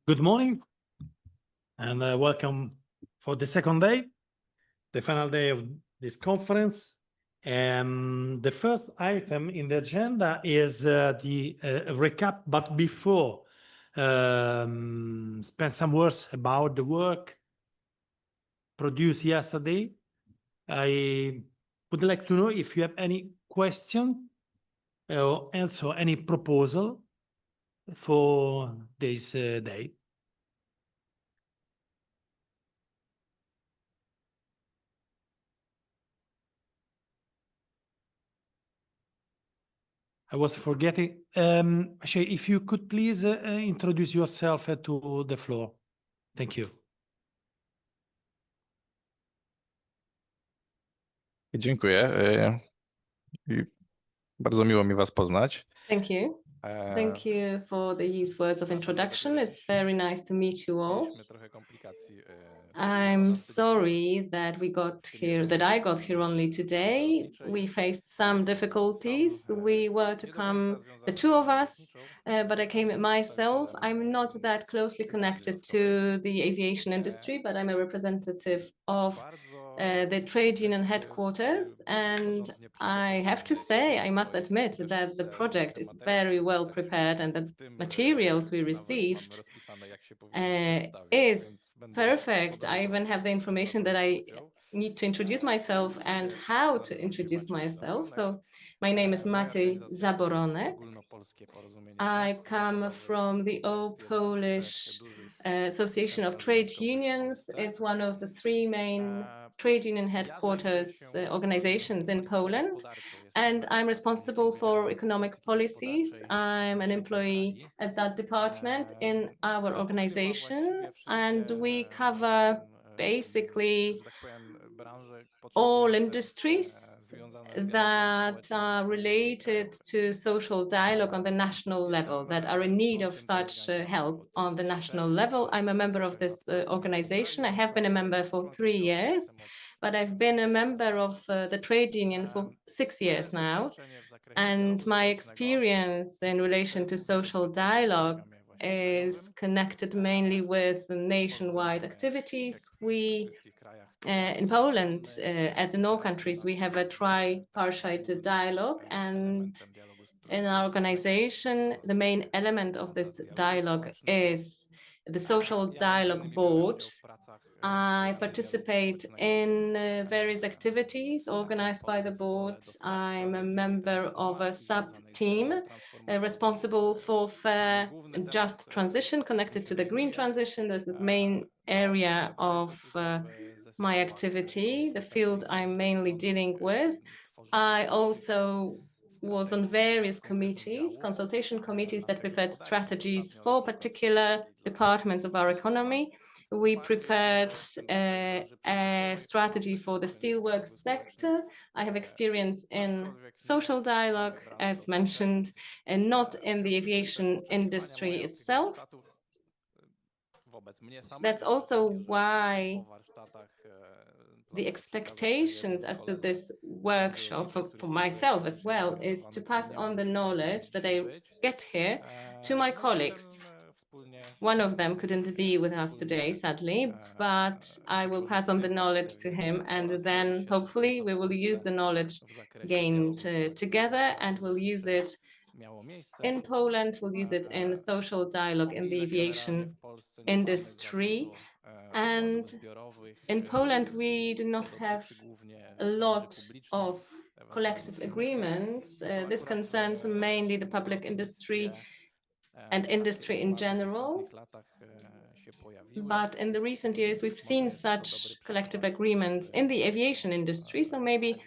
Good morning and welcome for the second day, the final day of this conference. And the first item in the agenda is the recap, but before, spend some words about the work produced yesterday. I would like to know if you have any question or also any proposal for this day. I was forgetting. Actually, if you could please introduce yourself to the floor. Thank you. Dziękuję. I bardzo miło mi Was poznać. Thank you. Thank you for these words of introduction. It's very nice to meet you all. I'm sorry that I got here only today. We faced some difficulties. We were to come, the two of us, but I came myself. I'm not that closely connected to the aviation industry, but I'm a representative of the trade union headquarters. And I have to say, I must admit that the project is very well prepared and the materials we received is perfect. I even have the information that I need to introduce myself and how to introduce myself. So my name is Maciej Zaboronek. I come from the All Polish Association of Trade Unions. It's one of the three main trade union headquarters organizations in Poland. And I'm responsible for economic policies. I'm an employee at that department in our organization. And we cover basically all industries that are related to social dialogue on the national level, that are in need of such help on the national level. I'm a member of this organization. I have been a member for 3 years, but I've been a member of the trade union for 6 years now. And my experience in relation to social dialogue is connected mainly with nationwide activities. We in Poland, as in all countries, we have a tripartite dialogue, and in our organization, the main element of this dialogue is the social dialogue board. I participate in various activities organized by the board. I'm a member of a sub-team responsible for fair and just transition connected to the green transition. This is the main area of my activity, the field I'm mainly dealing with. I also was on various committees, consultation committees that prepared strategies for particular departments of our economy. We prepared a strategy for the steelworks sector. I have experience in social dialogue, as mentioned, and not in the aviation industry itself. That's also why the expectations as to this workshop for myself as well is to pass on the knowledge that I get here to my colleagues. One of them couldn't be with us today, sadly, but I will pass on the knowledge to him, and then hopefully we will use the knowledge gained together, and we'll use it in Poland, we'll use it in social dialogue in the aviation industry. And in Poland, we do not have a lot of collective agreements. This concerns mainly the public industry and industry in general. But in the recent years, we've seen such collective agreements in the aviation industry. So maybe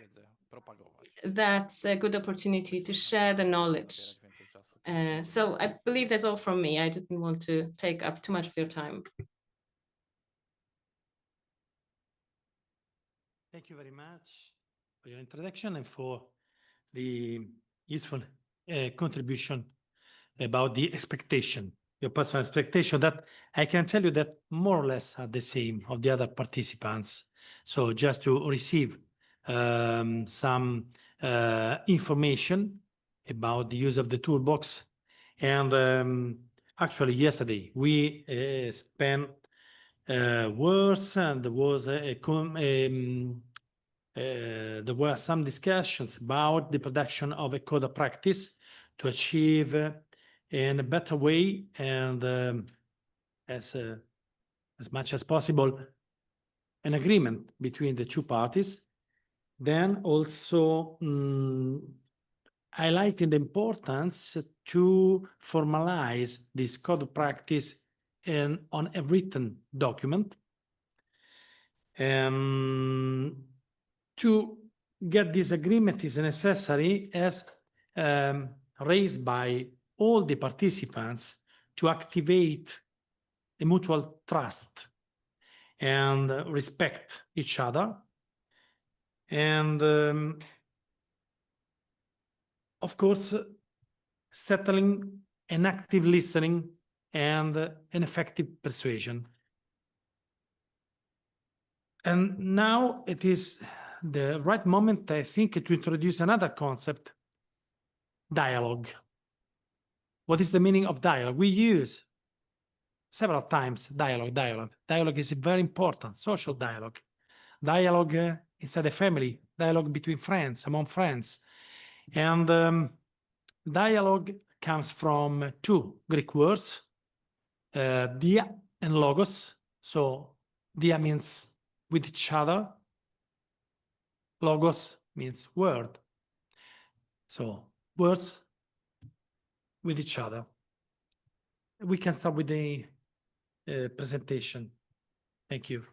that's a good opportunity to share the knowledge. So I believe that's all from me. I didn't want to take up too much of your time. Thank you very much for your introduction and for the useful contribution about the expectation, your personal expectation, that I can tell you that more or less are the same of the other participants. So just to receive some information about the use of the toolbox. And actually yesterday we spent words, and there was there were some discussions about the production of a code of practice to achieve in a better way and as much as possible an agreement between the two parties. Then also highlighting the importance to formalize this code of practice on a written document. To get this agreement is necessary as raised by all the participants to activate a mutual trust and respect each other. And of course, settling an active listening and an effective persuasion. And now it is the right moment, I think, to introduce another concept, dialogue. What is the meaning of dialogue? We use several times dialogue. Dialogue is very important, social dialogue. Dialogue inside the family, dialogue between friends, among friends. And dialogue comes from two Greek words, dia and logos. So dia means with each other. Logos means word. So words with each other. We can start with the presentation. Thank you.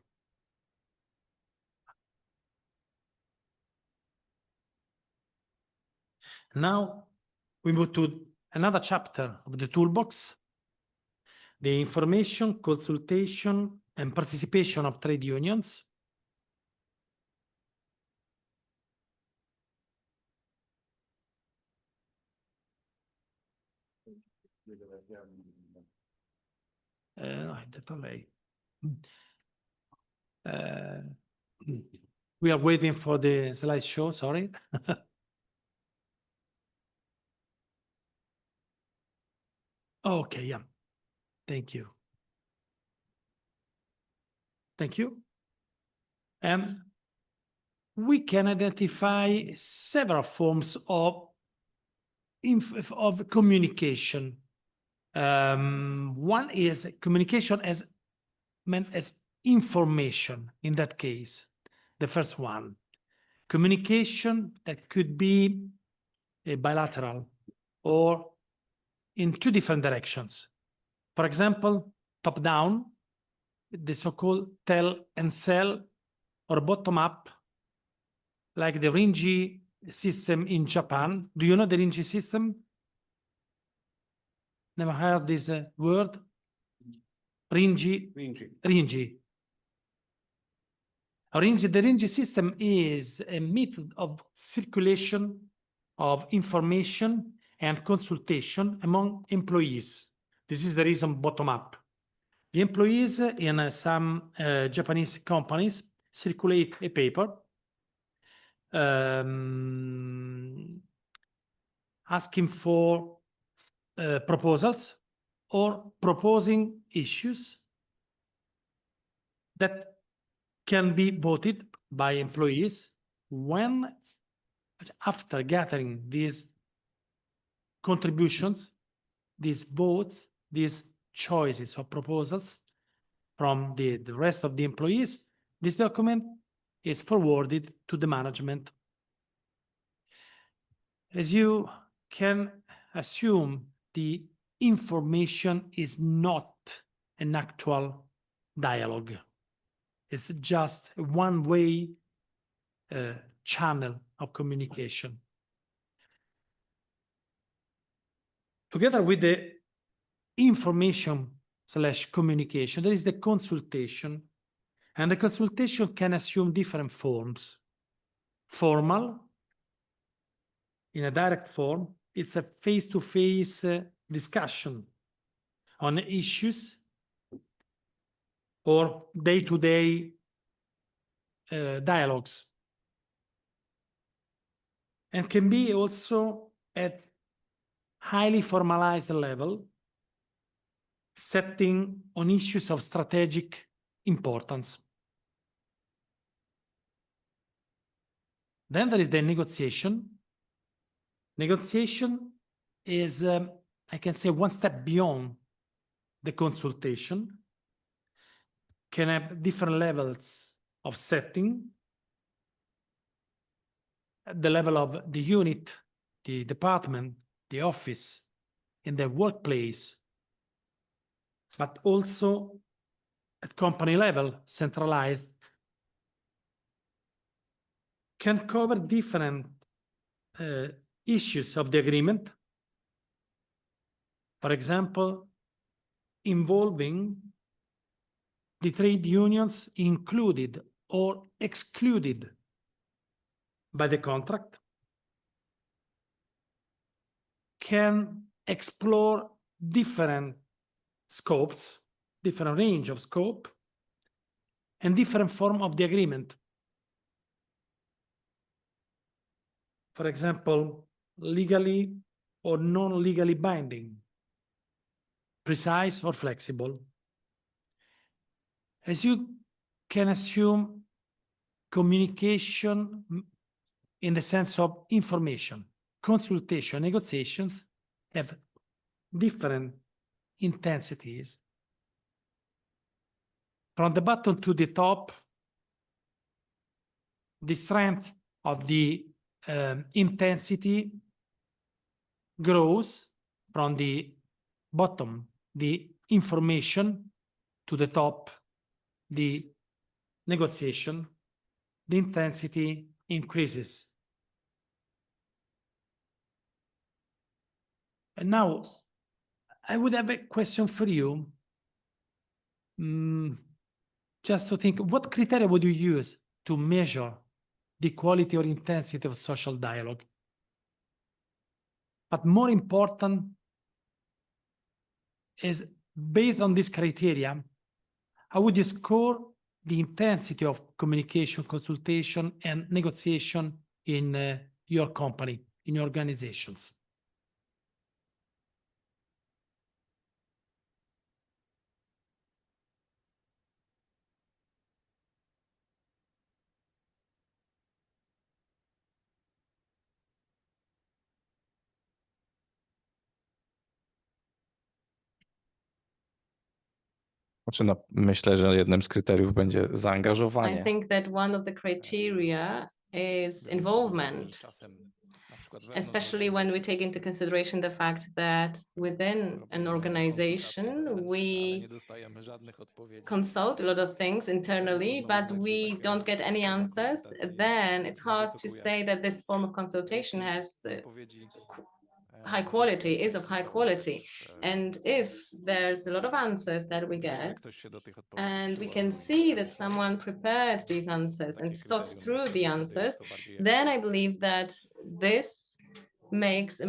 Now we move to another chapter of the toolbox, the information, consultation, and participation of trade unions. No, è detto lei. We are waiting for the slideshow, sorry. Okay, yeah. Thank you. Thank you. And we can identify several forms of communication. One is communication as meant as information in that case. The first one, communication that could be bilateral or in two different directions. For example, top down, the so-called tell and sell, or bottom up, like the Ringi system in Japan. Do you know the Ringi system? Never heard this word? Ringi. The Ringi system is a method of circulation of information and consultation among employees. This is the reason bottom up. The employees in some Japanese companies circulate a paper asking for proposals or proposing issues that can be voted by employees. When, after gathering these contributions, these votes, these choices or proposals from the rest of the employees, this document is forwarded to the management. As you can assume, the information is not an actual dialogue. It's just a one-way channel of communication. Together with the information/communication, there is the consultation. And the consultation can assume different forms. Formal, in a direct form, it's a face-to-face discussion on issues or day-to-day dialogues. And can be also at highly formalized level, setting on issues of strategic importance. Then there is the negotiation. Negotiation is, I can say, one step beyond the consultation, can have different levels of setting, at the level of the unit, the department, the office, in the workplace, but also at company level, centralized, can cover different issues of the agreement. For example, involving the trade unions included or excluded by the contract, can explore different scopes, different range of scope, and different form of the agreement. For example, legally or non-legally binding, precise or flexible. As you can assume, communication in the sense of information, consultation, negotiations have different intensities. From the bottom to the top, the strength of the intensity grows from the bottom, the information, to the top, the negotiation, the intensity increases. And now I would have a question for you. Just to think, what criteria would you use to measure the quality or intensity of social dialogue? But more important is, based on this criteria, how would you score the intensity of communication, consultation, and negotiation in your company, in your organizations? Znaczy, no, myślę, że jednym z kryteriów będzie I zaangażowanie. think that one of the criteria is involvement, especially when we take into consideration the fact that within an organization, we consult a lot of things internally, but we don't get any answers, then it's hard to say that this form of consultation has high quality, is of high quality. And if there's a lot of answers that we get, and we can see that someone prepared these answers and thought through the answers, then I believe that this makes up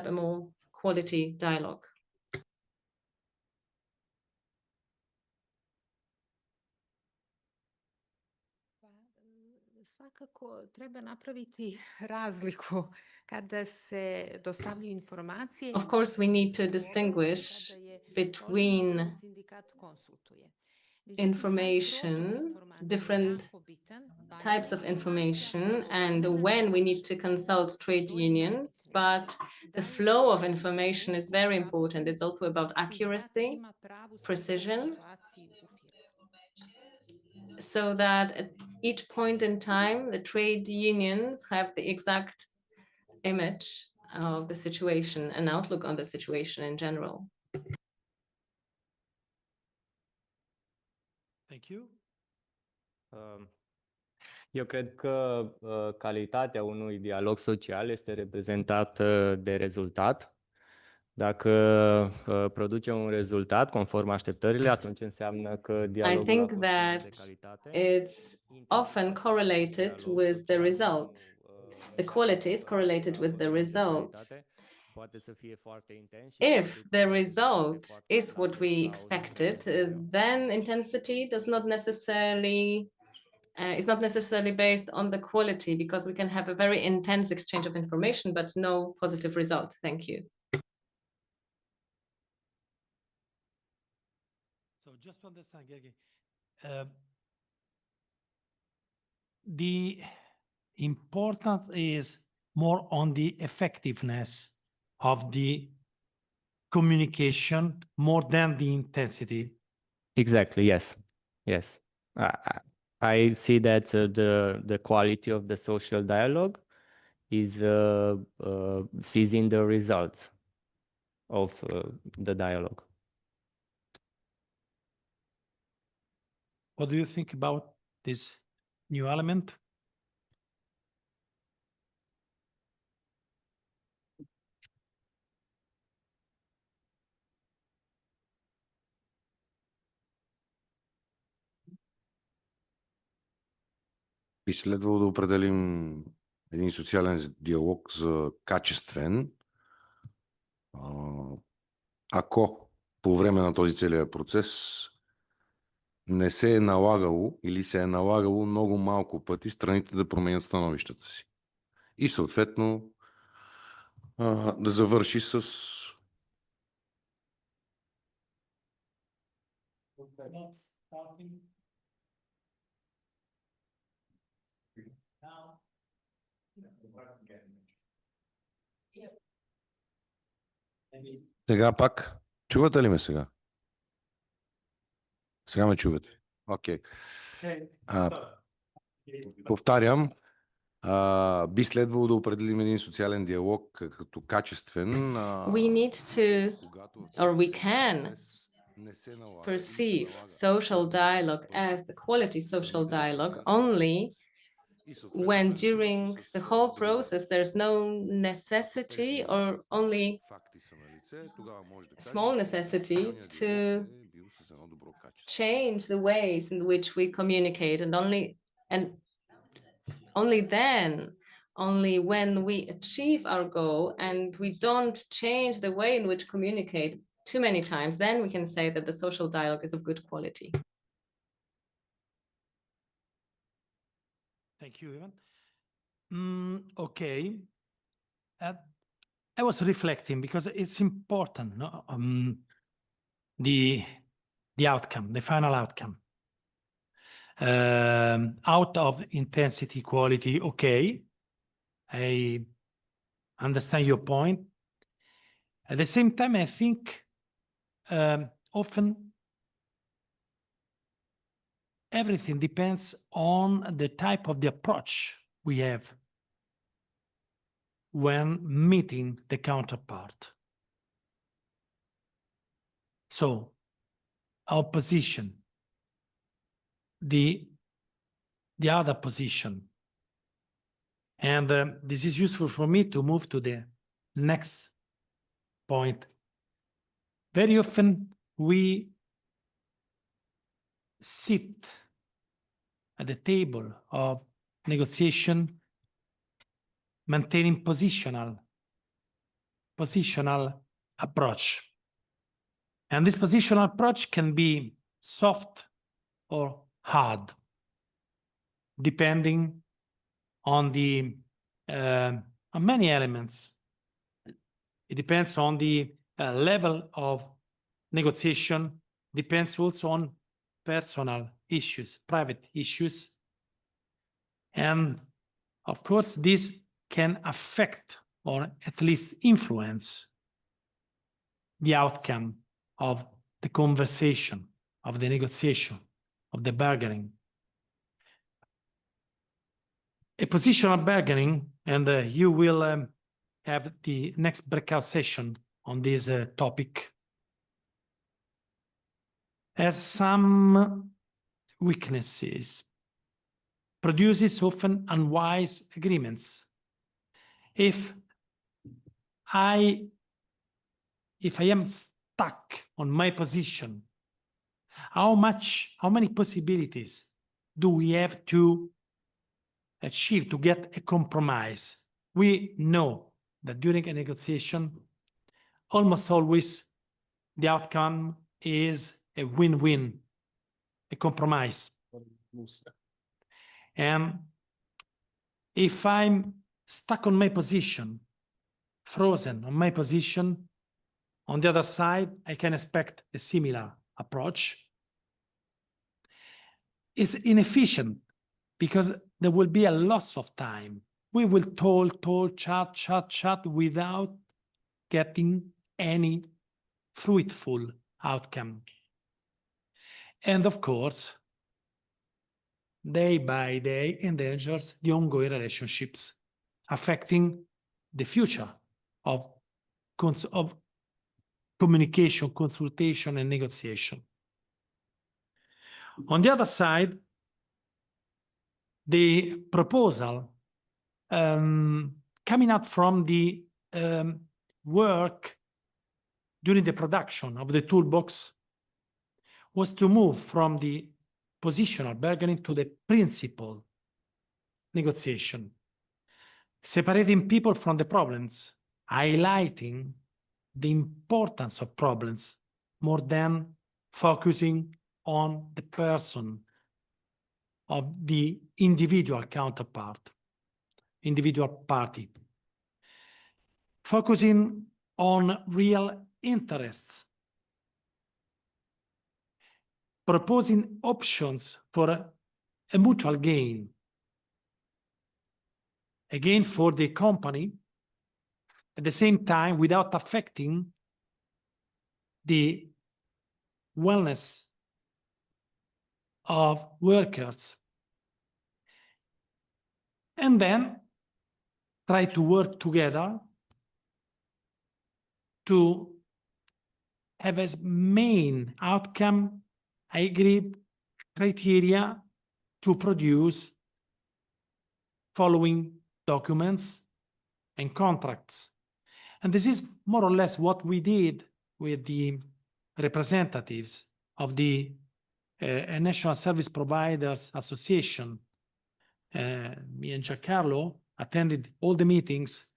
a more quality dialogue. Svakako treba napraviti razliku kada se dostavljaju informacije. Of course, we need to distinguish between information, different types of information, and when we need to consult trade unions, but the flow of information is very important. It's also about accuracy, precision, so that at each point in time, the trade unions have the exact image of the situation, an outlook on the situation in general. Thank you. Eu cred că calitatea unui dialog social este reprezentată de rezultat. Dacă produce un rezultat conform așteptările, atunci înseamnă că dialogul I a think fost that de calitate. it's often correlated with the result. The quality is correlated with the result. Poate să fie foarte intens. If the result is what we expected, then intensity is not necessarily based on the quality, because we can have a very intense exchange of information, but no positive result. Thank you. just to understand, Gergi, the importance is more on the effectiveness of the communication more than the intensity. Exactly. Yes. Yes. I see that the quality of the social dialogue is seizing the results of the dialogue. What do you think about this new element? Би следвало да определим един социален диалог за качествен, ако по време на този целия процес не се е налагало или се е налагало много малко пъти страните да променят становищата си. И съответно да завърши с Сега пак. Чувате ли ме сега? Сега ме чувате. Окей. Повтарям, би следвало да определим един социален диалог като качествен. We need to, or we can, perceive social dialogue as a quality social dialogue only when during the whole process there's no necessity or only small necessity to change the ways in which we communicate, and only then, only when we achieve our goal and we don't change the way in which communicate too many times, then we can say that the social dialogue is of good quality. Thank you, Ivan. Okay. I was reflecting because it's important, no? The outcome, the final outcome. Out of intensity, quality, okay. I understand your point. At the same time, I think often everything depends on the type of the approach we have when meeting the counterpart. So our position, the other position, and this is useful for me to move to the next point. Very often we sit at the table of negotiation maintaining positional approach. And this positional approach can be soft or hard, depending on on many elements. It depends on the level of negotiation, depends also on personal issues, private issues. And of course, this can affect or at least influence the outcome of the conversation, of the negotiation, of the bargaining. A positional bargaining, and you will have the next breakout session on this topic, has some weaknesses, produces often unwise agreements. If I am stuck on my position, how many possibilities do we have to achieve to get a compromise? We know that during a negotiation, almost always the outcome is a win-win, a compromise. And if I'm stuck on my position, frozen on my position, on the other side, I can expect a similar approach. is inefficient because there will be a loss of time. We will talk, chat without getting any fruitful outcome. And of course, day by day endangers the ongoing relationships, affecting the future of communication, consultation, and negotiation. On the other side, the proposal coming out from the work during the production of the toolbox was to move from the positional bargaining to the principal negotiation, separating people from the problems, highlighting the importance of problems more than focusing on the person of the individual counterpart, individual party. Focusing on real interests, proposing options for a mutual gain, a gain for the company, at the same time without affecting the wellness of workers. And then try to work together to have as main outcome agreed criteria to produce following documents and contracts. And this is more or less what we did with the representatives of the National Service Providers Association. Me and Giancarlo attended all the meetings,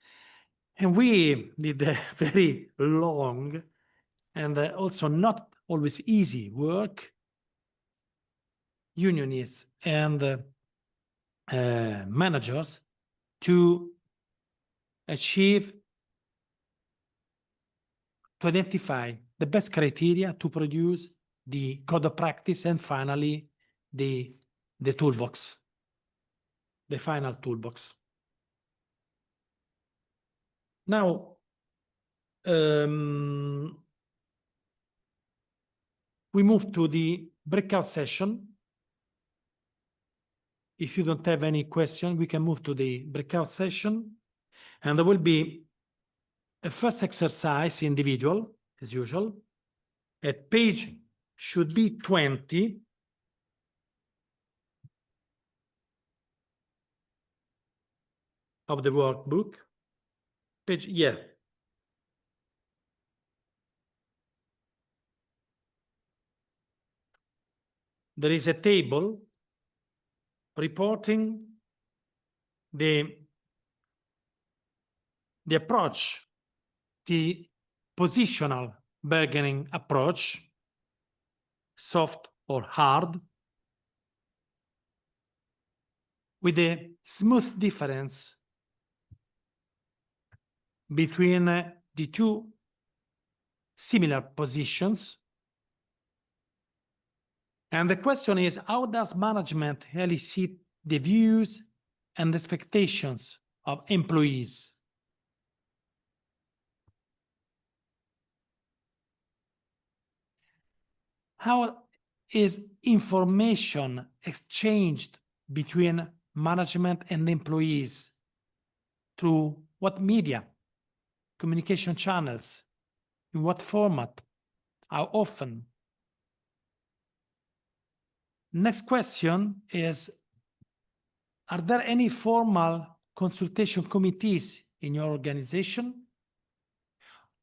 and we did a very long and also not always easy work, unionists and managers, to identify the best criteria to produce the code of practice and finally the toolbox, the final toolbox. Now, we move to the breakout session. If you don't have any question, we can move to the breakout session. And there will be a first exercise individual, as usual. At page should be 20. Of the workbook. Page, yeah. There is a table reporting the approach, the positional bargaining approach, soft or hard, with a smooth difference between the two similar positions. And the question is, how does management elicit the views and expectations of employees? How is information exchanged between management and employees? Through what media, communication channels, in what format, how often? Next question is, are there any formal consultation committees in your organization?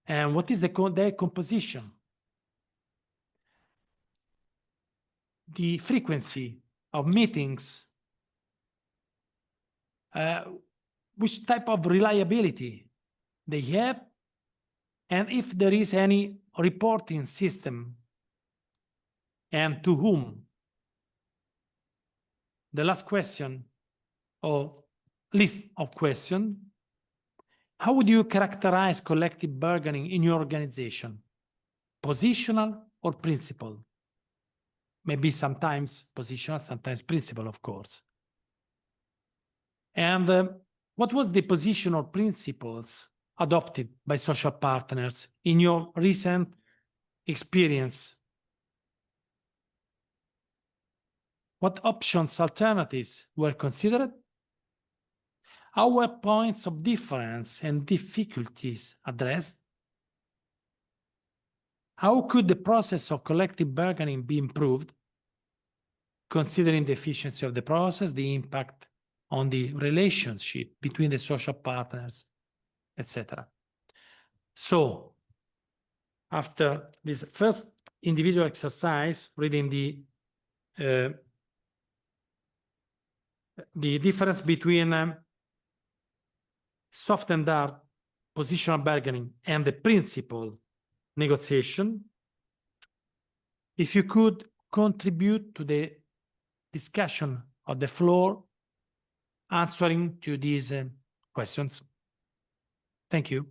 And what is their composition? The frequency of meetings, which type of reliability they have, and if there is any reporting system, and to whom. The last question, or list of questions, how would you characterize collective bargaining in your organization? Positional or principal? maybe sometimes positional, sometimes principle, of course. And what was the position or principles adopted by social partners in your recent experience? What options, alternatives were considered? How were points of difference and difficulties addressed? How could the process of collective bargaining be improved, considering the efficiency of the process, the impact on the relationship between the social partners, etc.? So, after this first individual exercise, reading the difference between soft and hard positional bargaining and the principle negotiation, if you could contribute to the discussion of the floor answering to these questions. Thank you.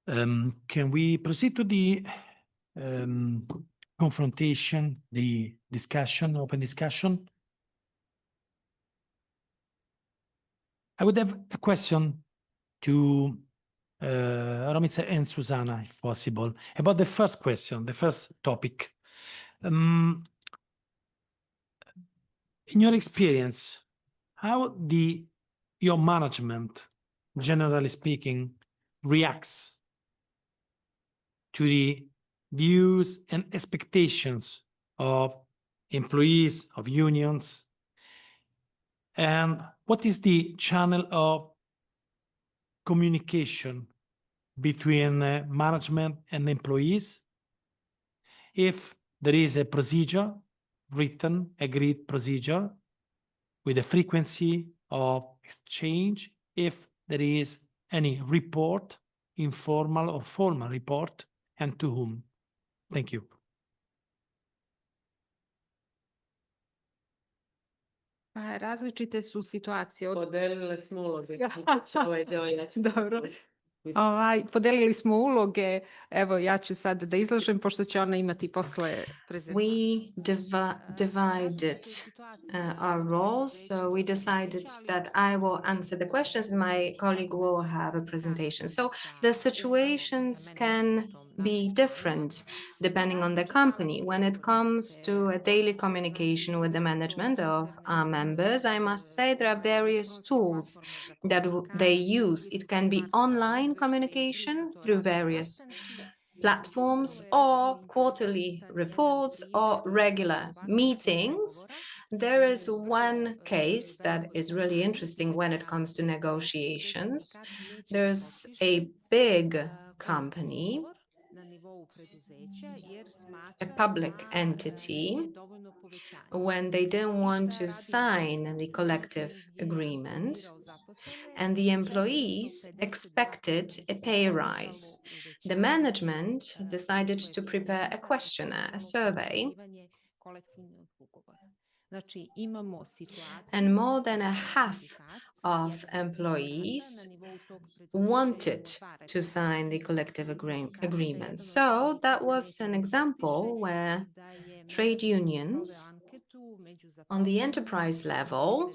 Can we proceed to the confrontation, the discussion, open discussion? I would have a question to Romica and Susanna, if possible, about the first question, the first topic. In your experience, how your management, generally speaking, reacts to the views and expectations of employees, of unions? And what is the channel of communication between management and employees? If there is a procedure, written, agreed procedure, with a frequency of exchange, if there is any report, informal or formal report, and to whom? Thank you. Različite su situacije. Podelile smo uloge. Dobro. Podelili smo uloge. Evo, ja ću sad da izlažem, pošto će ona imati posle prezentacije. We divided our roles, so we decided that I will answer the questions and my colleague will have a presentation. So the situations can be different depending on the company. When it comes to a daily communication with the management of our members, I must say there are various tools that they use. It can be online communication through various platforms or quarterly reports or regular meetings. There is one case that is really interesting when it comes to negotiations. There's a big company, a public entity, when they didn't want to sign the collective agreement, and the employees expected a pay rise. The management decided to prepare a questionnaire, a survey, and more than a half of employees wanted to sign the collective agreement. So that was an example where trade unions on the enterprise level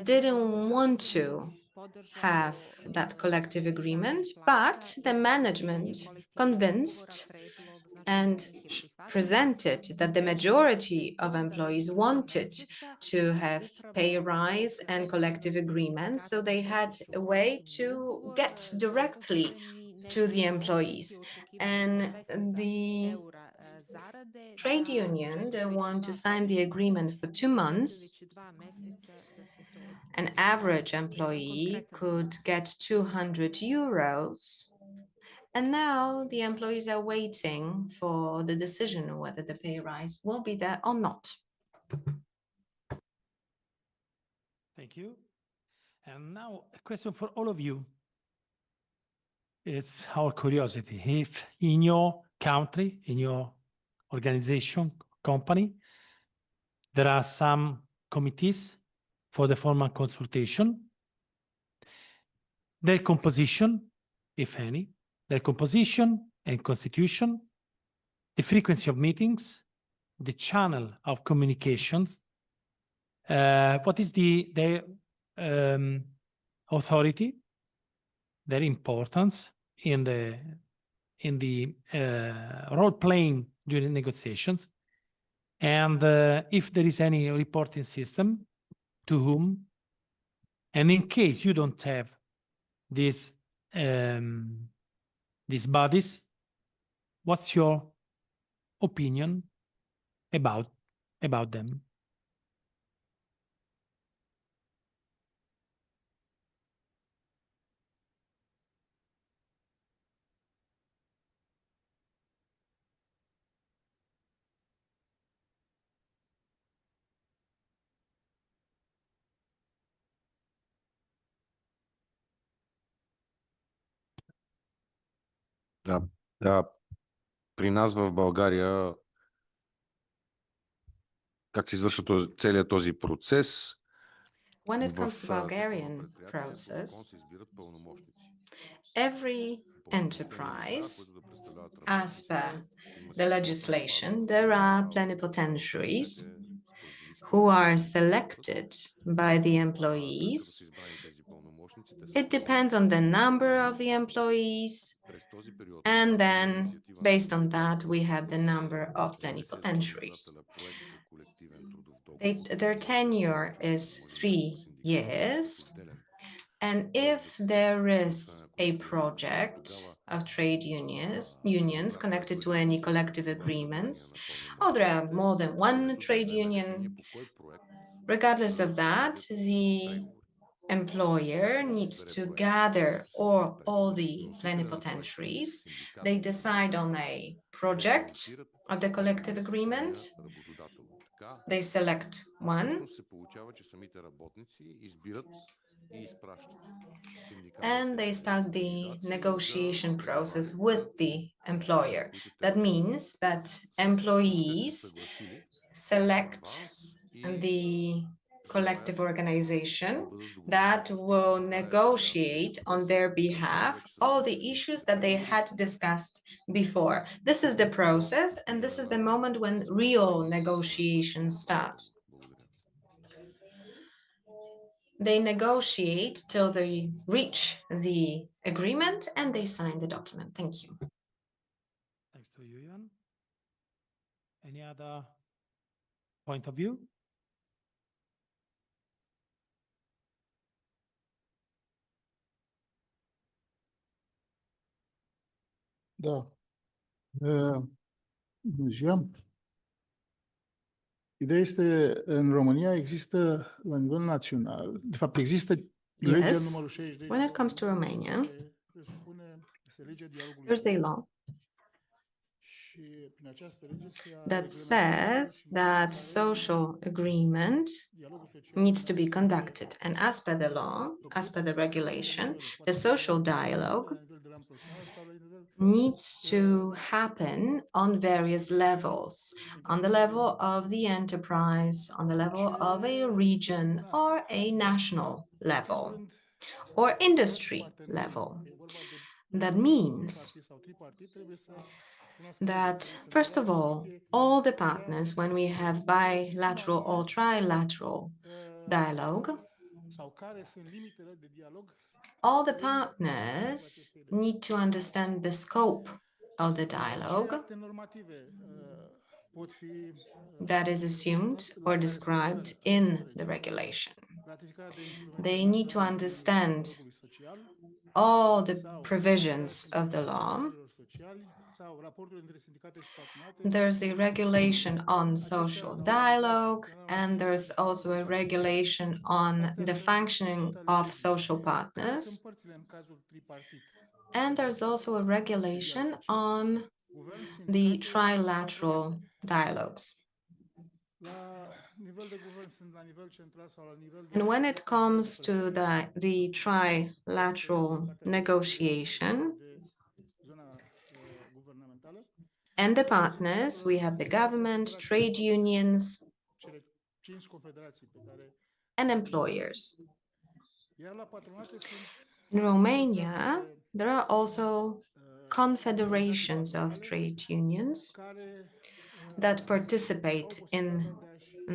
didn't want to have that collective agreement, but the management convinced and presented that the majority of employees wanted to have pay rise and collective agreements, so they had a way to get directly to the employees. And the trade union, they want to sign the agreement for 2 months. An average employee could get 200 euros. And now the employees are waiting for the decision whether the pay rise will be there or not. Thank you. And now a question for all of you. It's our curiosity. If in your country, in your organization, company, there are some committees for the formal consultation, their composition, if any, their composition and constitution, the frequency of meetings, the channel of communications, what is their authority, their importance in the role playing during negotiations, and if there is any reporting system, to whom, and in case you don't have these bodies, what's your opinion about them? Да, при нас в България как се извършва целият този процес? When it В comes to всяко едно Bulgarian предприятие по закон process, се избират пълномощници. every По лица, enterprise, които да представляват as per работниците. Има the си legislation, квота на there are база на plenipotentiaries производителите, who are selected by the след като са employees. избрани тези пълномощници, те са It depends on the number of the employees, през този период. and когато има then инициатива на based on that, we служителите, have the number of внесе до plenipotentiaries. работодателя проект за колективен трудов договор. Their tenure is Може да 3 някакъв синдикат, years. освобождителен. And if there is a project Тогава of trade unions connected to any collective agreements, or there are more than one trade union, По кой проект regardless of that, the преговори. employer needs to gather all the plenipotentiaries. They decide on a project of the collective agreement. Работодател. Така They select one, всъщност се получава, че самите работници избират и изпращат and they start the negotiation process with the employer. That means that employees select the collective organization that will negotiate on their behalf all the issues that they had discussed before. This is the process, and this is the moment when real negotiations start. They negotiate till they reach the agreement and they sign the document. Thank you. Thanks to you, Ian. Any other point of view? Da. Bună ziua. Ideea este, în România există la nivel național, de fapt există legea Yes. numărul 60. When it comes to Romania, care presupune, este legea dialogului there's a social. law Și prin această lege se that reglementează says și modul în that care social agreement dialogul social needs to be este conducted. And as per the law, as per the regulation, the social dialogue la nivel de ram personal sau la nivel needs to happen on various levels, on the level of the enterprise, on the level of a region or a national level or industry level. That means that, first of all the partners, when we have bilateral or trilateral dialogue, sau care sunt limitele de dialog all the partners need to understand the scope of the ce dialogue acte normative pot fi that is assumed or described in the regulation. ratificarea de instrumente They need to naționale understand dialogului social all the sau provisions of the law. partenerilor sociali sau raportul între sindicate și patronate. There's a regulation on social dialogue, and there's also a regulation on the functioning of social Care partners. sunt părțile în cazul tripartit? And there's also a regulation on Guvern, the sindicate, trilateral dialogues. la nivel de guvern sunt la nivel central sau la nivel de And when it comes to the trilateral negotiation de zona guvernamentală, and the partners, we have the government, trade unions, cele 5 confederații pe care and employers. iar la patronate sunt In Romania, there are also confederations of trade unions care that participate in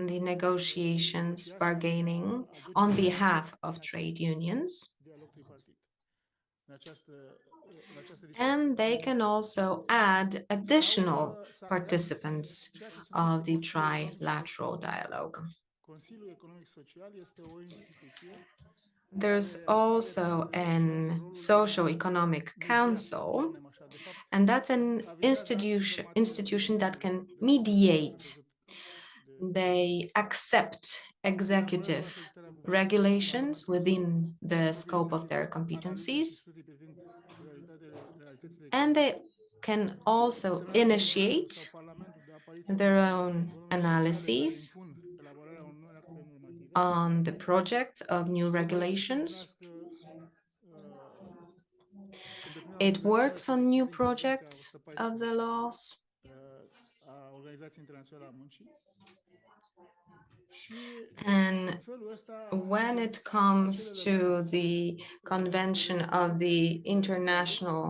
the negotiations, bargaining on behalf of trade unions. dialog tripartit. La această And they can also add additional participants of the trilateral dialogue. Consiliul Economic Social este o instituție There's also an socio-economic council, and that's an institution that can mediate. They accept executive regulations within the scope of their competencies, and they can also initiate their own analyses on the project of new regulations. It works on new projects of the laws. And when it comes to the convention of the International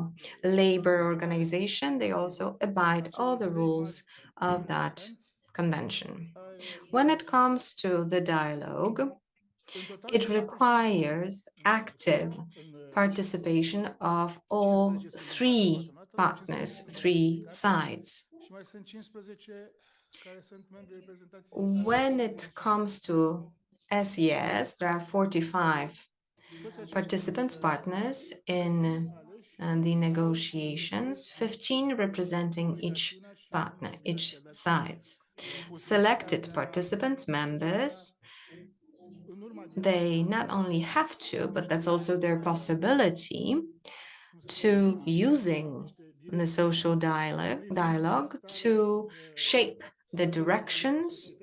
Labor Organization, they also abide all the rules of that convention. When it comes to the dialogue, it requires active participation of all three partners, three sides. When it comes to SES, there are 45 participants, partners in the negotiations, 15 representing each partner, each sides. Selected participants, members, they not only have to, but that's also their possibility to using the social dialogue to shape the directions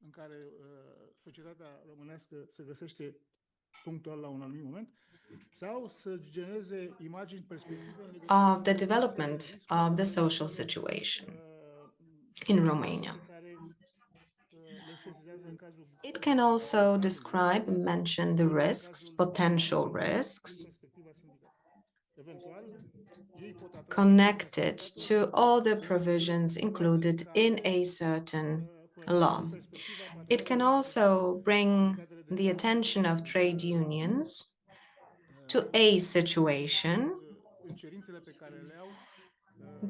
în care societatea românească se găsește punctual la un anumit moment, sau să genereze imagini, perspective of the development of the social situation in Romania. It can also describe and mention the risks, potential risks, connected to all the provisions included in a certain law. It can also bring the attention of trade unions to a situation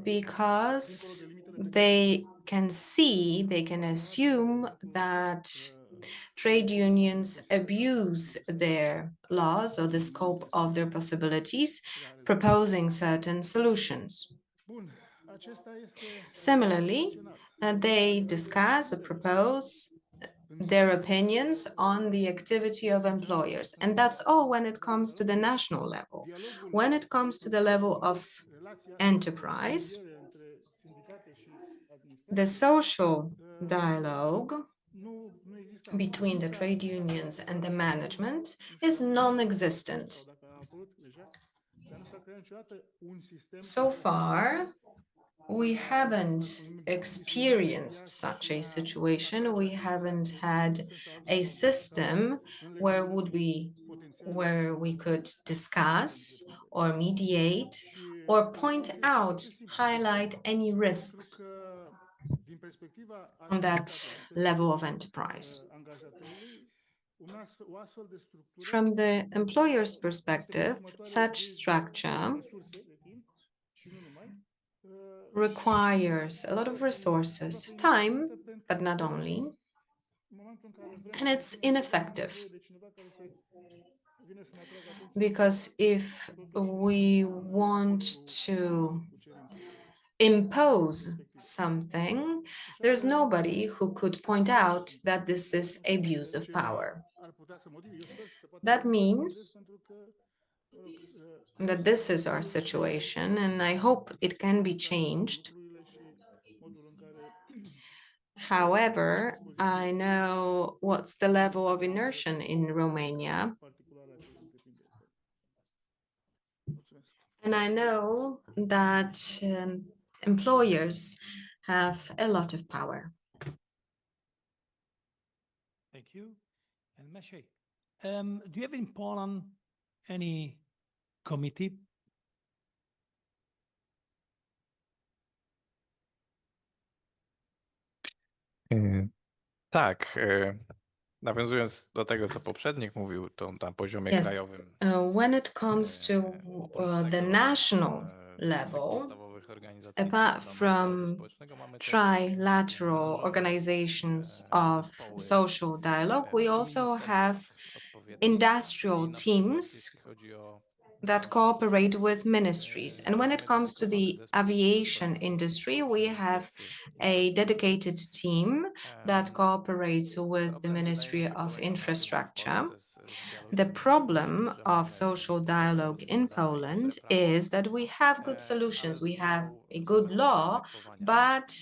because they can see, they can assume that trade unions abuse their laws or the scope of their possibilities, proposing certain solutions. Similarly, they discuss or propose their opinions on the activity of employers. And that's all when it comes to the national level. When it comes to the level of enterprise, the social dialogue between the trade unions and the management is non-existent. So far, we haven't experienced such a situation. We haven't had a system where we could discuss or mediate or point out, highlight any risks on that level of enterprise. From the employer's perspective, such structure requires a lot of resources, time, but not only, and it's ineffective. Because if we want to impose something, there's nobody who could point out that this is abuse of power. That means that this is our situation, and I hope it can be changed. However, I know what's the level of inertia in Romania. And I know that employers have a lot of power. Thank you. And Maciej, do you have in Poland any committee? Tak, nawiązując do tego, co poprzednik mówił, to na poziomie Yes, krajowym when it comes to the national level, apart from trilateral organizations of social dialogue, we also have industrial teams that cooperate with ministries. And when it comes to the aviation industry, we have a dedicated team that cooperates with the Ministry of Infrastructure. The problem of social dialogue in Poland is that we have good solutions. We have a good law, but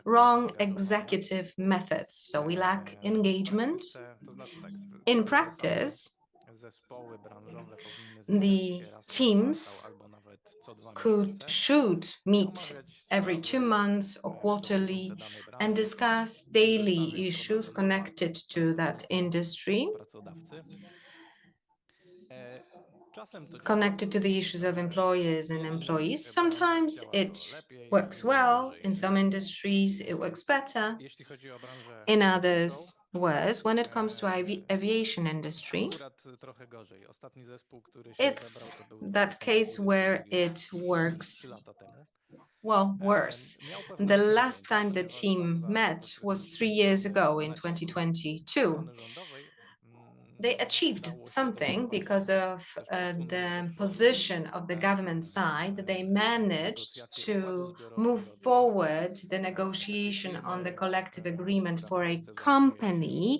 wrong executive methods. So we lack engagement. In practice, Zespoły branżowe powinny The spotykać się raz na teams kwartał albo nawet co 2 should meet omawiać every 2 sprawy, months or quarterly dotyczące danej branży, and discuss zestawiać daily strona issues rządowa, connected to that pracodawca, industry, pracodawcy. Czasem to działa, connected to the issues of employers and w jednych employees. branżach Sometimes działa to it lepiej, w works innych well, gorzej. in some industries it works better, Jeśli chodzi o branżę in lotniczą, others worse. When it comes to aviation industry, akurat trochę gorzej. Ostatni zespół, który się zebrał, it's to był that case 2022 where rok, it czyli works 3 lata temu. well worse. Miał pewne The osiągnięcia, last time the ponieważ team za met was pośrednictwem 3 years silnego ago in nacisku 2022. strony rządowej, They achieved udało się something podoprowadzić because of też posunąć do the przodu position of the government side. They managed negocjacje to układu move zbiorowego dla forward the takiej negotiation on the firmy, collective agreement która w for a Polsce zajmuje się company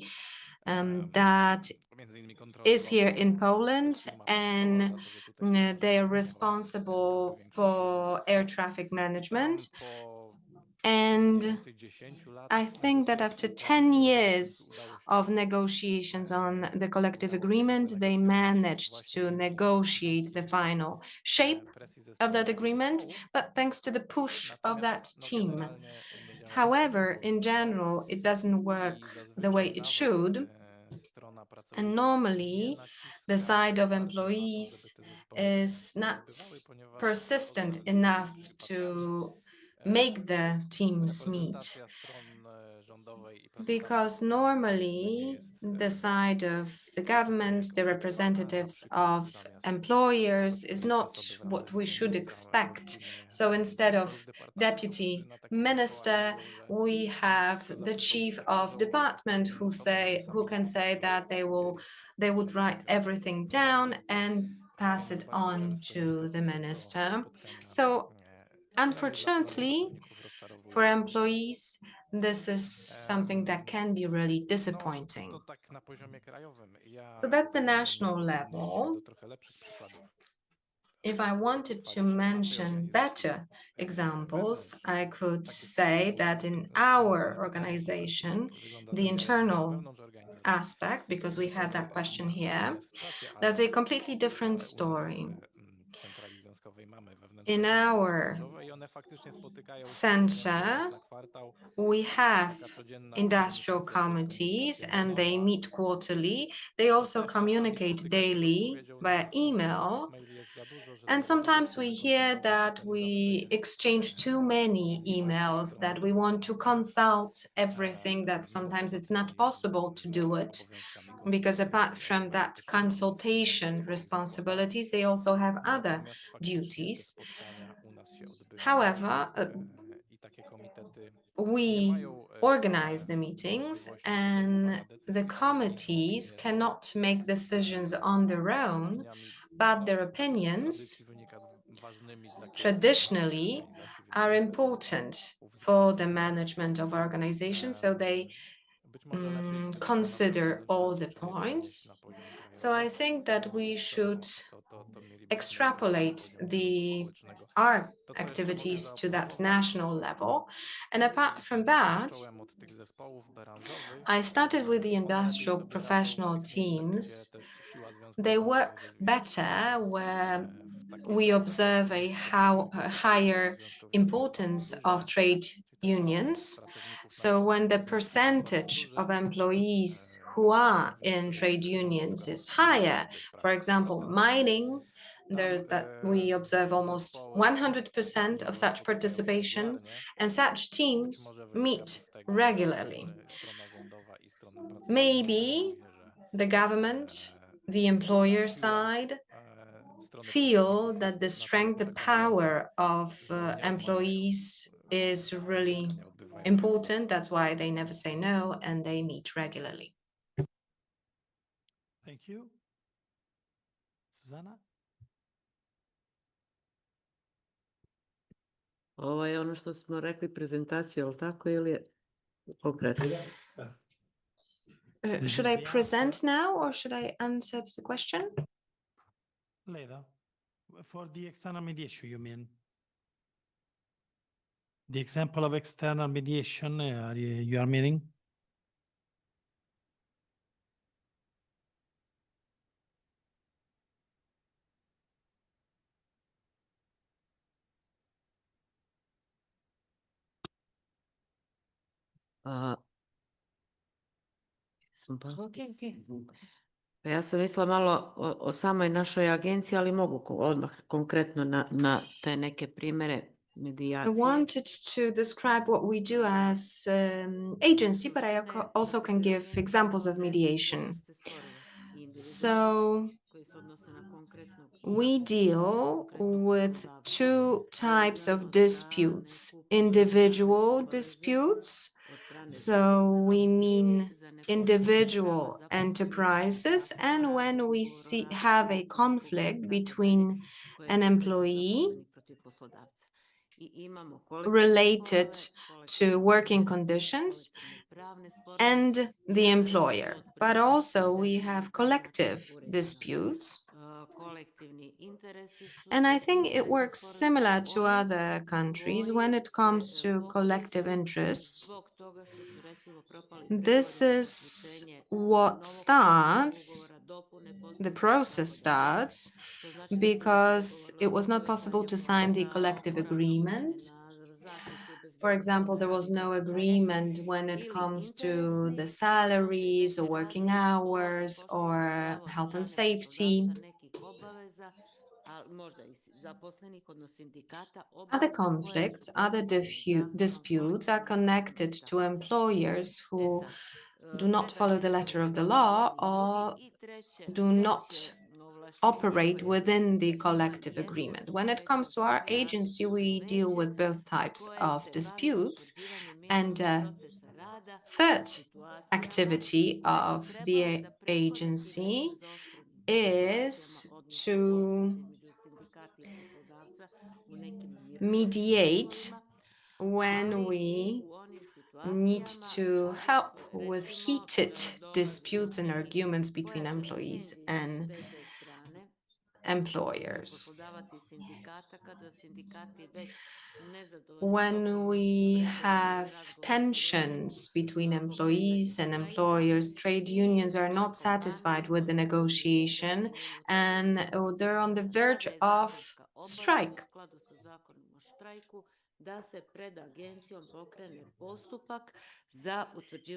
that między innymi kontrolą is here lotów. in To jest Poland, firma and państwowa, dlatego tutaj się rodzi they are trochę responsible większe for air środowisko. traffic management. Po And mniej więcej 10 I latach think that negocjacji after układu 10 zbiorowego w years końcu udało się of negotiations on the collective udało się agreement, they wynegocjować managed właśnie to dzięki negotiate the nacisku, final shape presji ze of strony that tego agreement, zespołu. but thanks to the push of that Natomiast no, team. generalnie nie działa to tak, However, jak in powinno. general, it doesn't I work the zazwyczaj way it nawet should. strona And pracowników nie normally, the naciska side of bardzo na to, żeby employees te zespoły is not odbywały, ponieważ persistent poza enough licznymi to przypadkami make the teams meet. reprezentacja stron rządowej i Because pracodawców normally nie jest the side of the government, the oczekiwana. Na representatives przykład of zamiast employers is odpowiedniej not osoby w what ramach we should wiceministra expect. wolimy So instead dyrektorów of departamentów, którzy deputy na takich zespołach minister, mówią, że we have wszystko the zapiszą, chief jak of chcą, department odpowiednie osoby mają who sami can say decydować, that co się dzieje. they would Czyli write takie everything down bardzo and pass it bardzo on często to niestety the są to minister. spotkania So przynajmniej dla strony unfortunately, pracowników for rozczarowujące. employees, this is something that can be really No, disappointing. to tak na poziomie krajowym. Ja So that's the gdybym national miał odnieść się level. do trochę lepszych przykładów If I wanted to pochwalić się w naszej mention organizacji, better examples, wewnętrznie, I could takich say przykładów, that in ze strony our organizacyjnej, organization, jak wygląda the ta działalność internal wewnątrz organizacji. aspect, because we had that question here, Inna sytuacja, that's ale a completely different u nas story. w centrali związkowej mamy wewnętrzne In zespoły our branżowe i one faktycznie spotykają się mniej więcej center, raz na kwartał. we have Taka codzienna industrial komunikacja to jest committees komunikacja and they mailowa. meet quarterly. They also Czasami czasami communicate spotyka się z daily odpowiedzią, via że email. tych maili jest za dużo, że And tego za dużo sometimes we chcemy hear kontrolować, że that to nie we zawsze jest exchange too many emails, stroną that we want to consult everything, that mimo sometimes poza it's not tymi possible to do it. obowiązkami Because konsultacyjnymi, apart które from mają that też inne consultation swoje zakłady. responsibilities, they also have other Natomiast faktycznie te duties. spotkania u nas się odbywają However, i takie komitety nie we mają organize wcale the meetings możliwości and podejmowania the decyzji samych, committees głównie cannot make decisions on their own, opiniami, but no, their z opinions tradycji wynika ważnymi dla kierownictwa naszej traditionally organizacji, więc are jest important uwzględniane. for the management of organization, so they Być może lepiej, gdyby to consider naszą all działalność the zaczęli przenieść points. na poziom So I krajowy, think that we should to mielibyśmy możliwość na extrapolate poziom dialogu społecznego. our To, co jeszcze mogę activities to that zaobserwować, national level. And apart i from tak that, zacząłem od tych zespołów branżowych, I started with the one lepiej industrial sobie radzą w professional tych miejscach, gdzie teams. też siła związków They zawodowych work jest większa. better where W takich we miejscach, observe a higher importance of trade unions. So when the percentage of employees who are in trade unions is higher, for example, mining, that we observe almost 100% of such participation, and such teams meet regularly. Maybe the government, the employer side, feel that the strength, the power of employees is really important. That's why they never say no and they meet regularly. Thank you. Susanna? Ovo je ono što smo rekli prezentacija, ali tako ili je pokret? This Should is I the present answer. now or should I answer to the question? Later. For the external mediation, you mean? The example of external mediation you are meaning? Pa ja sam mislila malo o samoj našoj agenciji, ali mogu odmah konkretno na te neke primere I medijacije. wanted to describe what we do as agency, but I also can give examples of mediation. So we deal with two types of disputes: individual disputes. So we mean individual enterprises, and when we have a conflict between an employee related to working conditions and the employer. But also we have collective disputes. And I think it works similar to other countries when it comes to collective interests. This is what starts, the process starts, because it was not possible to sign the collective agreement. For example, there was no agreement when it comes to the salaries or working hours or health and safety. Other conflicts, other disputes are connected to employers who do not follow the letter of the law or do not operate within the collective agreement. When it comes to our agency, we deal with both types of disputes. And third activity of the agency is to mediate when we need to help with heated disputes and arguments between employees and employers. When we have tensions between employees and employers, trade unions are not satisfied with the negotiation and they're on the verge of strike.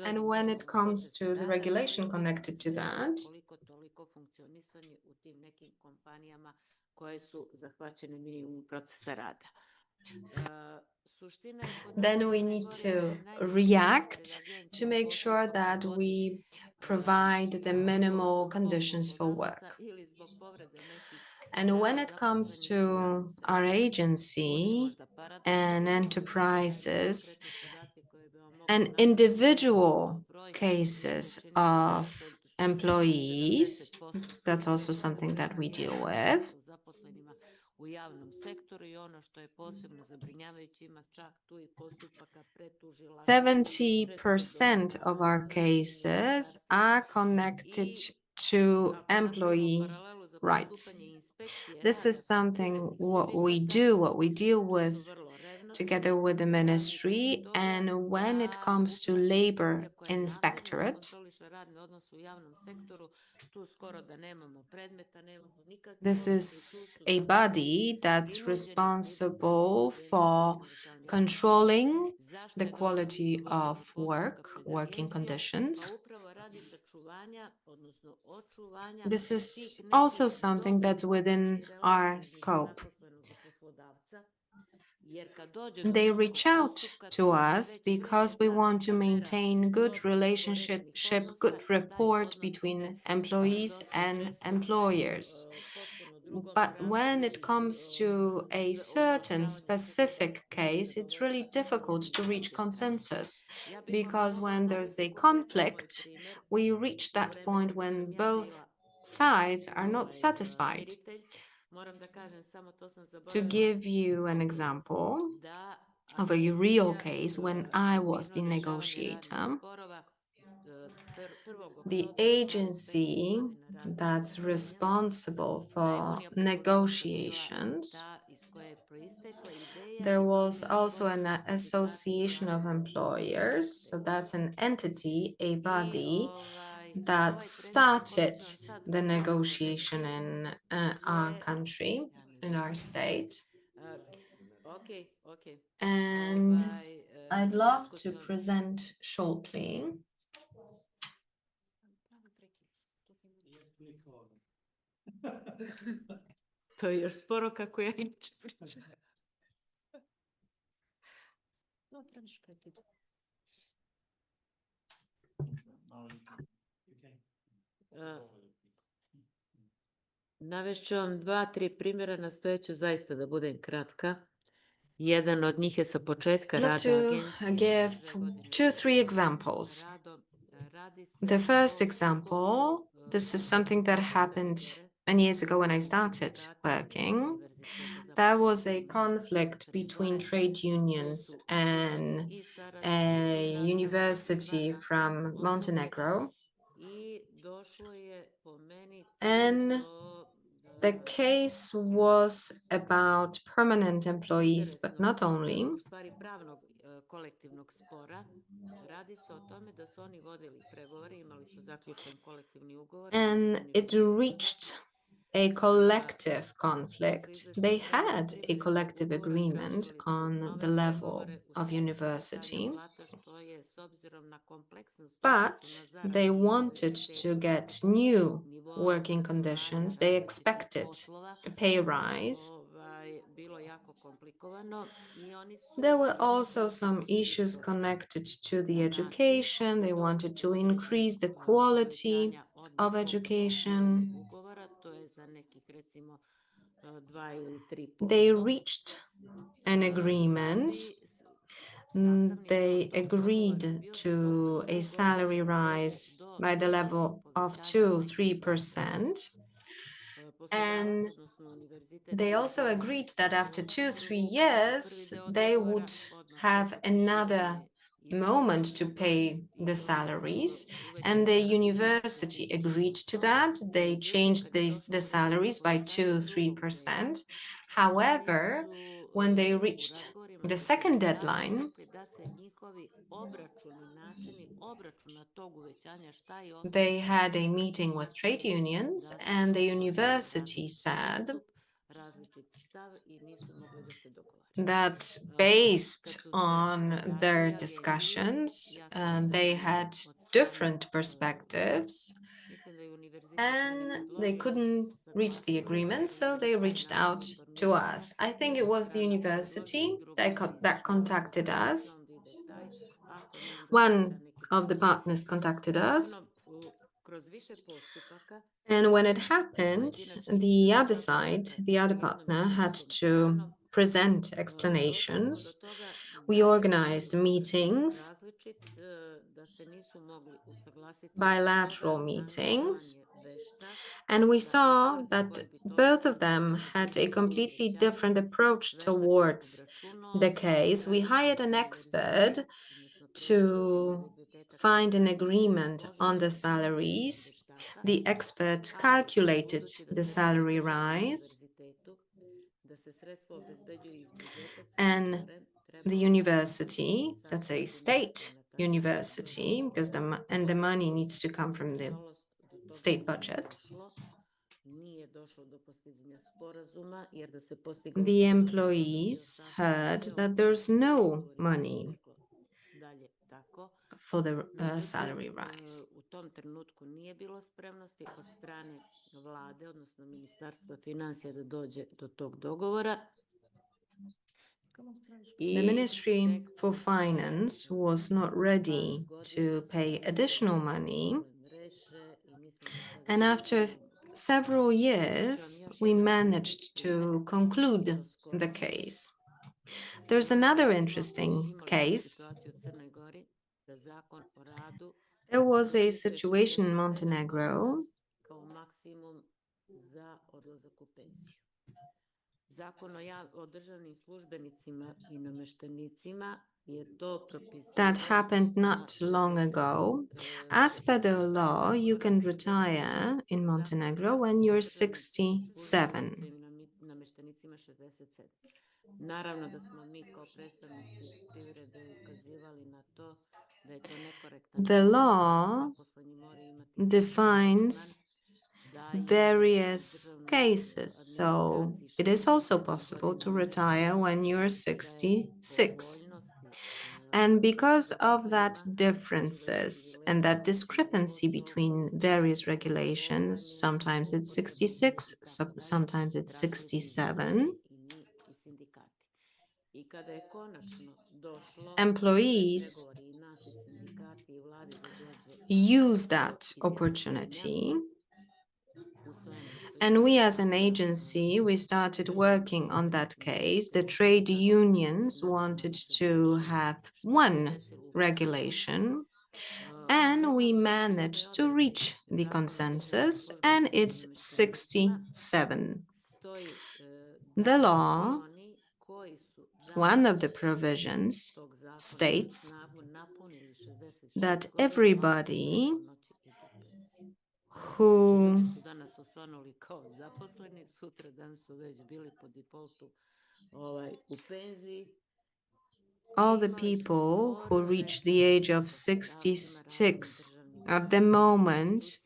And when it comes to the regulation connected to that, then we need to react to make sure that we provide the minimal conditions for work. And when it comes to our agency and enterprises and individual cases of employees, that's also something that we deal with. 70% of our cases are connected to employee rights. This is something what we deal with together with the ministry, and when it comes to labor inspectorate, this is a body that's responsible for controlling the quality of working conditions. This is also something that's within our scope. They reach out to us because we want to maintain good relationship, good rapport between employees and employers. But when it comes to a certain specific case, it's really difficult to reach consensus because when there's a conflict, we reach that point when both sides are not satisfied. To give you an example of a real case, when I was the negotiator, the agency that's responsible for negotiations, there was also an association of employers. So that's an entity, a body that started the negotiation in our country, in our state. And I'd love to present shortly To je još sporo kako ja inače pričam. No, trebaš prekid. Navešću vam 2-3 primjera, nastojeću zaista da budem kratka. Jedan od njih je sa početka I'd love rada to agencije. give prve godine 2-3 examples. Radi se The first o example, this is something that happened many years ago when I started working. There was a conflict between trade unions and a university from Montenegro. And the case was about permanent employees, but not only. U stvari pravnog kolektivnog spora. Radi se o tome da su oni vodili pregovore, imali su zaključen kolektivni ugovor. And it reached a collective conflict. They had a collective agreement on the level of university, but they wanted to get new working conditions. They expected a pay rise. There were also some issues connected to the education. They wanted to increase the quality of education. They reached an agreement. They agreed to a salary rise by the level of 2-3%. And they also agreed that after 2-3 years, they would have another moment to pay the salaries, and the university agreed to that. They changed the salaries by 2-3%. However, when they reached the second deadline, they had a meeting with trade unions, and the university said that based on their discussions, they had different perspectives and they couldn't reach the agreement, so they reached out to us. I think it was the university that contacted us. One of the partners contacted us. And when it happened, the other side, the other partner, had to present explanations. We organized meetings, bilateral meetings, and we saw that both of them had a completely different approach towards the case. We hired an expert to find an agreement on the salaries. The expert calculated the salary rise, and the university, that's a state university, because the money needs to come from the state budget. The employees heard that there's no money for the salary rise. U tom trenutku nije bilo spremnosti od strane vlade, odnosno Ministarstva financija da dođe do tog dogovora. The Ministry for Finance was not ready to pay additional money. And after several years, we managed to conclude the case. There's another interesting case. There was a situation in Montenegro that happened not long ago. As per the law, you can retire in Montenegro when you're 67. Naravno da smo mi kao predstavnici privrede ukazivali na to da je to nekorektan. The law defines various cases, so it is also possible to retire when you're 66. And because of that differences and that discrepancy between various regulations, sometimes it's 66, sometimes it's 67, employees use that opportunity. And we as an agency, we started working on that case. The trade unions wanted to have one regulation, and we managed to reach the consensus, and it's 67. The law, one of the provisions, states that everybody who all the people who reach the age of 66 at the moment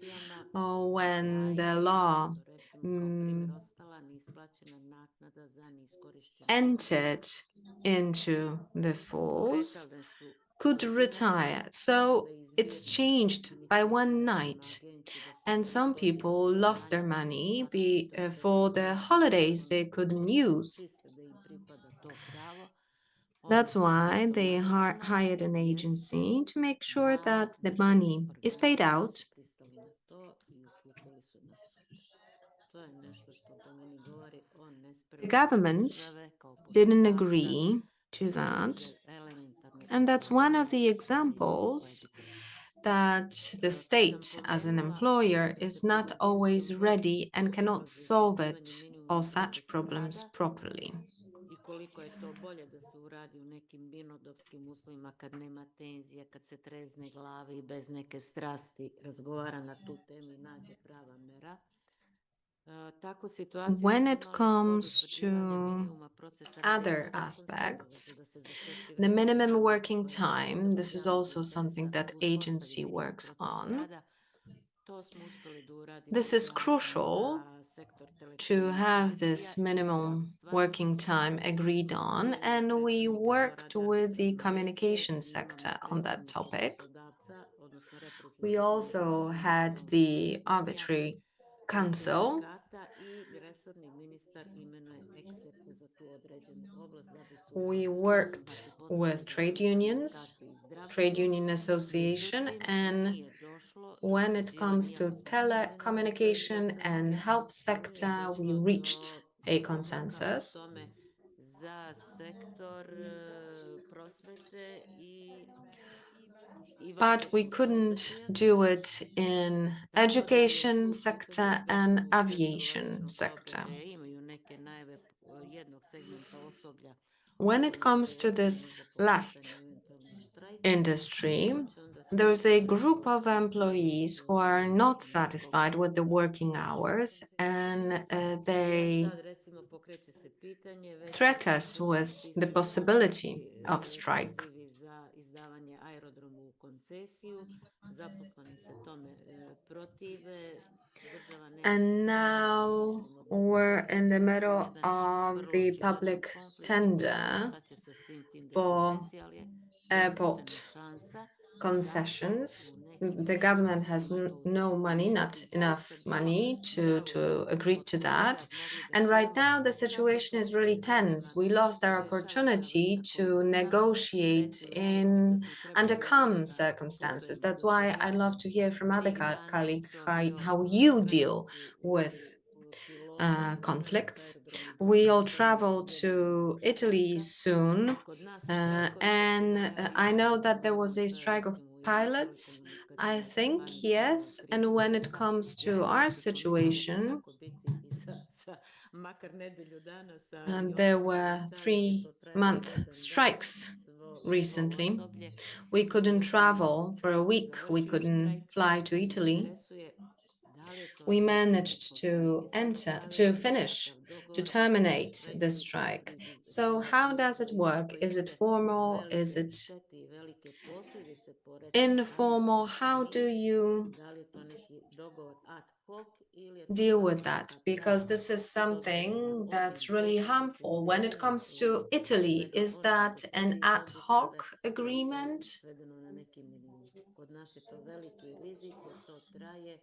when the law entered into the force could retire. So it's changed by one night. And some people lost their money for the holidays they couldn't use. That's why they hired an agency to make sure that the money is paid out. The government didn't agree to that. And that's one of the examples that the state as an employer is not always ready and cannot solve it, all such problems properly. I koliko je to bolje da se uradi u nekim mirnodopskim uslovima kad nema tenzija, kad se trezne glave i bez neke strasti razgovara na tu temu i nađe prava mera. When it comes to other aspects, the minimum working time, this is also something that agency works on. This is crucial to have this minimum working time agreed on, and we worked with the communication sector on that topic. We also had the arbitrary council. We worked with trade unions, trade union association, and when it comes to telecommunication and health sector, we reached a consensus. But we couldn't do it in education sector and aviation sector. When it comes to this last industry, there's a group of employees who are not satisfied with the working hours, and they threat us with the possibility of strike. And now we're in the middle of the public tender for airport concessions. The government has no money, not enough money to agree to that. And right now the situation is really tense. We lost our opportunity to negotiate under calm circumstances. That's why I love to hear from other colleagues how you deal with conflicts. We all travel to Italy soon, and I know that there was a strike of pilots, I think, yes. And when it comes to our situation, there were 3-month strikes recently. We couldn't travel for a week. We couldn't fly to Italy. We managed to terminate the strike. So how does it work? Is it formal? Is it velike posljedice po informal, how do you da li je to neki dogovor ad hoc ili je to deal samo with that? jedna Because trajna this is s obzirom something na that's obim really posla koji se harmful. When it dešava comes u to Italy, svega is onog that što ste an vi ad ovdje hoc sada agreement? svedeno na neki minimum. Kod nas je to veliki rizik jer to traje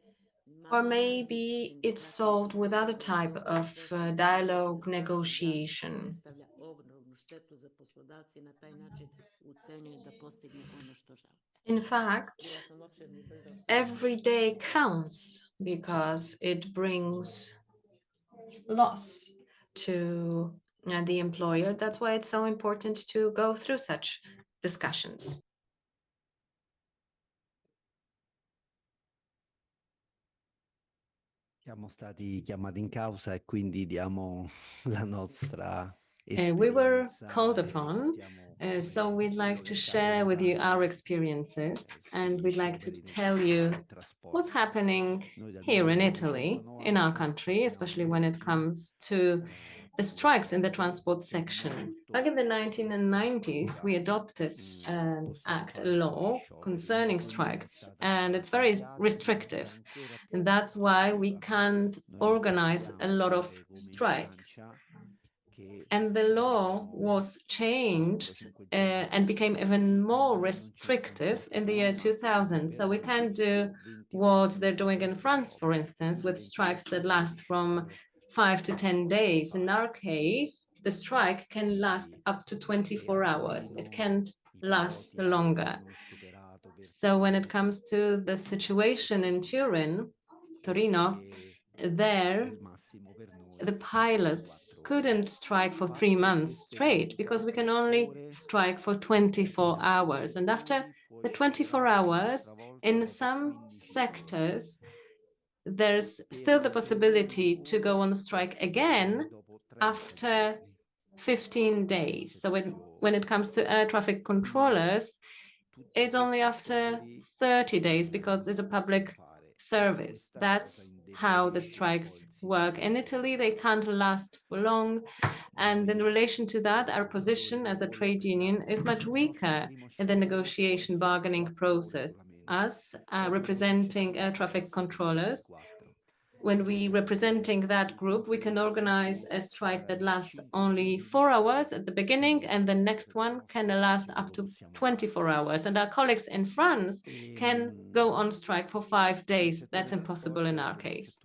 Or malo maybe it's solved with other type of dialogue negotiation. predstavlja ogromnu štetu za poslodavci i na taj način ucenjuje da postigne ono što želi. In fact, Ja sam uopće nisam every day counts because it brings loss to the employer. That's why it's so important to go through such discussions. Siamo stati chiamati in causa e quindi diamo la nostra We were called esperienza e upon, raccontiamo so we'd like quello to che share accade in with you our Italia, experiences, and sugli we'd like to scioperi tell you del trasporto. what's happening Noi dal here in Italy, in our 1990 country, especially when it comes to the strikes in the transport section. Back in the 1990s, we adopted an act, a law concerning strikes, and it's very restrictive. And that's why we can't organize a lot of strikes. And the law was changed and became even more restrictive in the year 2000. So we can't do what they're doing in France, for instance, with strikes that last from 5 to 10 days. In our case, the strike can last up to 24 hours. It can last longer. So when it comes to the situation in Turin, Torino, there the pilots couldn't strike for 3 months straight because we can only strike for 24 hours. And after the 24 hours, in some sectors, there's still the possibility to go on strike again after 15 days. So when it comes to air traffic controllers, it's only after 30 days because it's a public service. That's how the strikes work. In Italy, they can't last for long. And in relation to that, our position as a trade union is much weaker in the negotiation bargaining process. Us, representing air traffic controllers, when we representing that group, we can organize a strike that lasts only 4 hours at the beginning, and the next one can last up to 24 hours. And our colleagues in France can go on strike for 5 days. That's impossible in our case.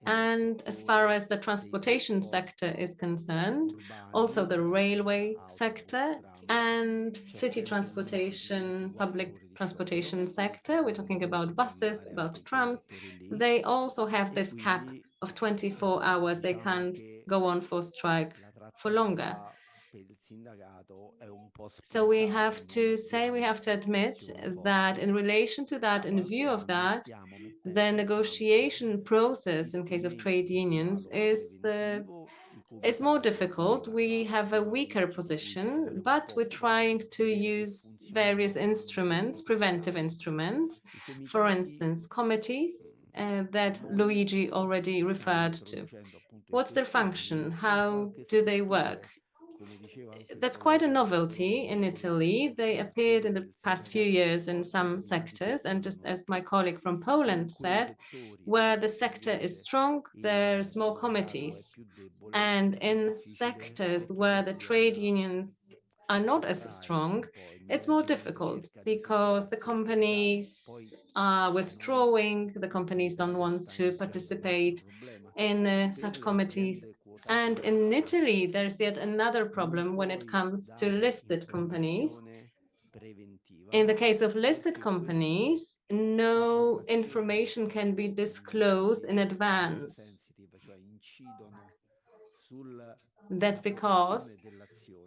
And as far as the transportation sector is concerned, also the railway sector and city transportation, public transportation sector, we're talking about buses, about trams, they also have this cap of 24 hours. They can't go on for strike for longer. So we have to say, we have to admit that in relation to that, in view of that, the negotiation process in case of trade unions is more difficult. We have a weaker position, but we're trying to use various instruments, preventive instruments, for instance, committees that Luigi already referred to. What's their function? How do they work? That's quite a novelty in Italy. They appeared in the past few years in some sectors, and just as my colleague from Poland said, where the sector is strong, there's more committees. And in sectors where the trade unions are not as strong, it's more difficult because the companies are withdrawing, the companies don't want to participate in such committees. And in Italy, there's yet another problem when it comes to listed companies. In the case of listed companies, no information can be disclosed in advance. That's because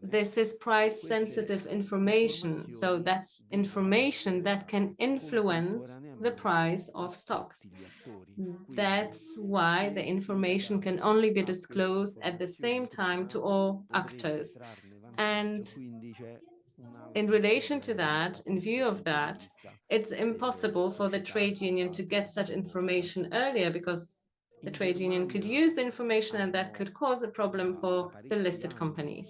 this is price-sensitive information. So that's information that can influence the price of stocks. That's why the information can only be disclosed at the same time to all actors. And in relation to that, in view of that, it's impossible for the trade union to get such information earlier because the trade union could use the information and that could cause a problem for the listed companies.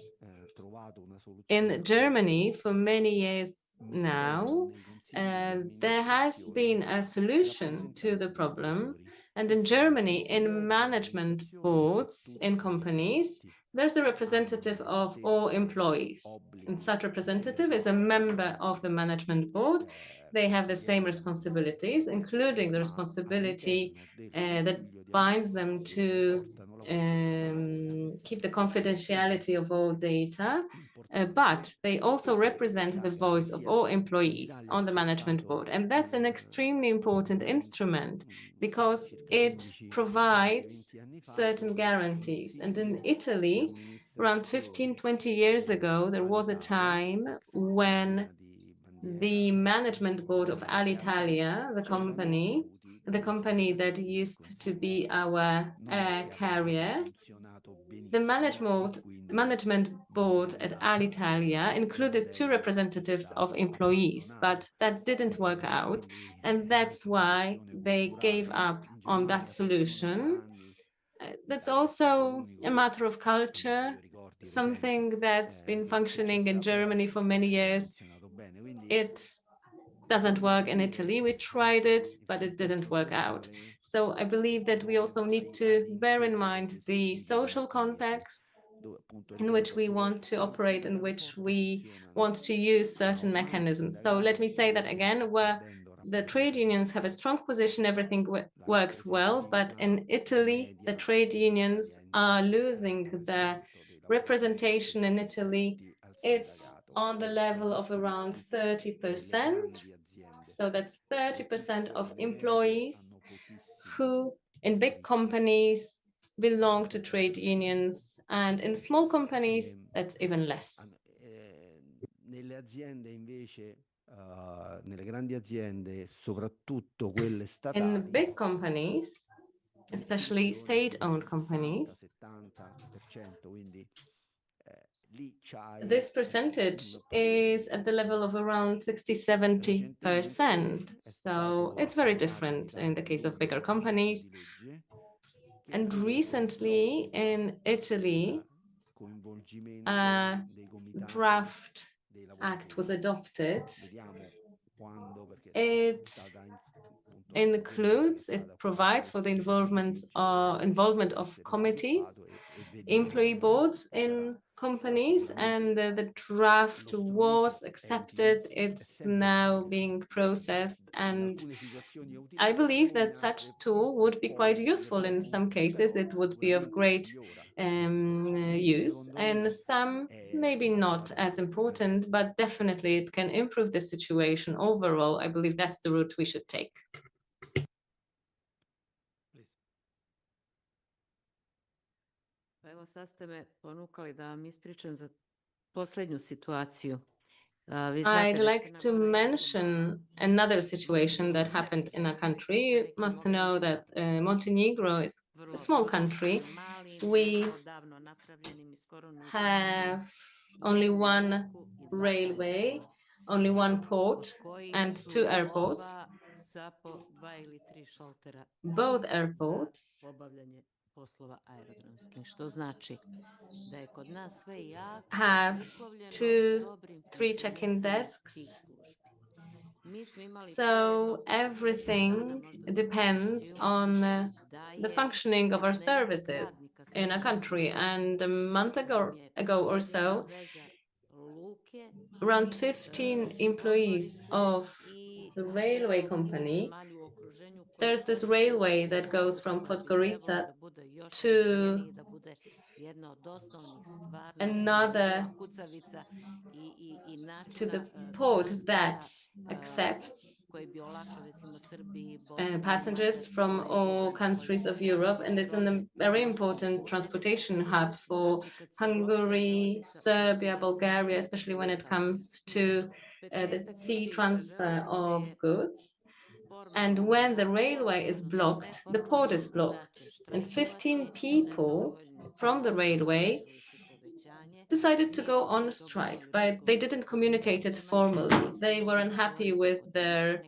In Germany, for many years now, there has been a solution to the problem. And in Germany, in management boards in companies, there's a representative of all employees. And such representative is a member of the management board. They have the same responsibilities, including the responsibility that binds them to keep the confidentiality of all data, but they also represent the voice of all employees on the management board. And that's an extremely important instrument because it provides certain guarantees. And in Italy, around 15, 20 years ago, there was a time when the management board of Alitalia, the company that used to be our air carrier, the management board at Alitalia included 2 representatives of employees, but that didn't work out. And that's why they gave up on that solution. That's also a matter of culture, something that's been functioning in Germany for many years. It doesn't work in Italy. We tried it, but it didn't work out. So I believe that we also need to bear in mind the social context in which we want to operate, in which we want to use certain mechanisms. So let me say that again, where the trade unions have a strong position, everything works well, but in Italy, the trade unions are losing their representation in Italy. It's on the level of around 30%. So that's 30% of employees who in big companies belong to trade unions, and in small companies, that's even less. Nelle aziende invece, nelle grandi aziende, soprattutto quelle statali, in big companies, especially state-owned companies, this percentage is at the level of around 60-70%. So it's very different in the case of bigger companies. And recently in Italy, a draft act was adopted. It provides for the involvement of committees, employee boards in companies, and the draft was accepted. It's now being processed, and I believe that such tool would be quite useful in some cases. It would be of great use, and some maybe not as important, but definitely it can improve the situation overall. I believe that's the route we should take. Evo sad ste me ponukali da vam ispričam za posljednju situaciju. I'd like to mention another situation that happened in a country. You must know that Montenegro is a small country. We have only one railway, only one port, and 2 airports. Both airports have 2-3 check-in desks. So everything depends on the functioning of our services in a country. And a month ago or so, around 15 employees of the railway company. There's this railway that goes from Podgorica to the port that accepts passengers from all countries of Europe, and it's a very important transportation hub for Hungary, Serbia, Bulgaria, especially when it comes to the sea transfer of goods. And when the railway is blocked, the port is blocked, and 15 people from the railway decided to go on strike, but they didn't communicate it formally. They were unhappy with their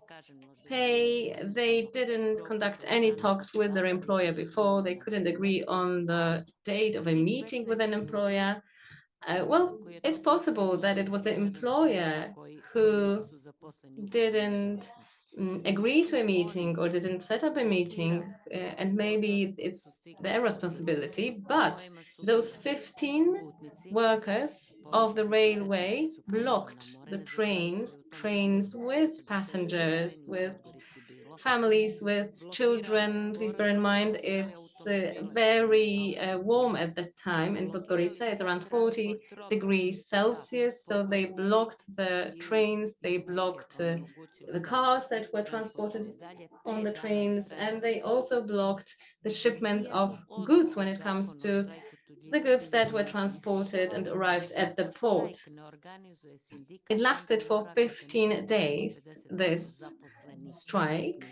pay. They didn't conduct any talks with their employer before. They couldn't agree on the date of a meeting with an employer. Well, it's possible that it was the employer who didn't agree to a meeting or didn't set up a meeting, and maybe it's their responsibility, but those 15 workers of the railway blocked the trains with passengers, with families, with children. Please bear in mind, it's very warm at that time in Podgorica. It's around 40 degrees Celsius. So they blocked the trains, they blocked the cars that were transported on the trains, and they also blocked the shipment of goods when it comes to the goods that were transported and arrived at the port. It lasted for 15 days, this strike.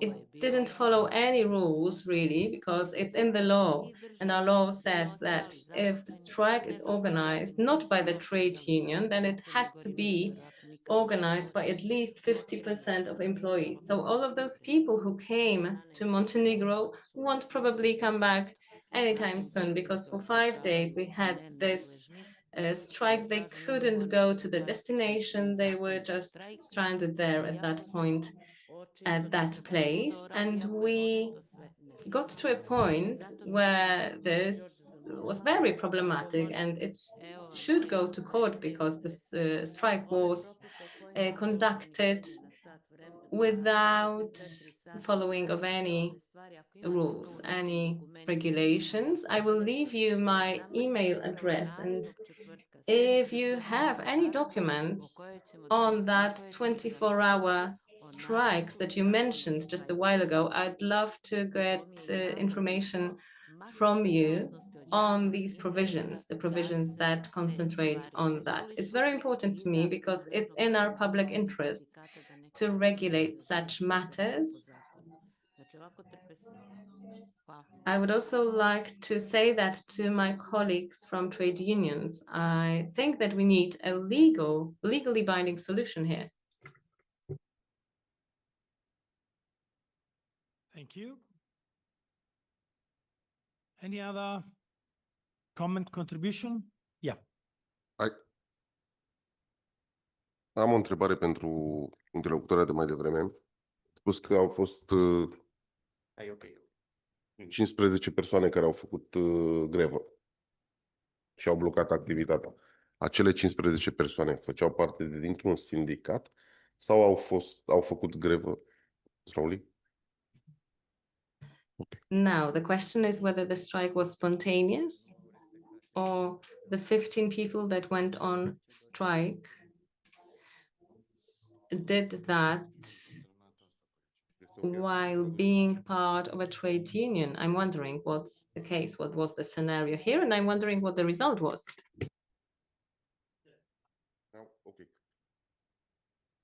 It didn't follow any rules really, because it's in the law, and our law says that if a strike is organized not by the trade union, then it has to be organized by at least 50% of employees. So all of those people who came to Montenegro won't probably come back anytime soon, because for 5 days we had this strike. They couldn't go to the destination. They were just stranded there at that point, at that place. And we got to a point where this was very problematic, and it should go to court, because this strike was conducted without following of any rules, any regulations. I will leave you my email address, and if you have any documents on that 24-hour strikes that you mentioned just a while ago, I'd love to get information from you on these provisions, the provisions that concentrate on that. It's very important to me, because it's in our public interest to regulate such matters. I would also like to say that to my colleagues from trade unions. I think that we need a legally binding solution here. Thank you. Any other comment, contribution? Yeah. Am o întrebare pentru interlocutoarea de mai devreme. A spus că au fost 15 persoane care au făcut grevă și au blocat activitatea. Acele 15 persoane făceau parte dintr-un sindicat sau au făcut grevă? Now, the question is whether the strike was spontaneous, or the 15 people that went on strike did that while being part of a trade union. I'm wondering what's the case, what was the scenario here, and I'm wondering what the result was. Ok.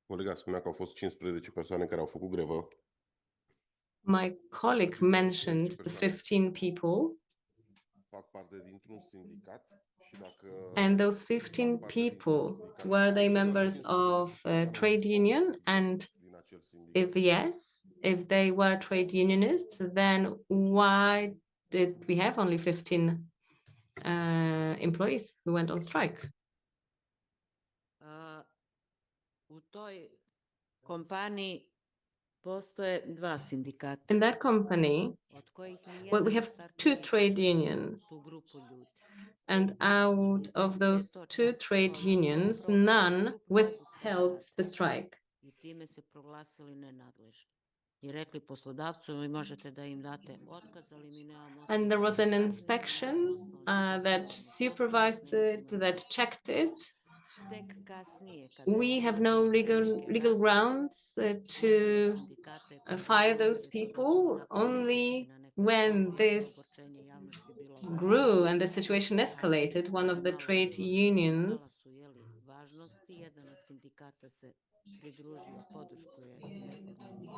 Colega spunea că au fost 15 persoane care au făcut grevă. My colleague mentioned the 15 people, Fac parte dintr-un sindicat și dacă and those 15 people, were they members of a trade union? And din acel sindicat if yes, if they were trade unionists, then why did we have only 15 employees who went on strike? U toj kompaniji postoje dva sindikata. In that company, Od kojih ni well, we jedan have startao two trade unions, tu grupu ljudi. and out of those two trade unions, none withheld the strike. I time se proglasili nenadležni. I rekli poslodavcu, vi možete da im date otkaz, ali mi nemamo... And there was an inspection that supervised it, that checked it. Tek kasnije, kada We have no legal grounds to fire those people. Only when this grew and the situation escalated, one of the trade unions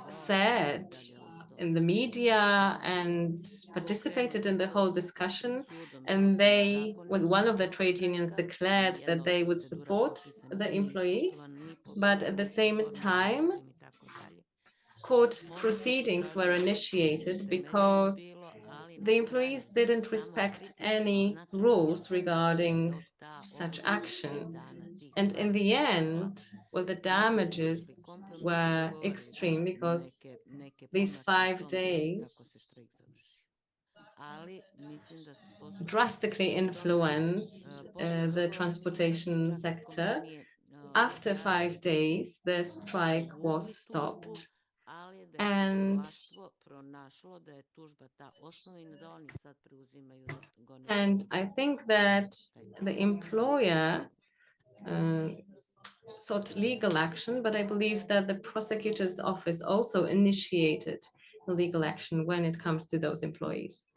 said in the media and participated in the whole discussion, and they, when one of the trade unions declared that they would support the employees, but at the same time, court proceedings were initiated because the employees didn't respect any rules regarding such action. And in the end, well, the damages were extreme because these 5 days drastically influence the transportation sector. After 5 days, the strike was stopped. And I think that the employer sought legal action, but I believe that the prosecutor's office also initiated the legal action when it comes to those employees.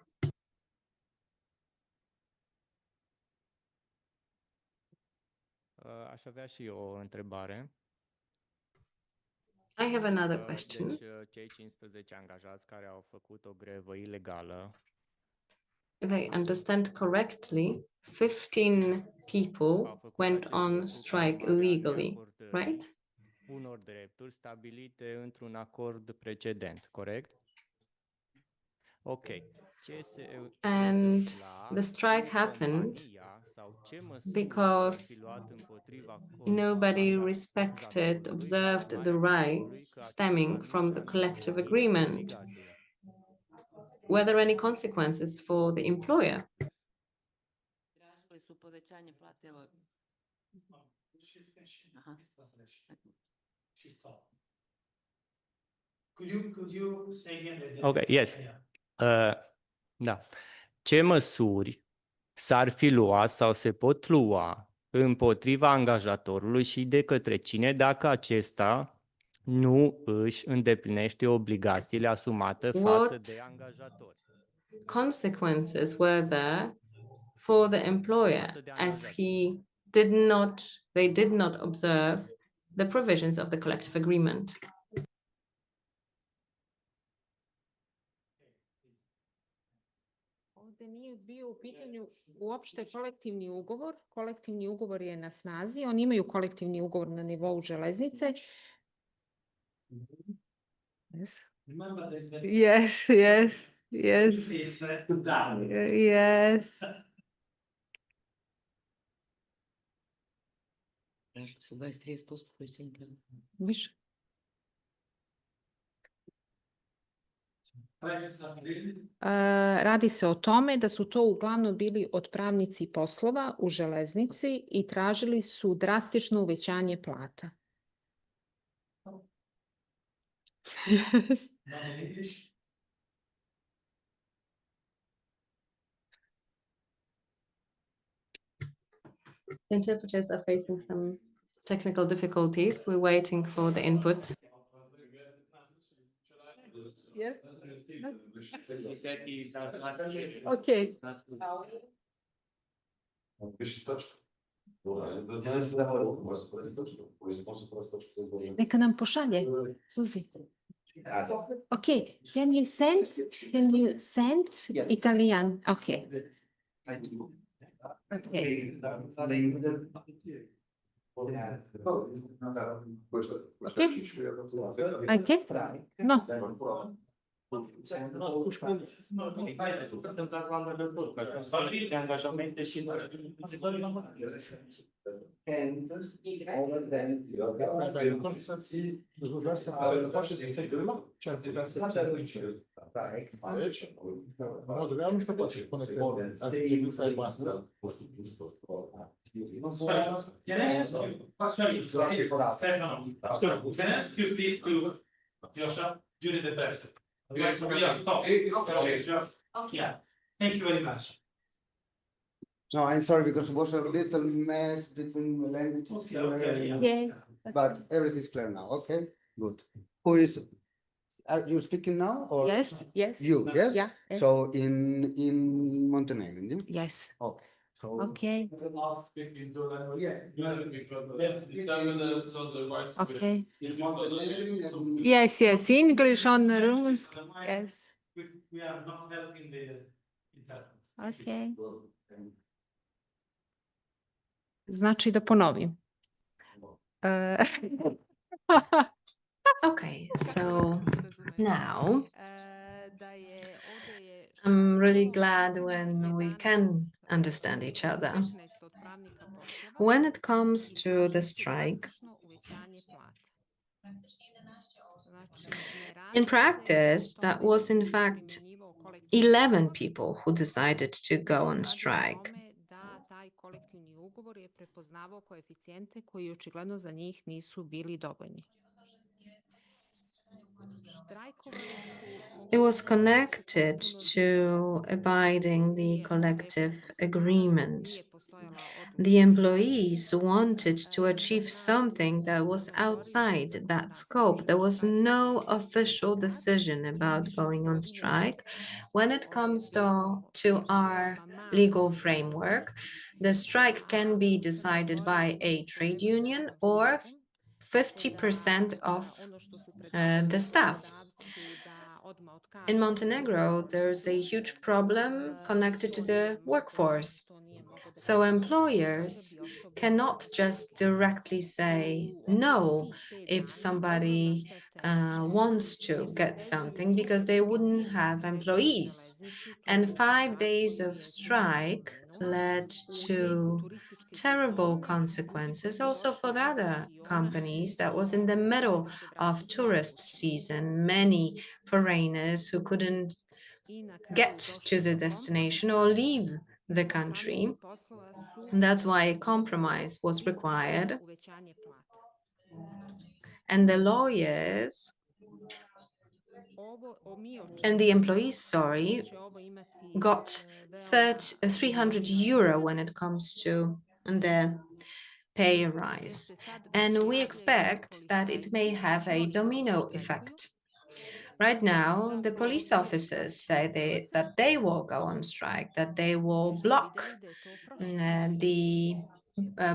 Aș avea și eu o întrebare. I have another question. Deci, cei 15 angajați care au făcut o grevă ilegală, If I understand correctly, 15 people went on strike illegally, right? unor drepturi stabilite într-un acord precedent, corect? Ok. Ce se And întâmpla the strike cu happened compania sau ce măsuri because s-ar fi luat împotriva nobody respected, observed the rights stemming from the collective agreement. Were there any consequences for the employer? Could you say again the Ok, yes. Da. Ce măsuri s-ar fi luat sau se pot lua împotriva angajatorului și de către cine dacă acesta nu își îndeplinește obligațiile asumate față de angajatori? Consequences were there for the employer as they did not observe the provisions of the collective agreement. Ovdje nije bio u pitanju uopšte kolektivni ugovor. Kolektivni ugovor je na snazi. Oni imaju kolektivni ugovor na nivou železnice. Yes. Remember this? Yes, yes, yes. It's done. Yes. Više. Radi se o tome da su to uglavnom bili otpravnici poslova u železnici i tražili su drastično uvećanje plata. Yes. The interpreters are facing some technical difficulties. We're waiting for the input. Yeah. Okay. Neka nam pošalje, Suzi. Okay, can you send Italian? Okay. Okay. Okay. No. Can I ask you, sorry, Stefano, can I ask you please to Yosha during the person? Yes, stop. Yeah, thank you very much. No, I'm sorry because it was a little mess between the languages. Okay, yeah. Yeah. But everything's clear now, okay? Good. Who is, are you speaking now or? Yes, yes. You, yes? Yeah. Yes. So in Montenegrin? Yes. Okay. So. Okay. Okay. Yes, yes. English on the rooms. Yes. We are not helping the interpret. Okay. Znači da ponovim. Okay, so now I'm really glad when we can understand each other. When it comes to the strike, in practice, that was in fact 11 people who decided to go on strike. Taj kolektivni ugovor je prepoznavao koeficijente koji očigledno za njih nisu bili dovoljni. It was connected to abiding the collective agreement. The employees wanted to achieve something that was outside that scope. There was no official decision about going on strike. When it comes to our legal framework, the strike can be decided by a trade union or 50% of the staff. In Montenegro, there's a huge problem connected to the workforce. So employers cannot just directly say no if somebody wants to get something because they wouldn't have employees. And 5 days of strike led to terrible consequences also for the other companies. That was in the middle of tourist season. Many foreigners who couldn't get to the destination or leave the country. That's why a compromise was required. And the lawyers and the employees, sorry, got 300 euro when it comes to the pay rise. And we expect that it may have a domino effect. Right now, the police officers say that they will go on strike, that they will block the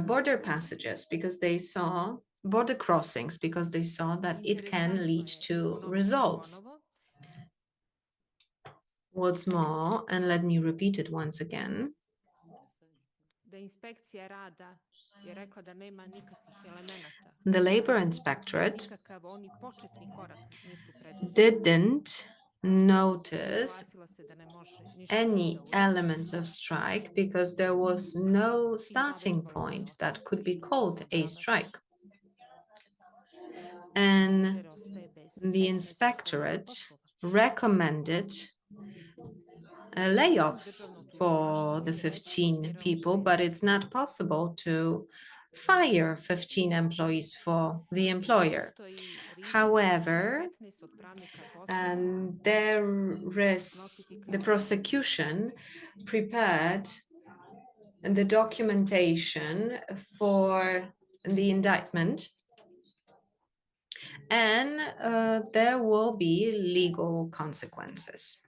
border passages because they saw border crossings because they saw that it can lead to results. What's more, and let me repeat it once again, the labor inspectorate didn't notice any elements of strike because there was no starting point that could be called a strike. And the inspectorate recommended layoffs for the 15 people, but it's not possible to fire 15 employees for the employer. However, there is the prosecution prepared the documentation for the indictment, and there will be legal consequences.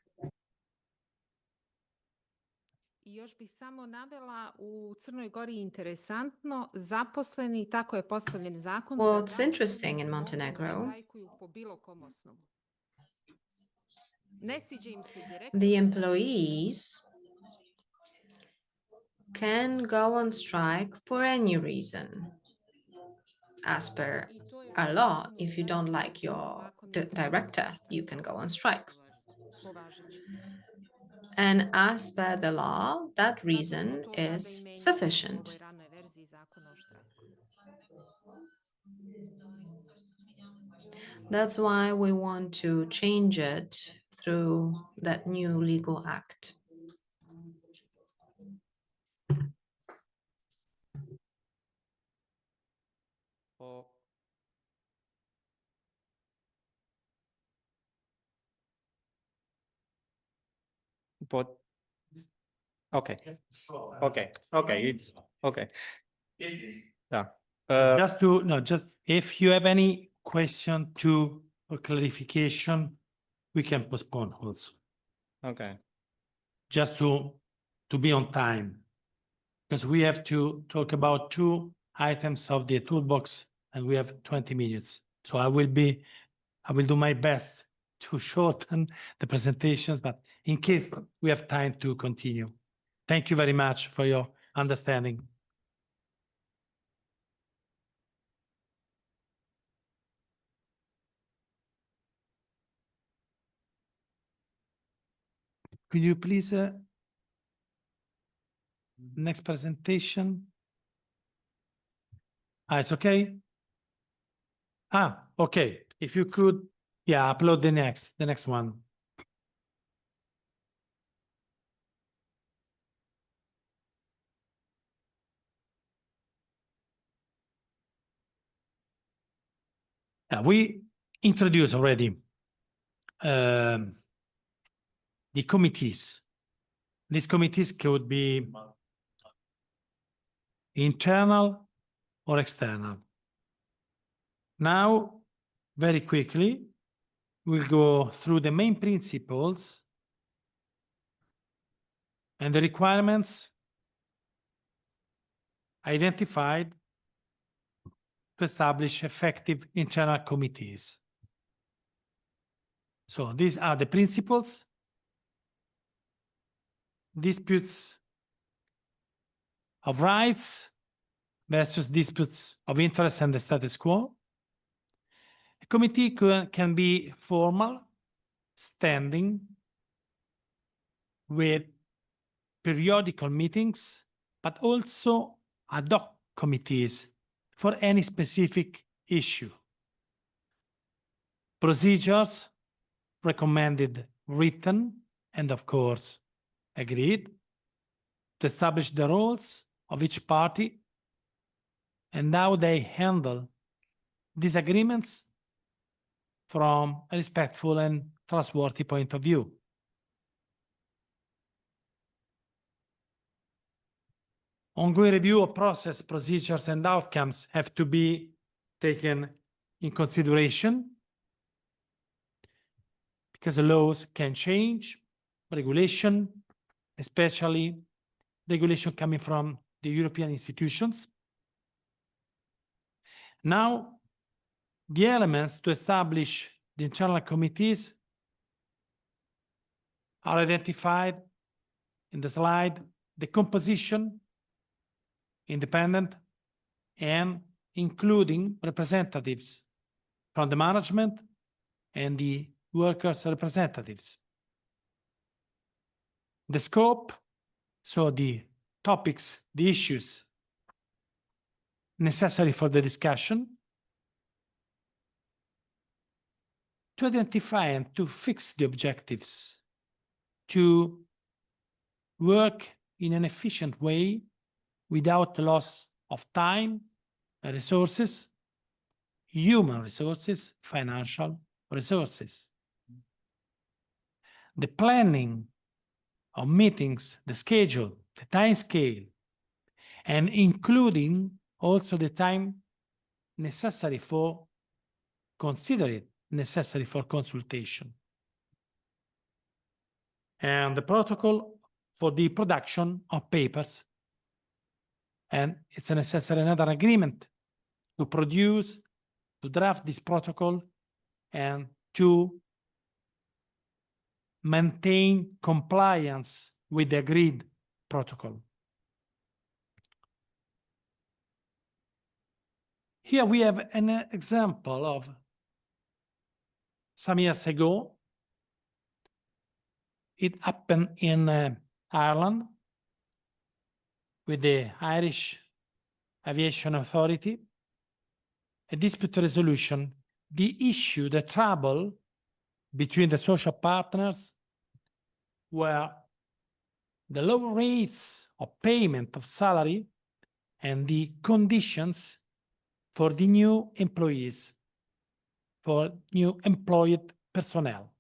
Još bih samo navela u Crnoj Gori interesantno, zaposleni, tako je postavljen zakon. What's interesting in Montenegro, the employees can go on strike for any reason. As per our law, if you don't like your director, you can go on strike. And as per the law, that reason is sufficient. That's why we want to change it through that new legal act. Okay. It's okay. Yeah. Just if you have any question or clarification, we can postpone also. Okay. Just to be on time, because we have to talk about 2 items of the toolbox, and we have 20 minutes. So I will do my best to shorten the presentations, but in case we have time to continue. Thank you very much for your understanding. Could you please next presentation? It's okay. Okay. If you could, yeah, upload the next one. We introduced already the committees. These committees could be internal or external. Now, very quickly, we'll go through the main principles and the requirements identified to establish effective internal committees. So these are the principles: disputes of rights versus disputes of interest and the status quo. A committee can be formal, standing, with periodical meetings, but also ad hoc committees for any specific issue. Procedures recommended, written, and of course agreed, to establish the roles of each party and how they handle disagreements from a respectful and trustworthy point of view. Ongoing review of process, procedures, and outcomes have to be taken in consideration because the laws can change, regulation, especially regulation coming from the European institutions. Now, the elements to establish the internal committees are identified in the slide: the composition, independent, and including representatives from the management and the workers' representatives. The scope, so the topics, the issues necessary for the discussion, to identify and to fix the objectives, to work in an efficient way without loss of time and resources, human resources, financial resources. The planning of meetings, the schedule, the time scale, and including also the time necessary for necessary for consultation. And the protocol for the production of papers. And it's a necessary another agreement to produce, to draft this protocol, and to maintain compliance with the agreed protocol. Here we have an example of some years ago. It happened in Ireland with the Irish Aviation Authority, a dispute resolution. The issue, the trouble between the social partners were the low rates of payment of salary and the conditions for the new employees, for new employed personnel.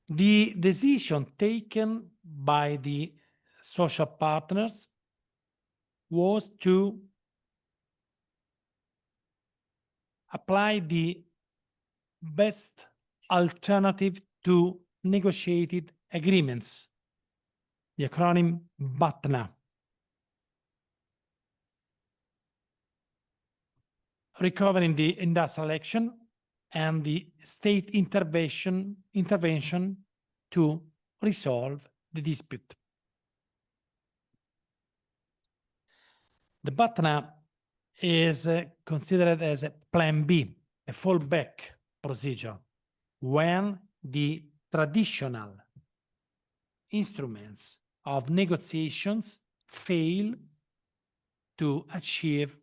The decision taken by the social partners was to apply the best alternative to negotiated agreements, the acronym BATNA. Recovering the industrial action and the state intervention to resolve the dispute. The BATNA is considered as a plan B, a fallback procedure, when the traditional instruments of negotiations fail to achieve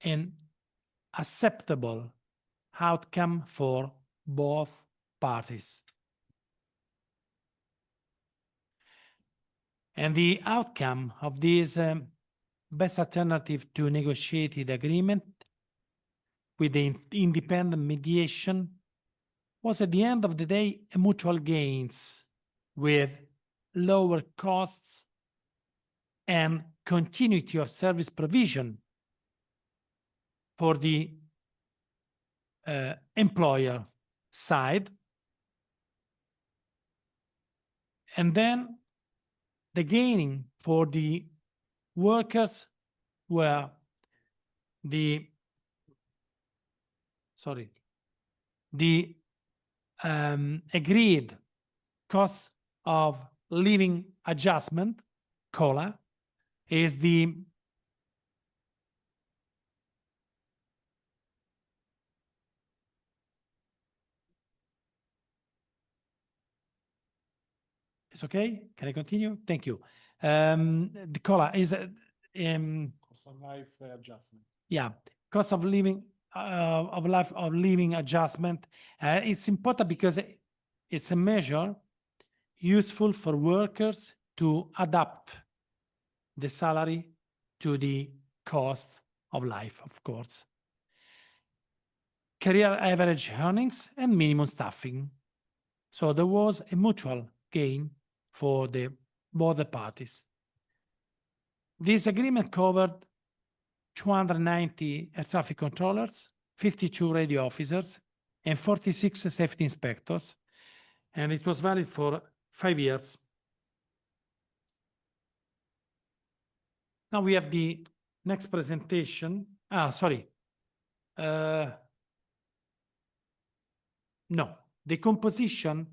an acceptable outcome for both parties. And the outcome of this best alternative to negotiated agreement with the independent mediation was at the end of the day a mutual gains with lower costs and continuity of service provision for the employer side. And then the gaining for the workers were the agreed cost of living adjustment, COLA, is the it's okay? Can I continue? Thank you. The COLA is Cost of life adjustment. yeah, cost of living living adjustment. It's important because it's a measure useful for workers to adapt the salary to the cost of life, of course. Career average earnings and minimum staffing. So there was a mutual gain for both the parties. This agreement covered 290 air traffic controllers, 52 radio officers, and 46 safety inspectors, and it was valid for 5 years. Now we have the next presentation. No, the composition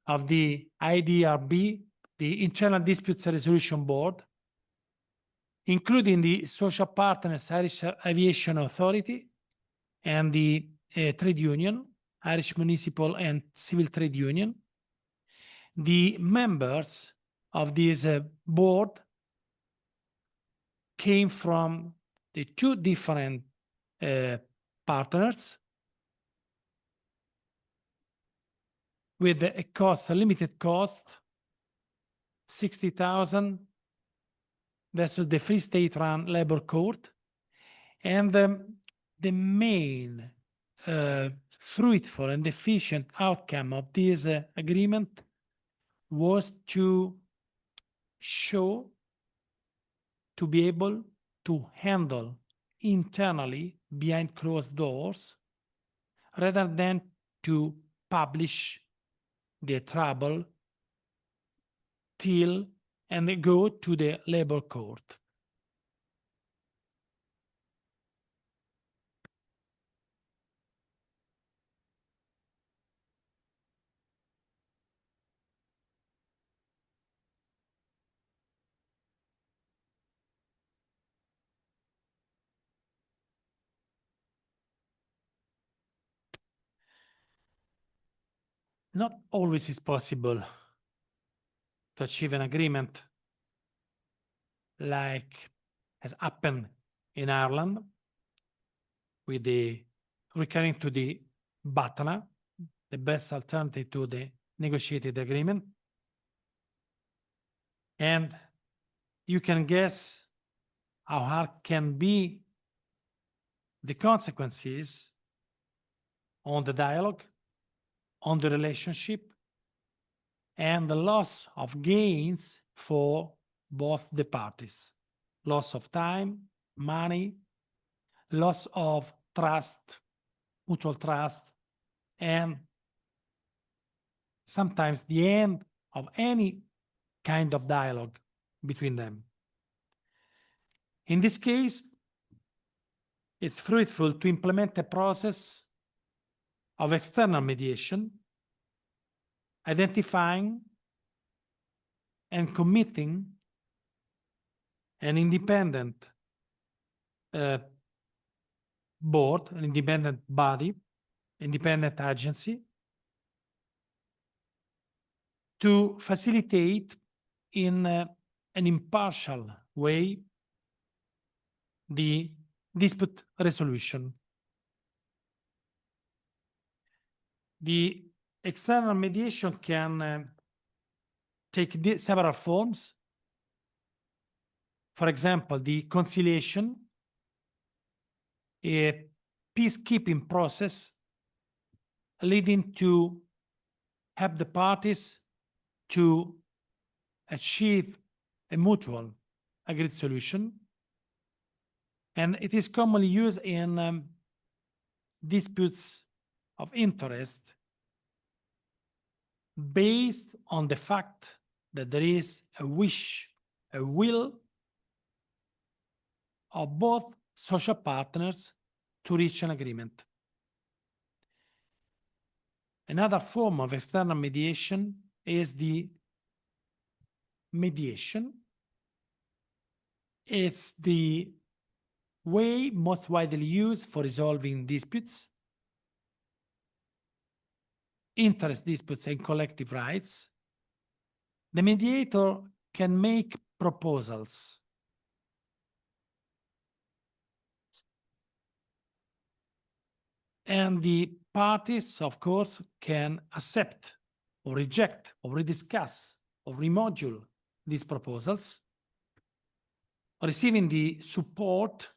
of the IDRB, the Internal Disputes Resolution Board, including the social partners, Irish Aviation Authority, and the trade union, Irish Municipal and Civil Trade Union. The members of this board came from the two different partners with a cost, a limited cost, 60,000 versus the Free State run labor court. And the main fruitful and efficient outcome of this agreement was to be able to handle internally behind closed doors rather than to publish the trouble till and go to the labor court. Not always is possible to achieve an agreement like has happened in Ireland with the recurring to the BATNA, the best alternative to the negotiated agreement. And you can guess how hard can be the consequences on the dialogue, on the relationship, and the loss of gains for both the parties. Loss of time, money, loss of trust, mutual trust, and sometimes the end of any kind of dialogue between them. In this case, it's fruitful to implement a process of external mediation, identifying and committing an independent board, an independent body, independent agency, to facilitate in an impartial way the dispute resolution. The external mediation can take several forms. For example, the conciliation, a peacekeeping process leading to help the parties to achieve a mutual agreed solution. And it is commonly used in disputes of interest based on the fact that there is a wish, a will of both social partners to reach an agreement. Another form of external mediation is the mediation. It's the way most widely used for resolving disputes, interest disputes, and collective rights. The mediator can make proposals. And the parties, of course, can accept or reject or rediscuss or remodule these proposals, receiving the support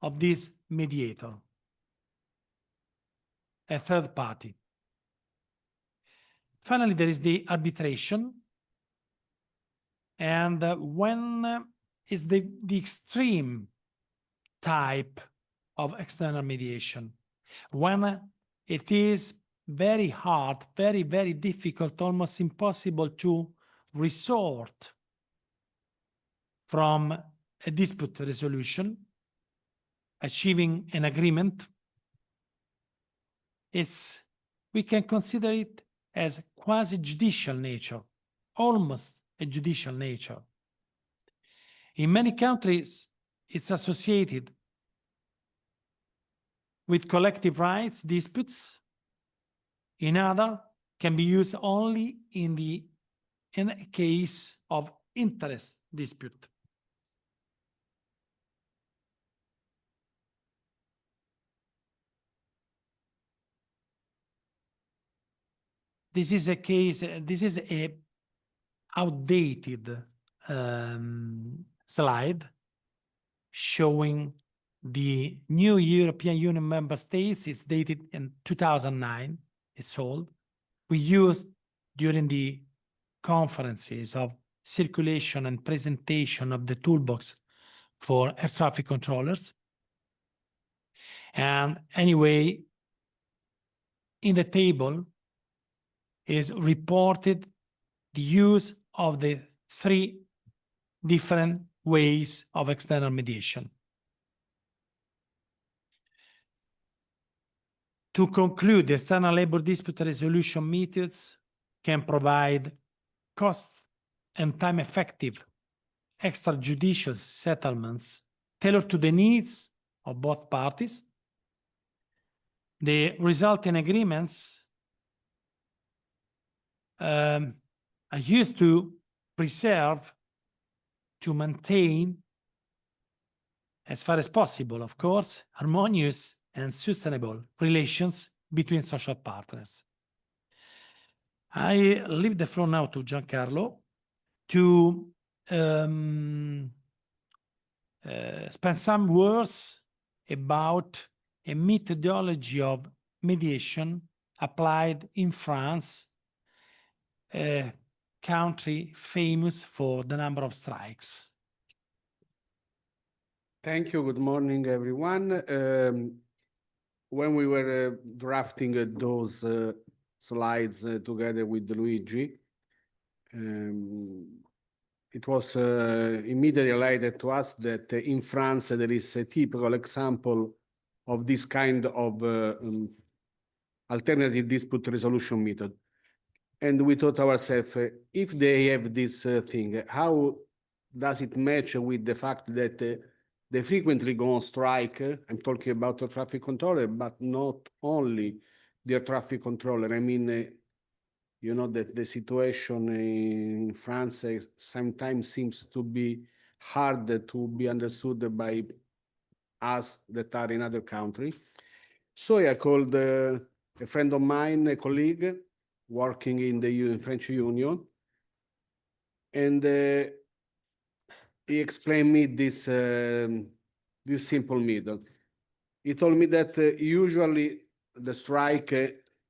of this mediator, a third party. Finally, there is the arbitration. And when is the extreme type of external mediation? When it is very hard, very, very difficult, almost impossible to resort from a dispute resolution, achieving an agreement, we can consider it as quasi-judicial nature, almost a judicial nature. In many countries, it's associated with collective rights disputes. In other, can be used only in a case of interest dispute. This is a case, this is a outdated slide showing the new European Union member states. It's dated in 2009, it's old. We used during the conferences of circulation and presentation of the toolbox for air traffic controllers. And anyway, in the table is reported the use of the three different ways of external mediation. To conclude, the external labor dispute resolution methods can provide cost and time-effective extrajudicial settlements tailored to the needs of both parties. The resulting agreements are used to preserve, to maintain, as far as possible, of course, harmonious and sustainable relations between social partners. I leave the floor now to Giancarlo to spend some words about a methodology of mediation applied in France, a country famous for the number of strikes. Thank you. Good morning, everyone. When we were drafting those slides together with Luigi, it was immediately highlighted to us that in France there is a typical example of this kind of alternative dispute resolution method. And we thought ourselves, if they have this thing, how does it match with the fact that they frequently go on strike? I'm talking about a traffic controller, but not only the traffic controller. I mean, you know that the situation in France sometimes seems to be hard to be understood by us that are in other country. So I called a friend of mine, a colleague working in the French Union, and he explained me this simple method. He told me that usually the strike,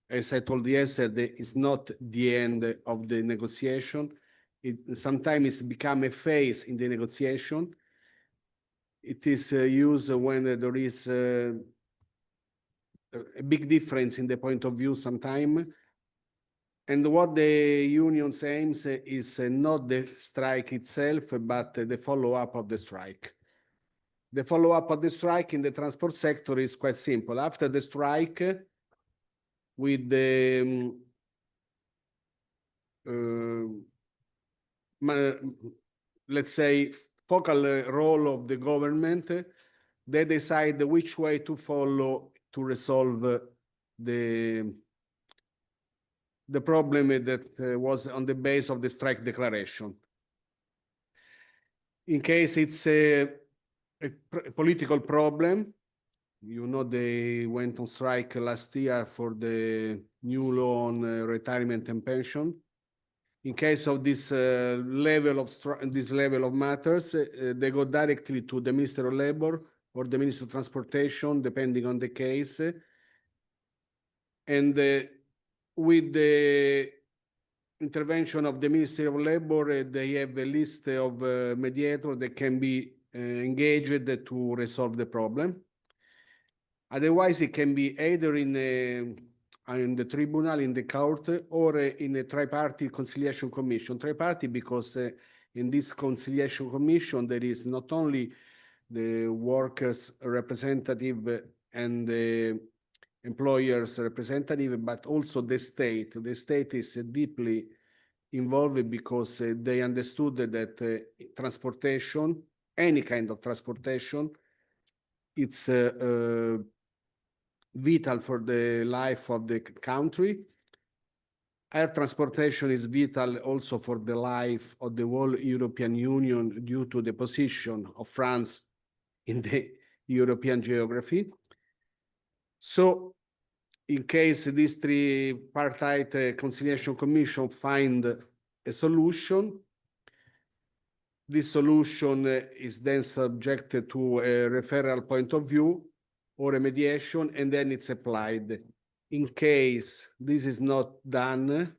as I told yesterday, is not the end of the negotiation. It sometimes become a phase in the negotiation. It is used when there is a big difference in the point of view sometime. And what the union aims is not the strike itself, but the follow-up of the strike. The follow-up of the strike in the transport sector is quite simple. After the strike, with the let's say focal role of the government, they decide which way to follow to resolve the problem that was on the base of the strike declaration. In case it's a political problem, you know, they went on strike last year for the new law on retirement and pension. In case of this level of matters, they go directly to the Minister of Labor or the Minister of Transportation, depending on the case. And with the intervention of the Ministry of Labor, they have a list of mediators that can be engaged to resolve the problem. Otherwise, it can be either in the tribunal, in the court, or in a tri-party conciliation commission. Tri-party because in this conciliation commission, there is not only the workers' representative and the employers' representative, but also the state. The state is deeply involved because they understood that transportation, any kind of transportation, it's vital for the life of the country. Air transportation is vital also for the life of the whole European Union due to the position of France in the European geography. So in case this tripartite conciliation commission find a solution, this solution is then subjected to a referral point of view or a mediation, and then it's applied. In case this is not done,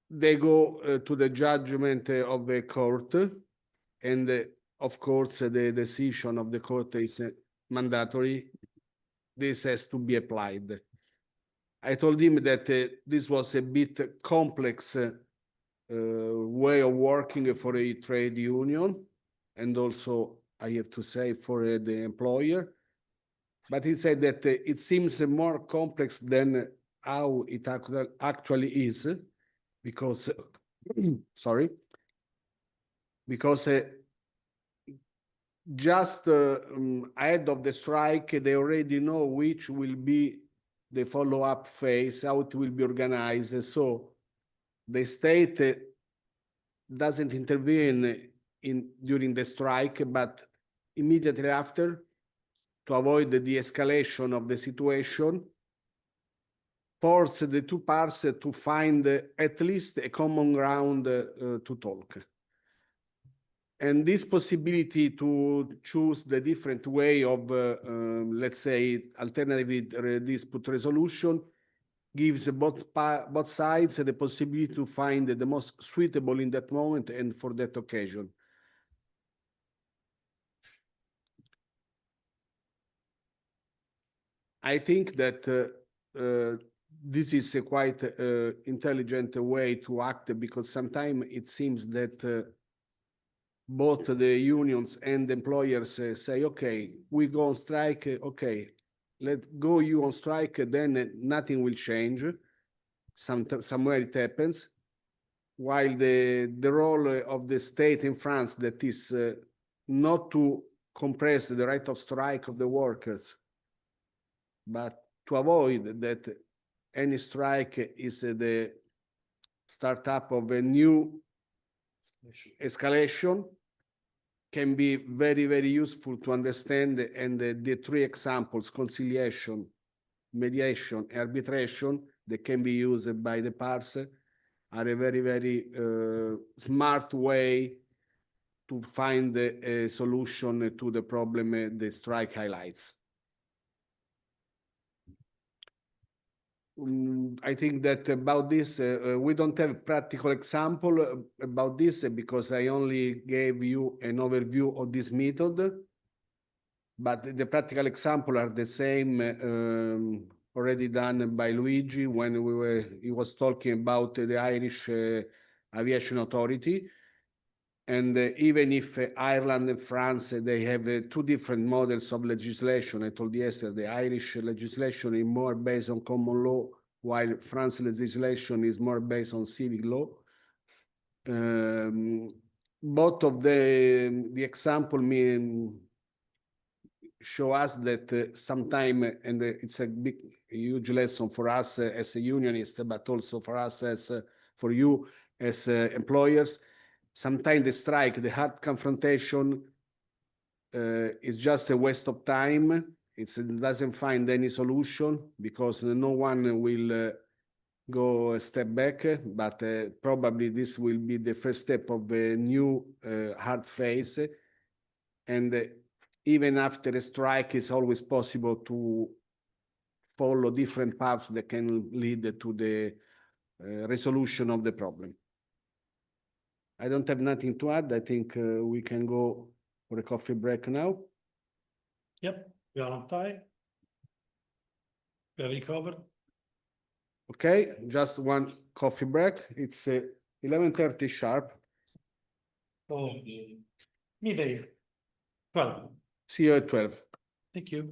they go to the judgment of the court, and of course the decision of the court is mandatory. This has to be applied. I told him that this was a bit complex way of working for a trade union, and also I have to say for the employer. But he said that it seems more complex than how it actually is, because, sorry, because just ahead of the strike, they already know which will be the follow-up phase, how it will be organized. So the state doesn't intervene during the strike, but immediately after, to avoid the de-escalation of the situation, force the two parts to find at least a common ground to talk. And this possibility to choose the different way of, let's say, alternative dispute resolution gives both sides the possibility to find the most suitable in that moment and for that occasion. I think that this is a quite intelligent way to act, because sometimes it seems that both the unions and employers say, okay, we go on strike, okay, let go you on strike, then nothing will change. Somewhere it happens. While the role of the state in France, that is not to compress the right of strike of the workers, but to avoid that any strike is the startup of a new escalation, can be very, very useful to understand. And the three examples, conciliation, mediation, arbitration, that can be used by the parts are a very, very smart way to find a solution to the problem the strike highlights. I think that about this, we don't have practical example about this because I only gave you an overview of this method, but the practical example are the same already done by Luigi when he was talking about the Irish Aviation Authority. And even if Ireland and France, they have two different models of legislation. I told you yesterday, the Irish legislation is more based on common law, while France legislation is more based on civic law. Both of the example show us that sometime, and it's a huge lesson for us as a unionist, but also for us as for you as employers. Sometimes the strike, the hard confrontation is just a waste of time. It doesn't find any solution because no one will go a step back, but probably this will be the first step of a new hard phase. And even after a strike, it's always possible to follow different paths that can lead to the resolution of the problem. I don't have nothing to add. I think we can go for a coffee break now. Yep, we are on time. We have recovered. Okay, just one coffee break. It's 11:30 sharp. Oh, midday. 12. See you at 12. Thank you.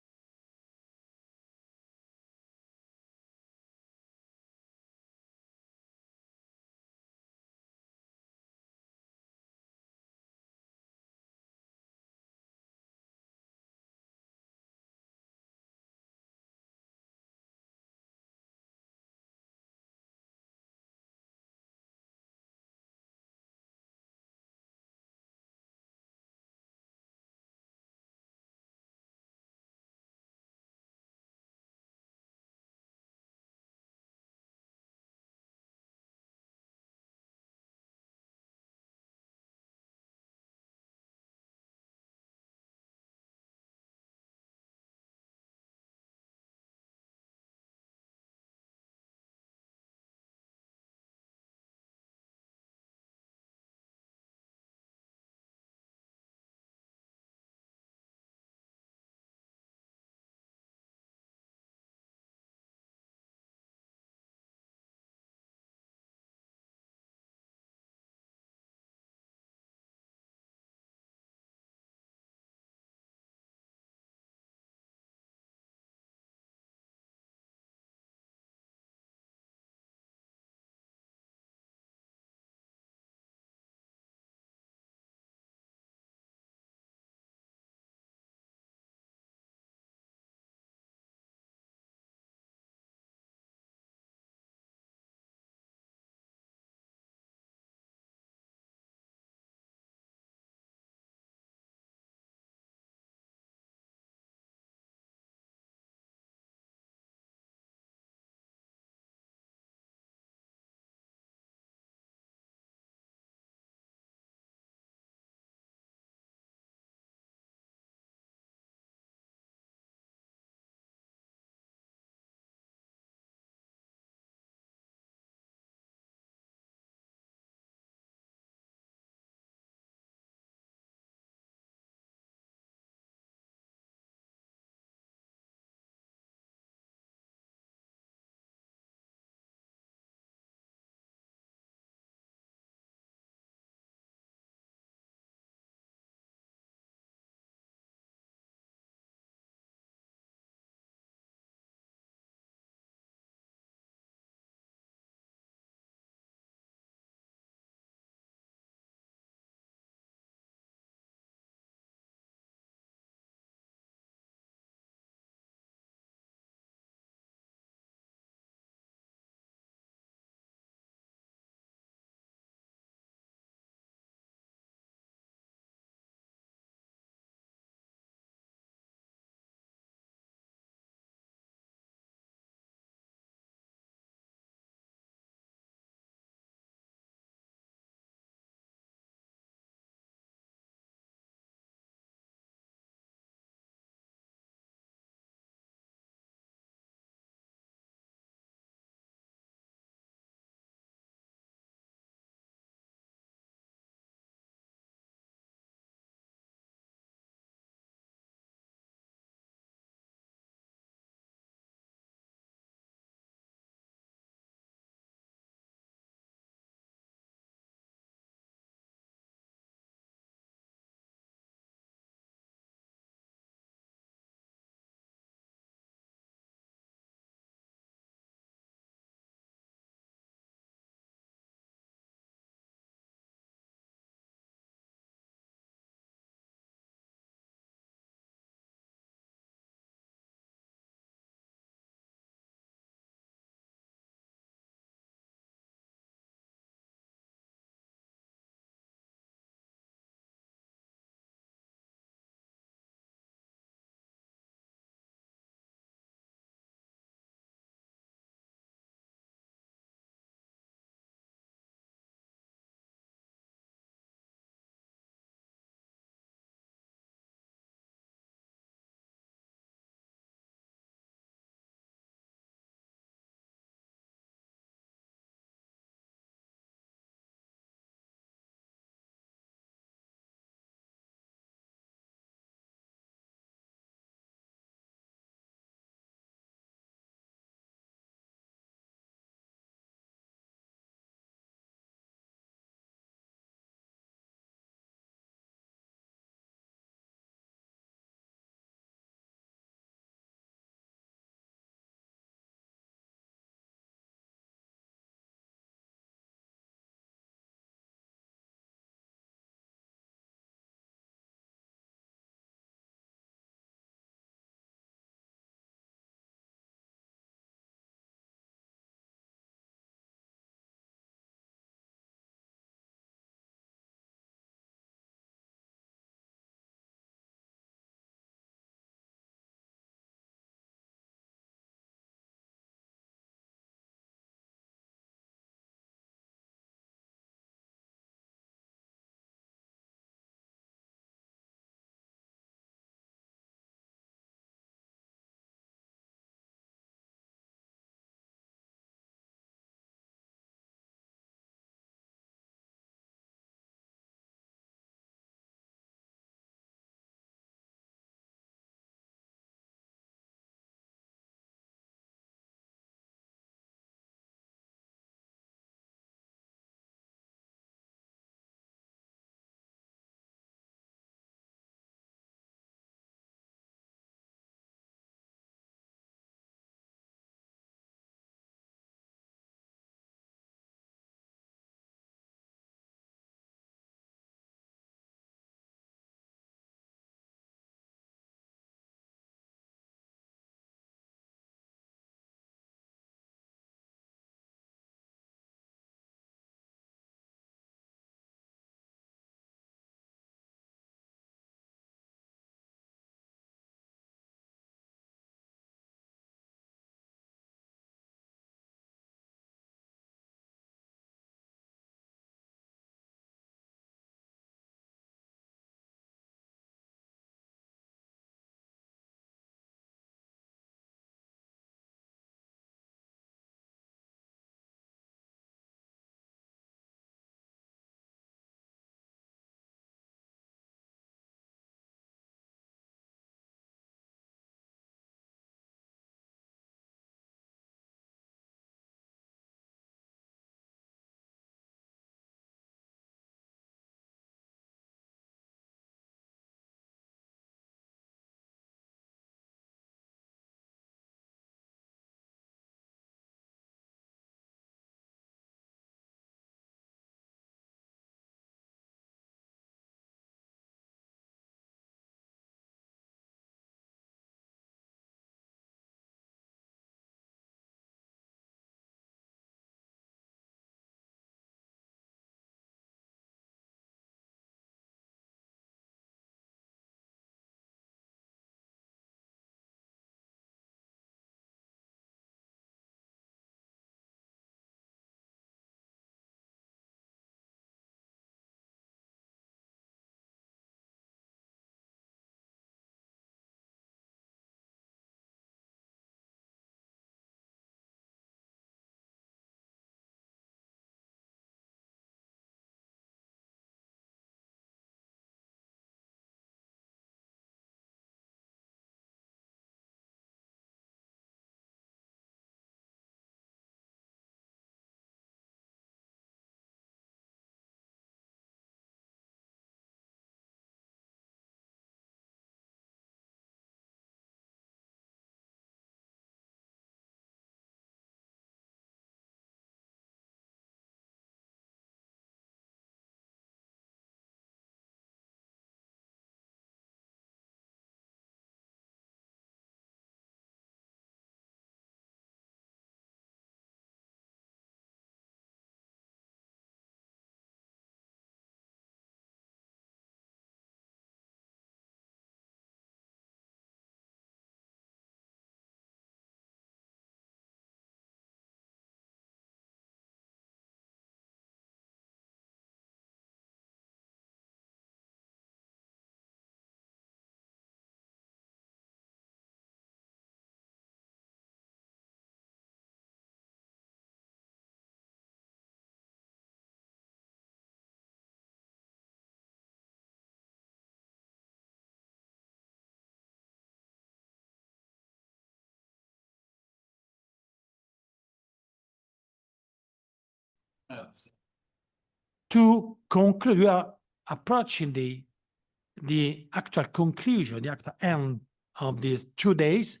to conclude, we are approaching the actual conclusion, the actual end of these 2 days.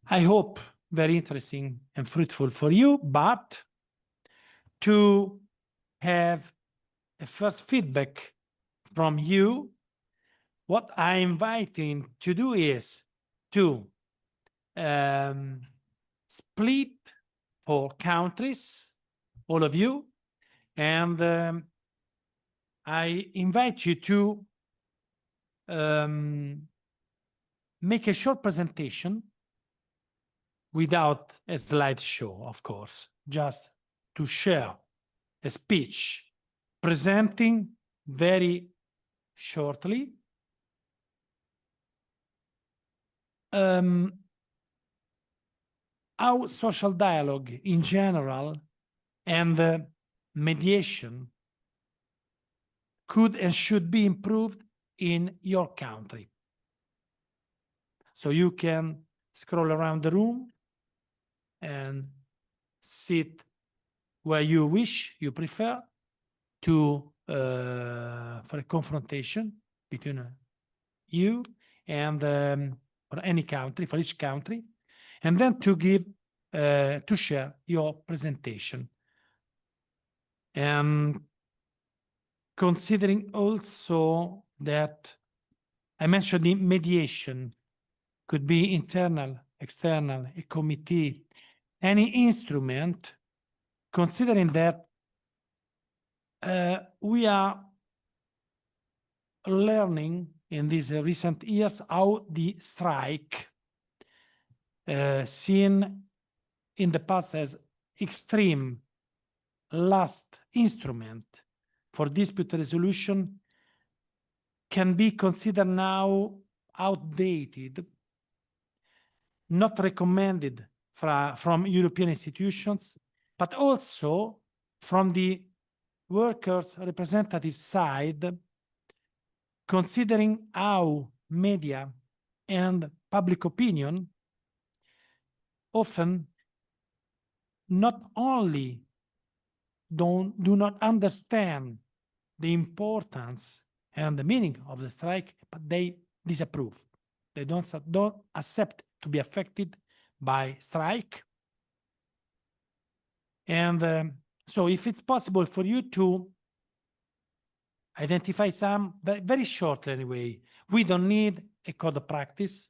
I hope very interesting and fruitful for you, but to have a first feedback from you, what I'm inviting to do is to split for countries, all of you, and I invite you to make a short presentation without a slideshow, of course, just to share a speech presenting very shortly how social dialogue in general and mediation could and should be improved in your country. So you can scroll around the room and sit where you wish, you prefer, to for a confrontation between you and for any country, for each country, and then to give to share your presentation. And considering also that I mentioned the mediation could be internal, external, a committee, any instrument, considering that we are learning in these recent years how the strike, seen in the past as extreme last instrument for dispute resolution, can be considered now outdated, not recommended from European institutions, but also from the workers' representative side, considering how media and public opinion often not only do not understand the importance and the meaning of the strike, but they disapprove. They don't accept to be affected by strike. And so if it's possible for you to identify some, very shortly anyway, we don't need a code of practice,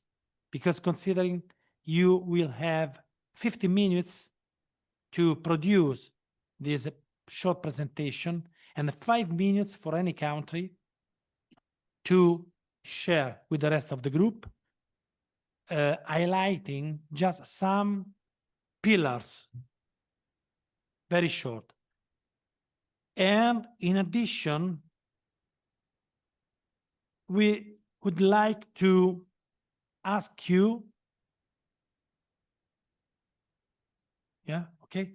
because considering you will have 50 minutes to produce this short presentation and 5 minutes for any country to share with the rest of the group, highlighting just some pillars, very short. And in addition, we would like to ask you, okay.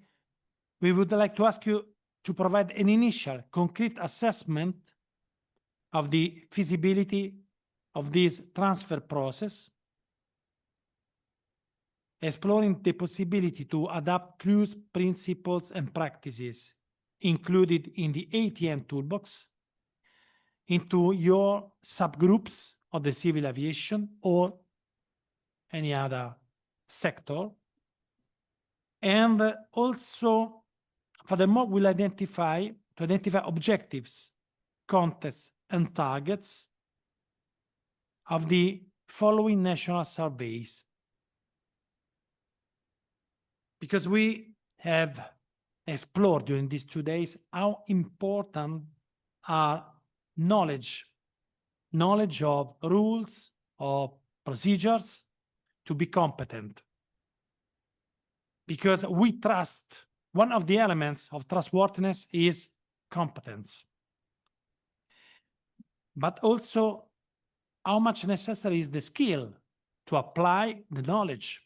We would like to ask you to provide an initial concrete assessment of the feasibility of this transfer process, exploring the possibility to adapt cruise principles and practices included in the ATM toolbox into your subgroups of the civil aviation or any other sector. And also, furthermore, we'll identify objectives, contexts, and targets of the following national surveys. Because we have explored during these 2 days how important are knowledge of rules, of procedures, to be competent. Because we trust, one of the elements of trustworthiness is competence. But also, how much necessary is the skill to apply the knowledge,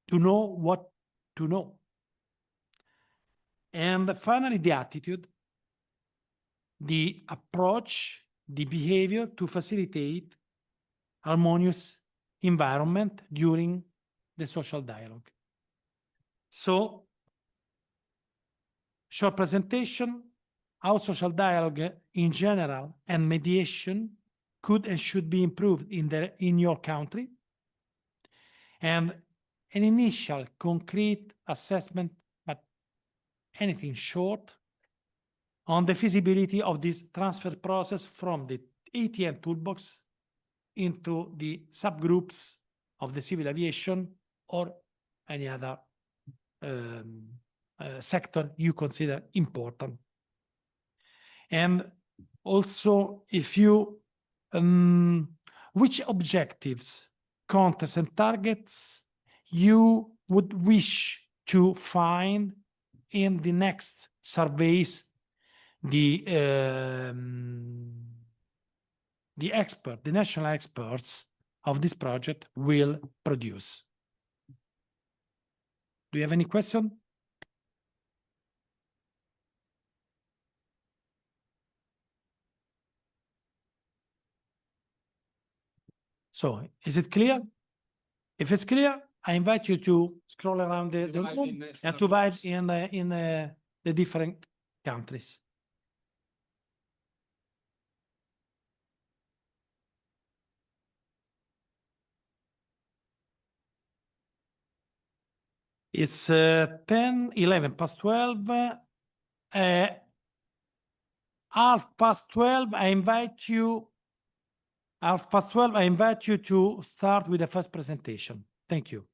to know what to know. And finally, the attitude, the approach, the behavior to facilitate harmonious environment during the social dialogue. So short presentation, how social dialogue in general and mediation could and should be improved in your country, and an initial concrete assessment, but anything short, on the feasibility of this transfer process from the ATM toolbox into the subgroups of the civil aviation or any other sector you consider important. And also, if you, which objectives, contents, and targets you would wish to find in the next surveys the national experts of this project will produce. Do you have any question? So, is it clear? If it's clear, I invite you to scroll around the room and to divide in the different countries. It's 10, 11 past 12. Half past 12, I invite you to start with the first presentation. Thank you.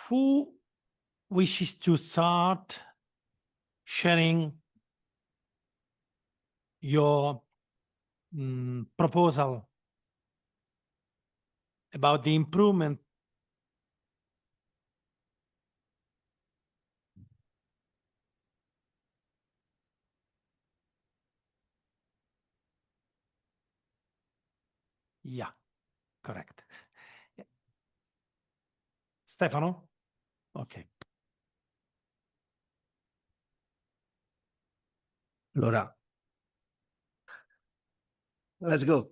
Who wishes to start sharing your proposal about the improvement? Yeah, correct. Stefano? Okay. Allora, let's go.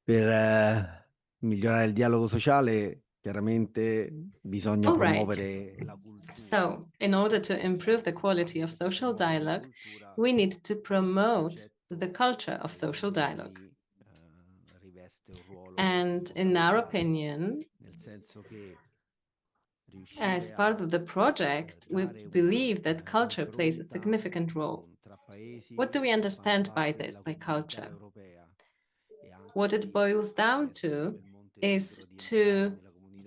Per migliorare il dialogo sociale, chiaramente bisogna All right. promuovere la cultura. So, in order to improve the quality of social dialogue, we need to promote the culture of social dialogue. And in our opinion, as part of the project, we believe that culture plays a significant role. What do we understand by this, by culture? What it boils down to is to,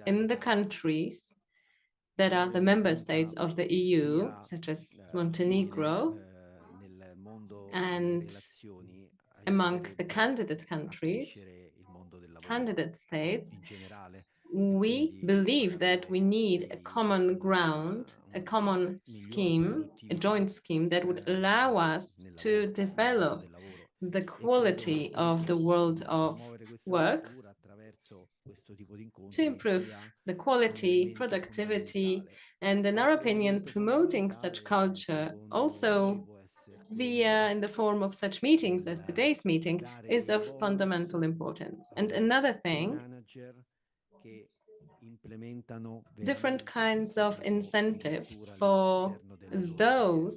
in the countries that are the member states of the EU, such as Montenegro, and among the candidate countries, candidate states, we believe that we need a common ground, a common scheme, a joint scheme that would allow us to develop the quality of the world of work, to improve the quality, productivity, and in our opinion, promoting such culture also via in the form of such meetings as today's meeting is of fundamental importance. And another thing, different kinds of incentives for those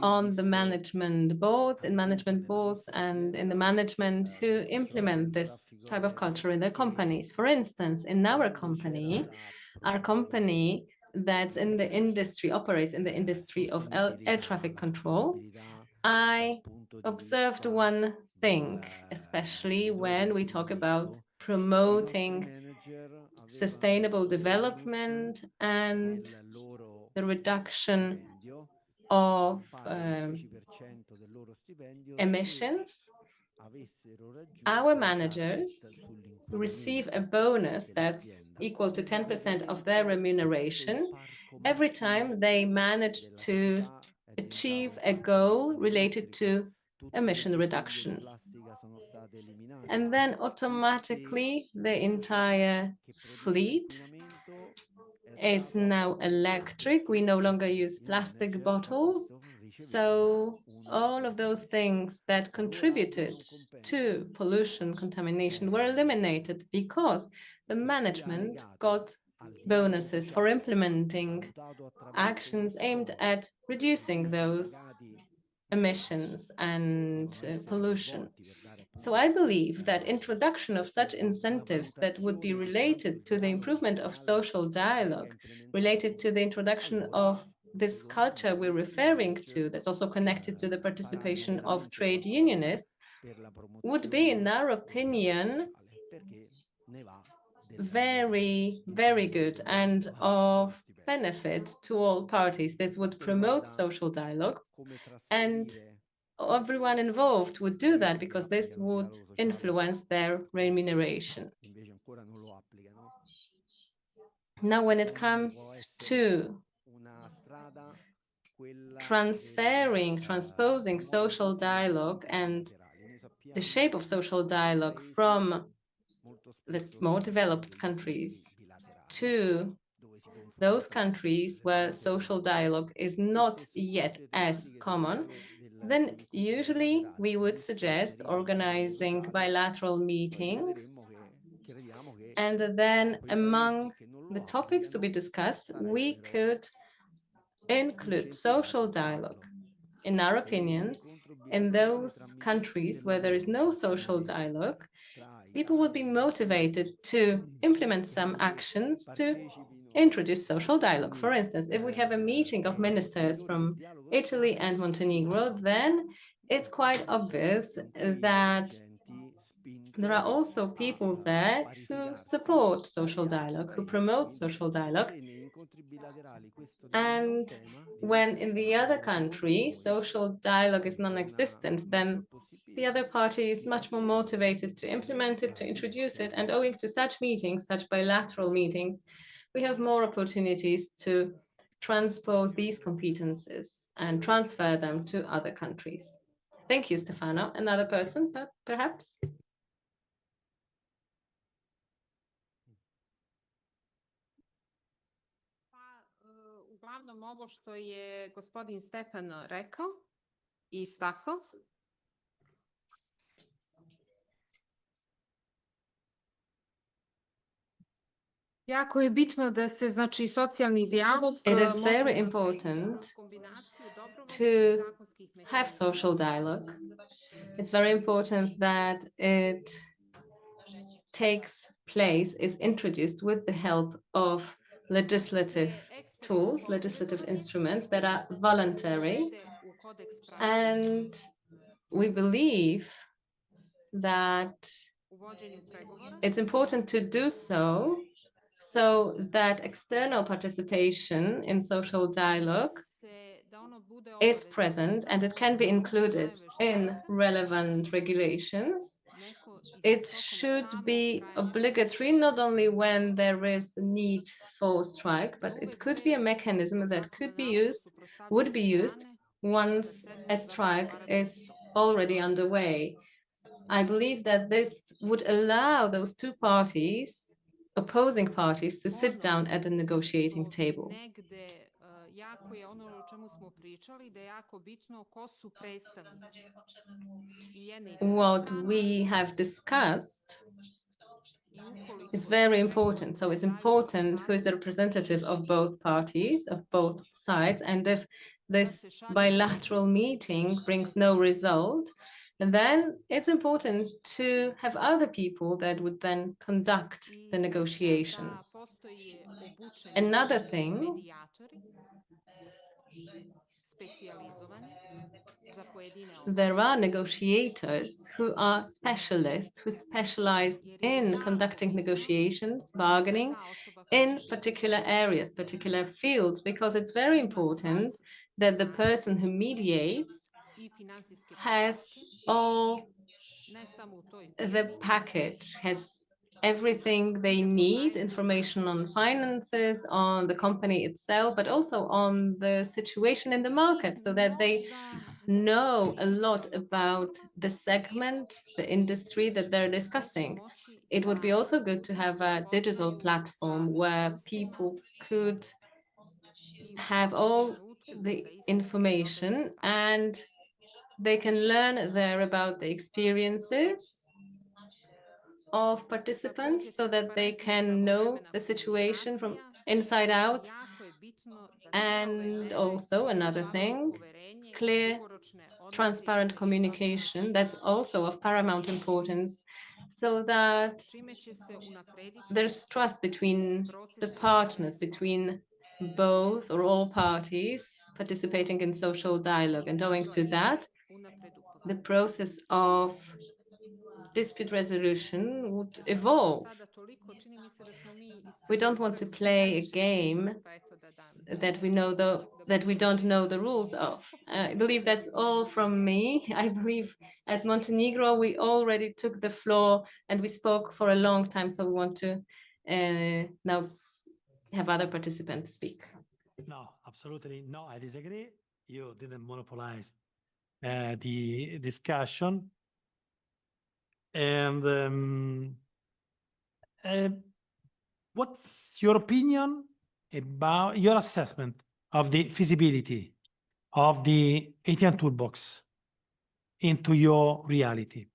on the management boards, in management boards and in the management who implement this type of culture in their companies. For instance, in our company that's in the industry, operates in the industry of air traffic control, I observed one thing, especially when we talk about promoting sustainable development and the reduction of emissions. Our managers receive a bonus that's equal to 10% of their remuneration every time they manage to achieve a goal related to emission reduction. And then automatically the entire fleet is now electric. We no longer use plastic bottles. So all of those things that contributed to pollution, contamination were eliminated because the management got bonuses for implementing actions aimed at reducing those emissions and pollution. So I believe that introduction of such incentives that would be related to the improvement of social dialogue, related to the introduction of this culture we're referring to, that's also connected to the participation of trade unionists, would be, in our opinion, very, very good and of benefit to all parties. This would promote social dialogue, and everyone involved would do that because this would influence their remuneration. Now, when it comes to transposing social dialogue and the shape of social dialogue from the more developed countries to those countries where social dialogue is not yet as common, then usually we would suggest organizing bilateral meetings. And then among the topics to be discussed, we could include social dialogue. In our opinion, In those countries where there is no social dialogue, people would be motivated to implement some actions to introduce social dialogue. For instance, if we have a meeting of ministers from Italy and Montenegro, then it's quite obvious that there are also people there who support social dialogue, who promote social dialogue. And when in the other country social dialogue is non-existent, then the other party is much more motivated to implement it, to introduce it. And owing to such meetings, such bilateral meetings, we have more opportunities to transpose these competences and transfer them to other countries. Thank you, Stefano. Another person, perhaps? Uglavnom ovo što je gospodin Stefano rekao i istakao. Jako je bitno da se, znači, socijalni dijalog It is very important to have social dialogue. It's very important that it takes place, is introduced with the help of legislative tools, legislative instruments that are voluntary. And we believe that it's important to do so that external participation in social dialogue is present and it can be included in relevant regulations. It should be obligatory not only when there is a need for strike, but it could be a mechanism that would be used once a strike is already underway. I believe that this would allow those two parties, opposing parties, to sit down at the negotiating table. Jako je ono o čemu smo pričali, da je jako bitno ko su predstavnici. What we have discussed is very important. So it's important who is the representative of both parties, of both sides. And if this bilateral meeting brings no result, then it's important to have other people that would then conduct the negotiations. Another thing, there are negotiators who are specialists, who specialize in conducting negotiations, bargaining in particular areas, particular fields, because it's very important that the person who mediates has all the package, has everything they need, information on finances, on the company itself, but also on the situation in the market, so that they know a lot about the segment, the industry that they're discussing. It would be also good to have a digital platform where people could have all the information and they can learn there about the experiences of participants so that they can know the situation from inside out. And also another thing, clear, transparent communication, that's also of paramount importance, so that there's trust between the partners, between both or all parties participating in social dialogue. And owing to that, the process of dispute resolution would evolve. We don't want to play a game that we don't know the rules of. I believe that's all from me. I believe as Montenegro, we already took the floor and we spoke for a long time, so we want to now have other participants speak. No, absolutely no, I disagree. You didn't monopolize the discussion. And what's your opinion about your assessment of the feasibility of the ATM toolbox into your reality?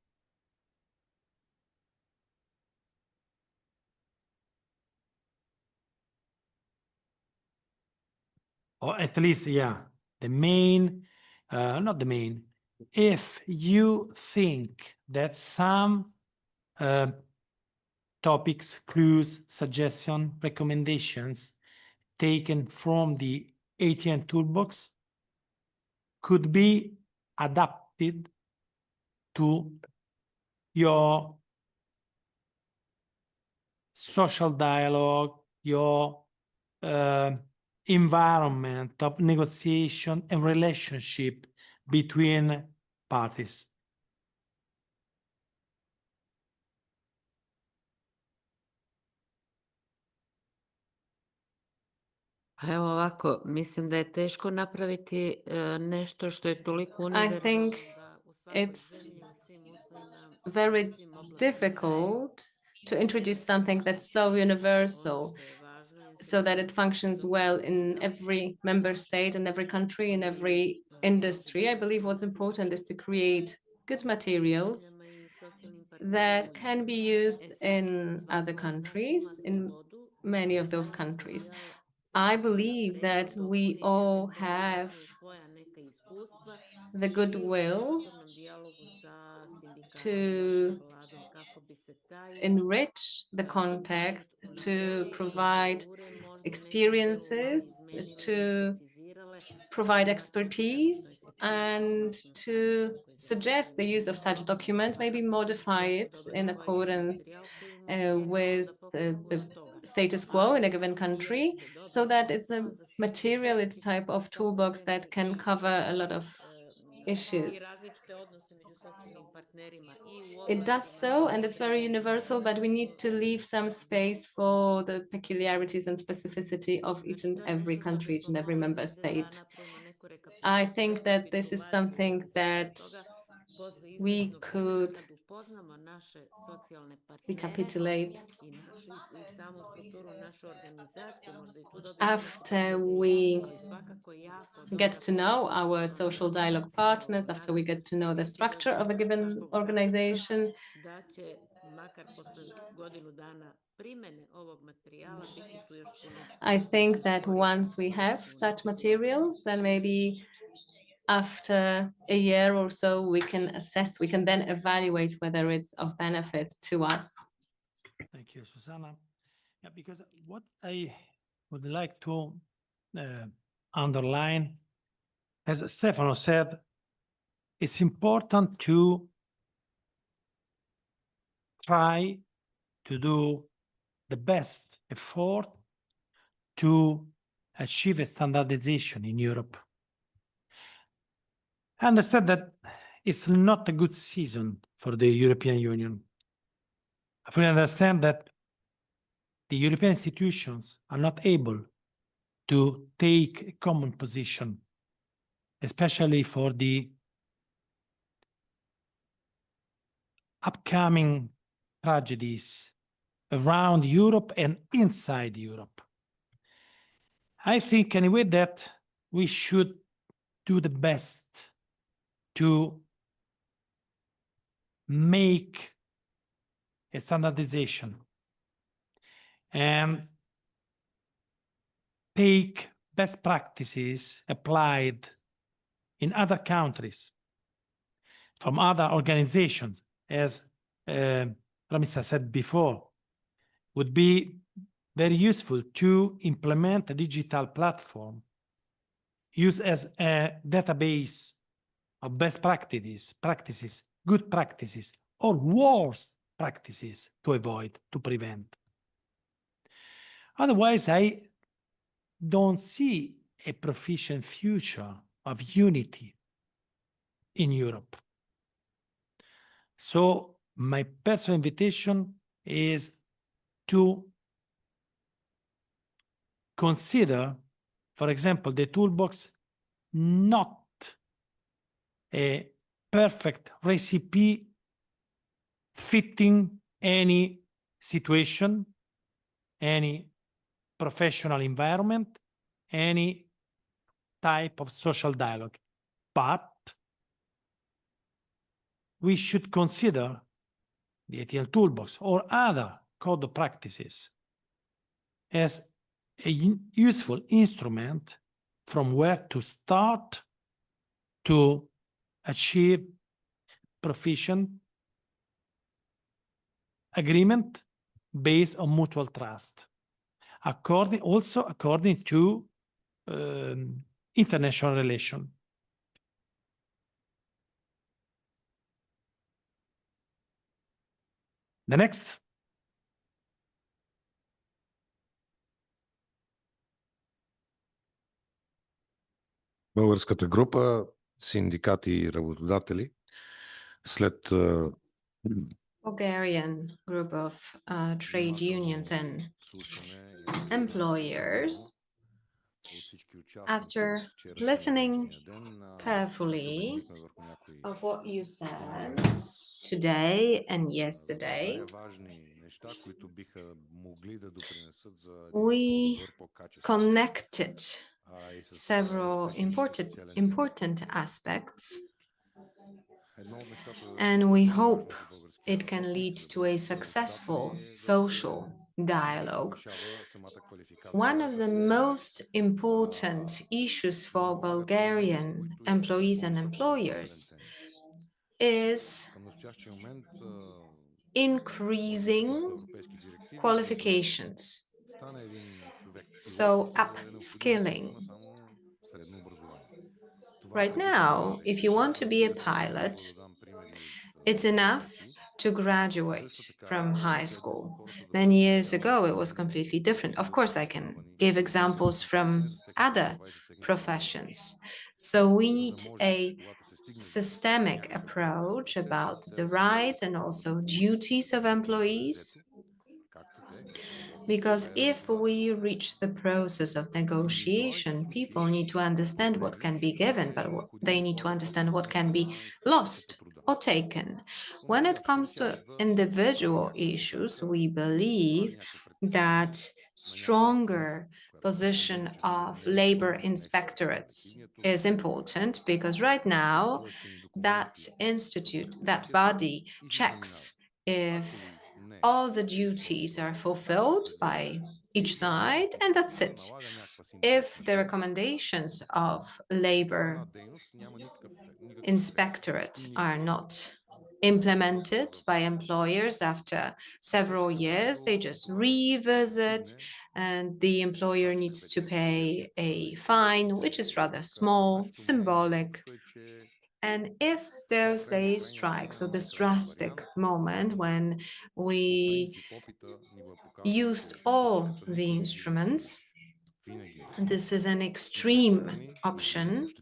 Or at least, yeah, the main, not the main, if you think that some topics, clues, suggestions, recommendations taken from the ATN toolbox could be adapted to your social dialogue, your environment of negotiation and relationship between parties. Pa evo ovako, mislim da je teško napraviti nešto što je toliko I univerzalno think da u svakoj it's zemlji, u svim uslovima, u very svim oblastima difficult to introduce something that's so universal ono što je važno je so that it functions well in every member state, in every country, in every industry. I believe what's important is to create good materials that can be used in other countries, in many of those countries. I believe that we all have the goodwill to enrich the context, to provide experiences, to provide expertise, and to suggest the use of such document, maybe modify it in accordance with the status quo in a given country, so that it's a material, it's a type of toolbox that can cover a lot of issues. It does so, and it's very universal, but we need to leave some space for the peculiarities and specificity of each and every country, each and every member state. I think that this is something that we could recapitulate after we get to know our social dialogue partners, after we get to know the structure of a given organization. I think that once we have such materials, then maybe after a year or so, we can assess, we can then evaluate whether it's of benefit to us. Thank you, Susanna. Yeah, because what I would like to underline, as Stefano said, it's important to try to do the best effort to achieve a standardization in Europe. I understand that it's not a good season for the European Union. I fully understand that the European institutions are not able to take a common position, especially for the upcoming tragedies around Europe and inside Europe. I think anyway that we should do the best to make a standardization and take best practices applied in other countries from other organizations, as Ramisa said before, would be very useful to implement a digital platform used as a database of best practices, good practices, or worst practices to avoid, to prevent. Otherwise, I don't see a proficient future of unity in Europe. So my personal invitation is to consider, for example, the toolbox not a perfect recipe fitting any situation, any professional environment, any type of social dialogue. But we should consider the ATL toolbox or other code of practices as a useful instrument from where to start to achieve proficient agreement based on mutual trust, according to international relation. The next. Българската група синдикати и работодатели след Bulgarian group of trade unions and employers, after listening carefully of what you said today and yesterday, we connected several important aspects, and we hope it can lead to a successful social dialogue. One of the most important issues for Bulgarian employees and employers is increasing qualifications, so upskilling. Right now, if you want to be a pilot, it's enough to graduate from high school. Many years ago, it was completely different. Of course, I can give examples from other professions. So we need a systemic approach about the rights and also duties of employees. Because if we reach the process of negotiation, people need to understand what can be given, but they need to understand what can be lost or taken. When it comes to individual issues, we believe that stronger position of labor inspectorates is important, because right now that institute, that body checks if all the duties are fulfilled by each side, and that's it. If the recommendations of labor inspectorate are not implemented by employers after several years, they just revisit, and the employer needs to pay a fine, which is rather small, symbolic. And if there's a strike, so this drastic moment when we used all the instruments, this is an extreme option.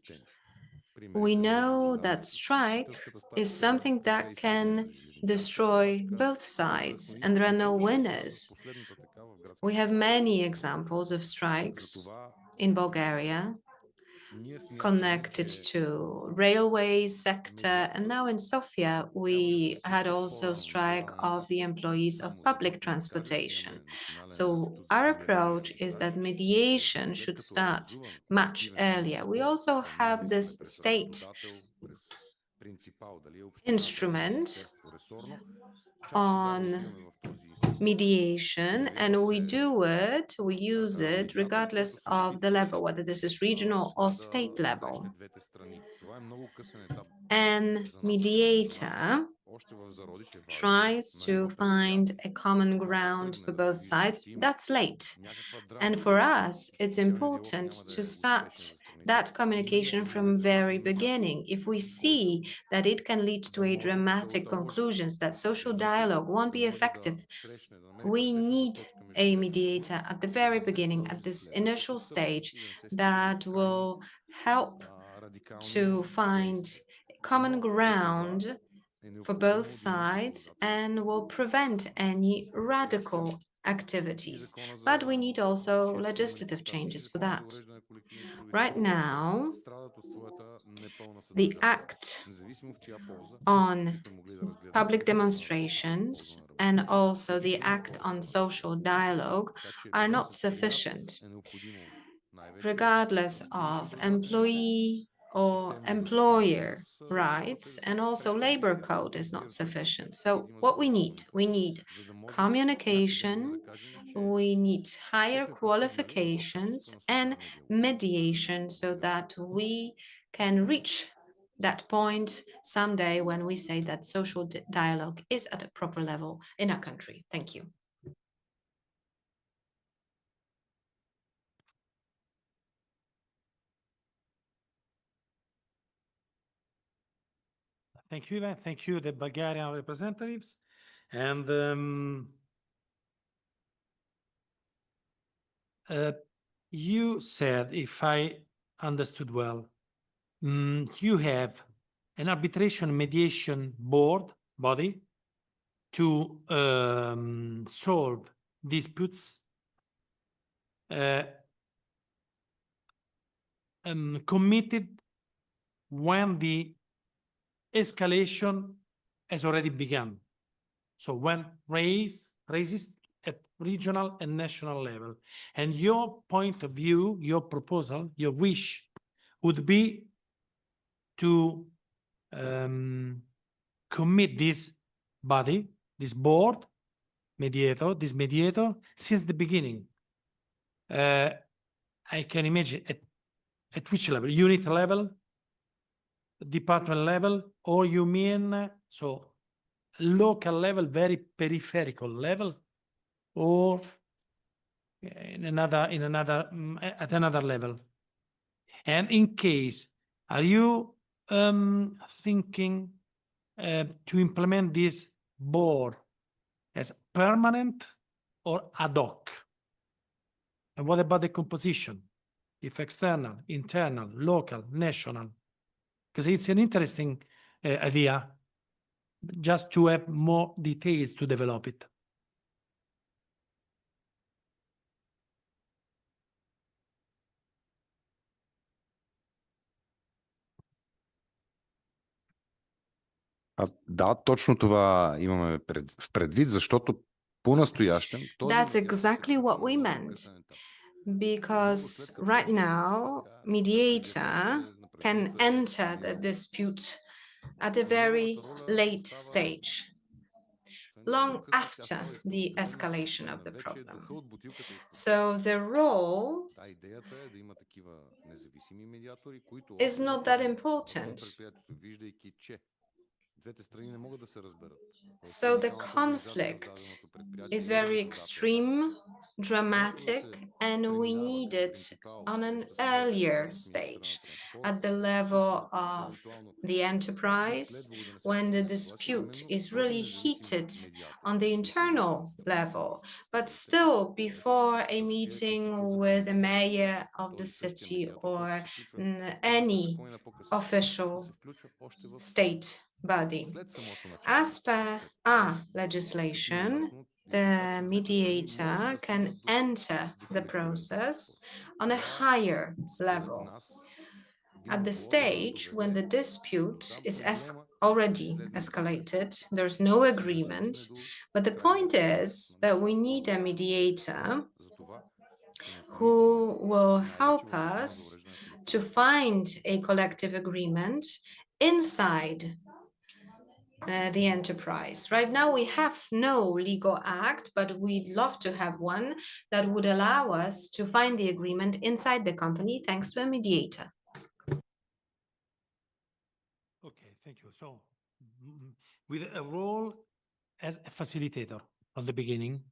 We know that strike is something that can destroy both sides, and there are no winners. We have many examples of strikes in Bulgaria connected to railway sector, and now in Sofia we had also strike of the employees of public transportation. So our approach is that mediation should start much earlier. We also have this state instrument on mediation, and we use it regardless of the level, whether this is regional or state level. And mediator tries to find a common ground for both sides. That's late. And for us, it's important to start that communication from very beginning. If we see that it can lead to a dramatic conclusions, that social dialogue won't be effective, we need a mediator at the very beginning, at this initial stage, that will help to find common ground for both sides and will prevent any radical activities. But we need also legislative changes for that. Right now, the Act on public demonstrations and also the Act on social dialogue are not sufficient, regardless of employee or employer rights, and also labor code is not sufficient. So what we need communication, we need higher qualifications and mediation so that we can reach that point someday when we say that social dialogue is at a proper level in our country. Thank you. Thank you, Ivan. Thank you, the Bulgarian representatives. And you said, if I understood well, you have an arbitration mediation body to solve disputes committed when the escalation has already begun. So when raises at regional and national level. And your point of view, your proposal, your wish would be to commit this body, this board, this mediator, since the beginning. I can imagine at which level? Unit level, department level, or you mean so local level, very peripheral level, or at another level? And in case, are you thinking to implement this board as permanent or ad hoc? And what about the composition? If external, internal, local, national? Because it's an interesting idea, just to have more details to develop it. Да, точно това имаме в предвид, защото по-настоящем... That's exactly what we meant. Because right now, mediator can enter the dispute at a very late stage, long after the escalation of the problem. So the role is not that important. So the conflict is very extreme, dramatic, and we need it on an earlier stage, at the level of the enterprise, when the dispute is really heated on the internal level, but still before a meeting with the mayor of the city or any official state body. As per our legislation, the mediator can enter the process on a higher level, at the stage when the dispute is already escalated, there's no agreement. But the point is that we need a mediator who will help us to find a collective agreement inside the enterprise. Right now, we have no legal act, but we'd love to have one that would allow us to find the agreement inside the company thanks to a mediator. Okay, thank you. So, with a role as a facilitator from the beginning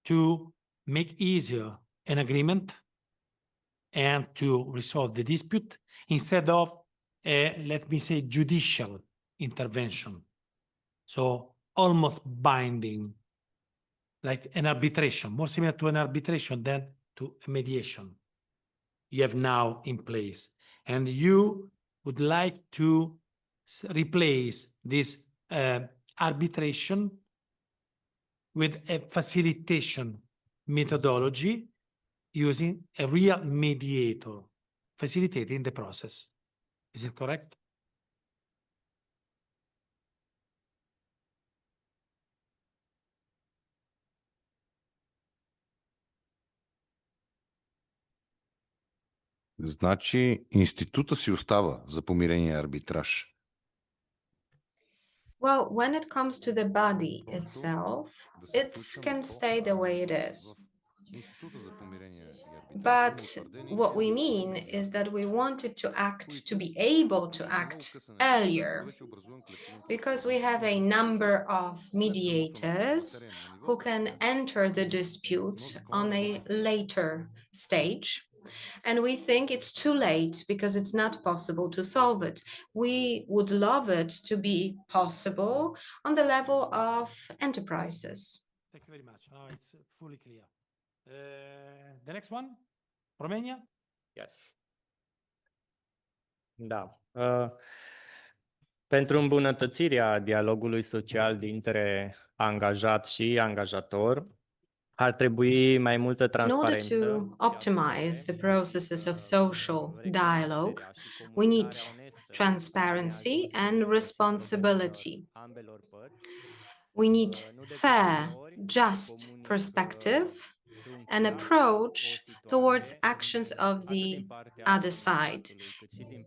to make easier an agreement and to resolve the dispute instead of, let me say, judicial intervention. So almost binding, like an arbitration, more similar to an arbitration than to a mediation you have now in place. And you would like to replace this arbitration with a facilitation methodology using a real mediator facilitating the process. Is it correct? Значи института си остава за помирение и арбитраж. Well, when it comes to the body itself, it can stay the way it is. Institutul за помирение и арбитраж има But утвърдени what we негови mean организации, is that we wanted to act, които to be able to на много act късен етап, след earlier, като вече е образуван колективен because процес, we have a може да number включва of след самото начало на mediators терен, на ниво who can enter the но dispute законът on не го a позволява. later stage. And we think it's too late because it's not possible to solve it. We would love it to be possible on the level of enterprises. Thank you very much. Now it's fully clear. The next one, Romania. Yes. Da. Pentru îmbunătățirea dialogului social dintre angajat și angajator, ar trebui mai multă In order transparență to și optimize the processes of social dialogue, we need transparency and responsibility. ambelor părți. We need fair, just perspective and approach towards actions of the other side.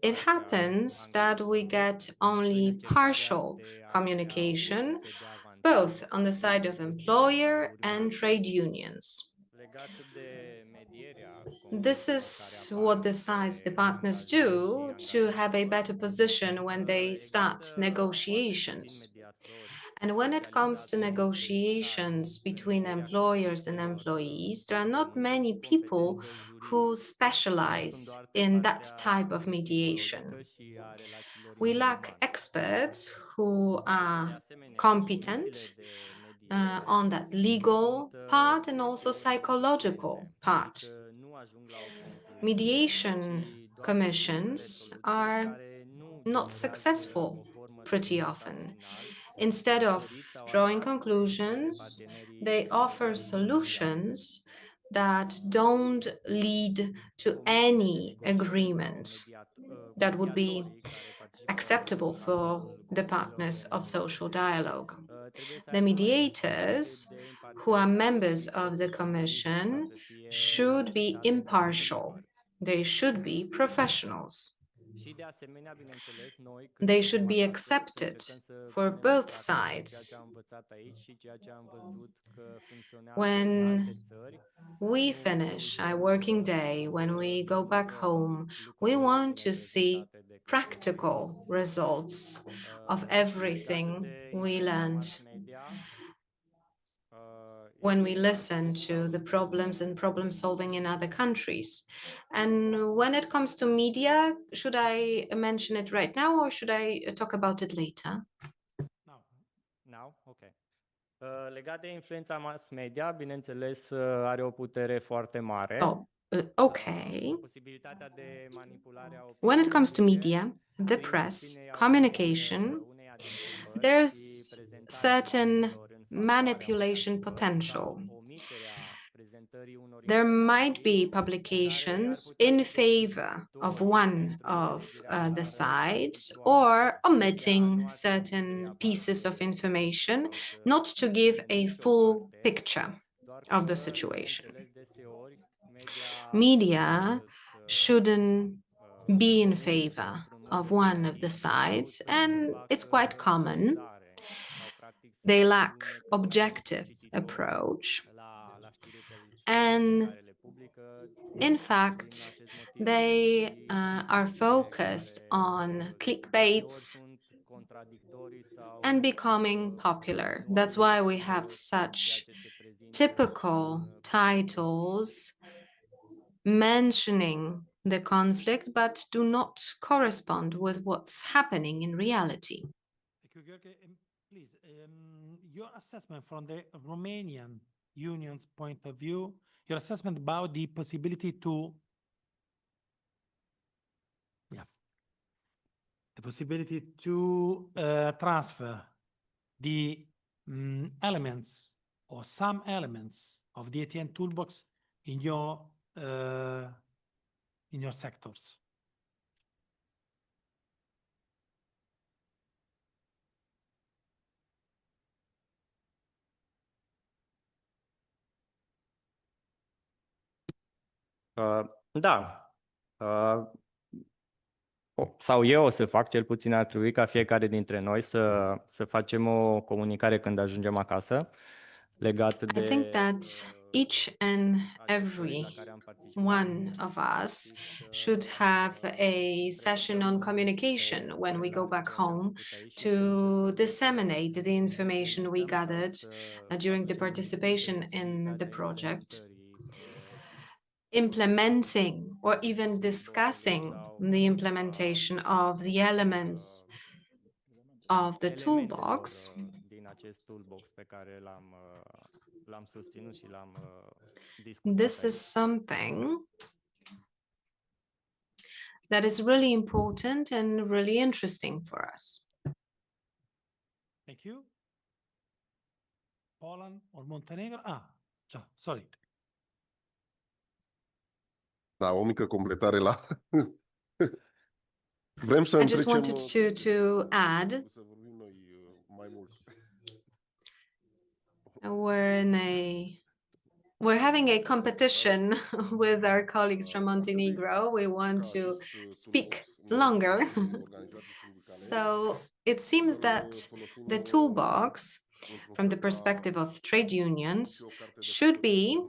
It happens that we get only partial communication, both on the side of employer and trade unions. This is what the sides, the partners do to have a better position when they start negotiations. And when it comes to negotiations between employers and employees, there are not many people who specialize in that type of mediation. We lack experts who are competent on that legal part and also psychological part. Mediation commissions are not successful pretty often. Instead of drawing conclusions, they offer solutions that don't lead to any agreement that would be acceptable for the partners of social dialogue. The mediators, who are members of the Commission, should be impartial. They should be professionals. They should be accepted for both sides. When we finish our working day, when we go back home, we want to see practical results of everything we learned when we listen to the problems and problem solving in other countries. And when it comes to media, should I mention it right now or should I talk about it later? Now? Okay. Legat de influența mass media, bineînțeles, are o putere foarte mare. Okay. Posibilitatea de manipulare a When it comes to opiniei media, the press, communication, there's certain manipulation potential. There might be publications in favor of one of the sides or omitting certain pieces of information, not to give a full picture of the situation. Media shouldn't be in favor of one of the sides, and it's quite common. They lack objective approach. And in fact, they are focused on clickbaits and becoming popular. That's why we have such typical titles mentioning the conflict, but do not correspond with what's happening in reality. Thank you, George. Please, your assessment from the Romanian union's point of view, your assessment about the possibility to, transfer the elements or some elements of the ATN toolbox in your sectors. Da. Sau eu o să fac, cel puțin ar trebui ca fiecare dintre noi să facem o comunicare când ajungem acasă legat I think de that each and every one of us should have a session on communication when we go back home to disseminate the information we gathered during the participation in the project, implementing or even discussing the implementation of the elements of the toolbox. Din acest toolbox pe care l-am susținut și l-am This is something that is really important and really interesting for us. Thank you. Poland or Montenegro? Sorry. Da, o mică completare la... Vrem să I just întrecem... wanted to add, Să vorbim noi mai mult. we're having a competition with our colleagues from Montenegro. We want to speak longer. So it seems that the toolbox, from the perspective of trade unions, should be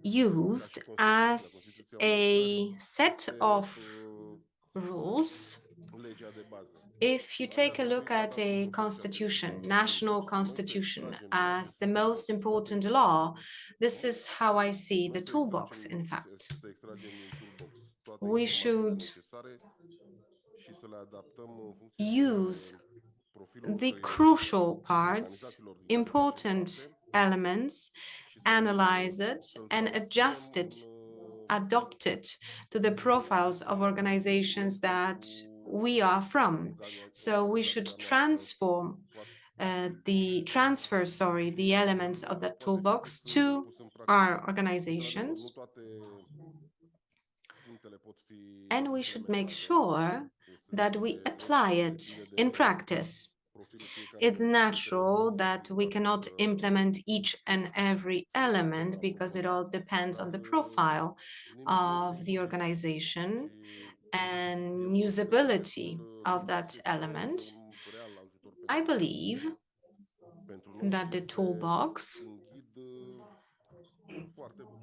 used as a set of rules. If you take a look at a constitution, national constitution, as the most important law, this is how I see the toolbox, in fact. We should use the crucial parts, important elements, analyze it, and adjust it, adopt it to the profiles of organizations that we are from. So we should transfer the elements of that toolbox to our organizations. And we should make sure that we apply it in practice. It's natural that we cannot implement each and every element because it all depends on the profile of the organization and usability of that element. I believe that the toolbox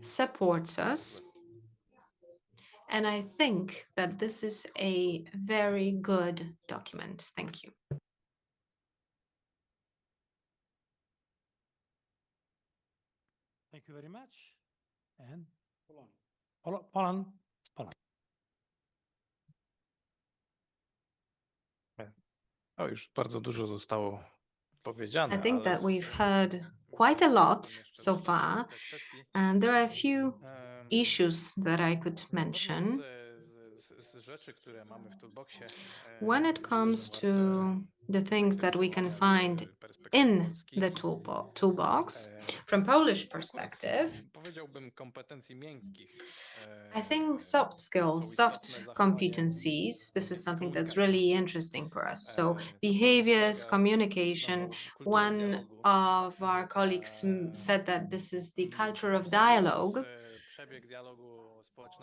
supports us, and I think that this is a very good document. Thank you. Thank you very much. And Poland. Już bardzo dużo zostało powiedziane, I think that ale we've heard quite a lot so far, and there are a few issues that I could mention. z rzeczy, które mamy w toolboxie, When it comes to the things that we can find in the toolbox, from Polish perspective, powiedziałbym kompetencji miękkich. I think soft skills, soft competencies, this is something that's really interesting for us. So behaviors, communication. One of our colleagues said that this is the culture of dialogue.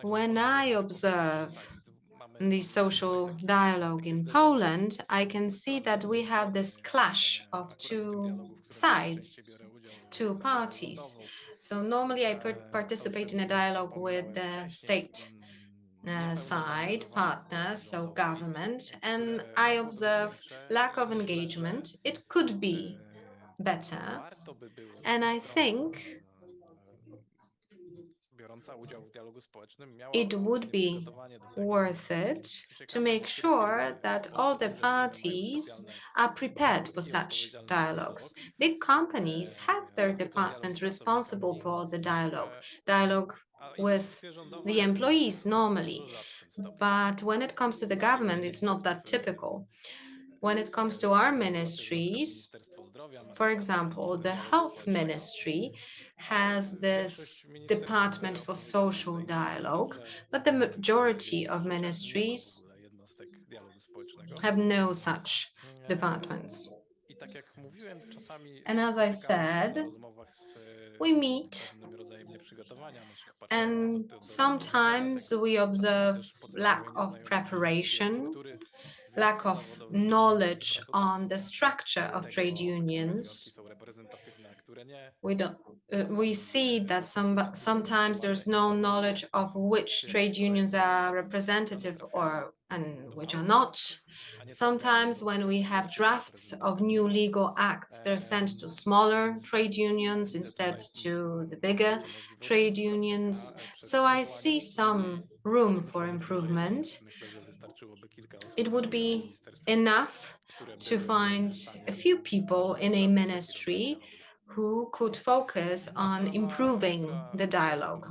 When I observe the social dialogue in Poland, I can see that we have this clash of two sides, two parties. So normally I participate in a dialogue with the state side partners, so government, and I observe lack of engagement. It could be better, and I think it would be worth it to make sure that all the parties are prepared for such dialogues. Big companies have their departments responsible for the dialogue with the employees normally. But when it comes to the government, it's not that typical. When it comes to our ministries, for example, the health ministry has this department for social dialogue, but the majority of ministries have no such departments. And as I said, we meet and sometimes we observe lack of preparation, lack of knowledge on the structure of trade unions, we see that sometimes there's no knowledge of which trade unions are representative and which are not. Sometimes when we have drafts of new legal acts, they're sent to smaller trade unions instead to the bigger trade unions. So I see some room for improvement. It would be enough to find a few people in a ministry who could focus on improving the dialogue.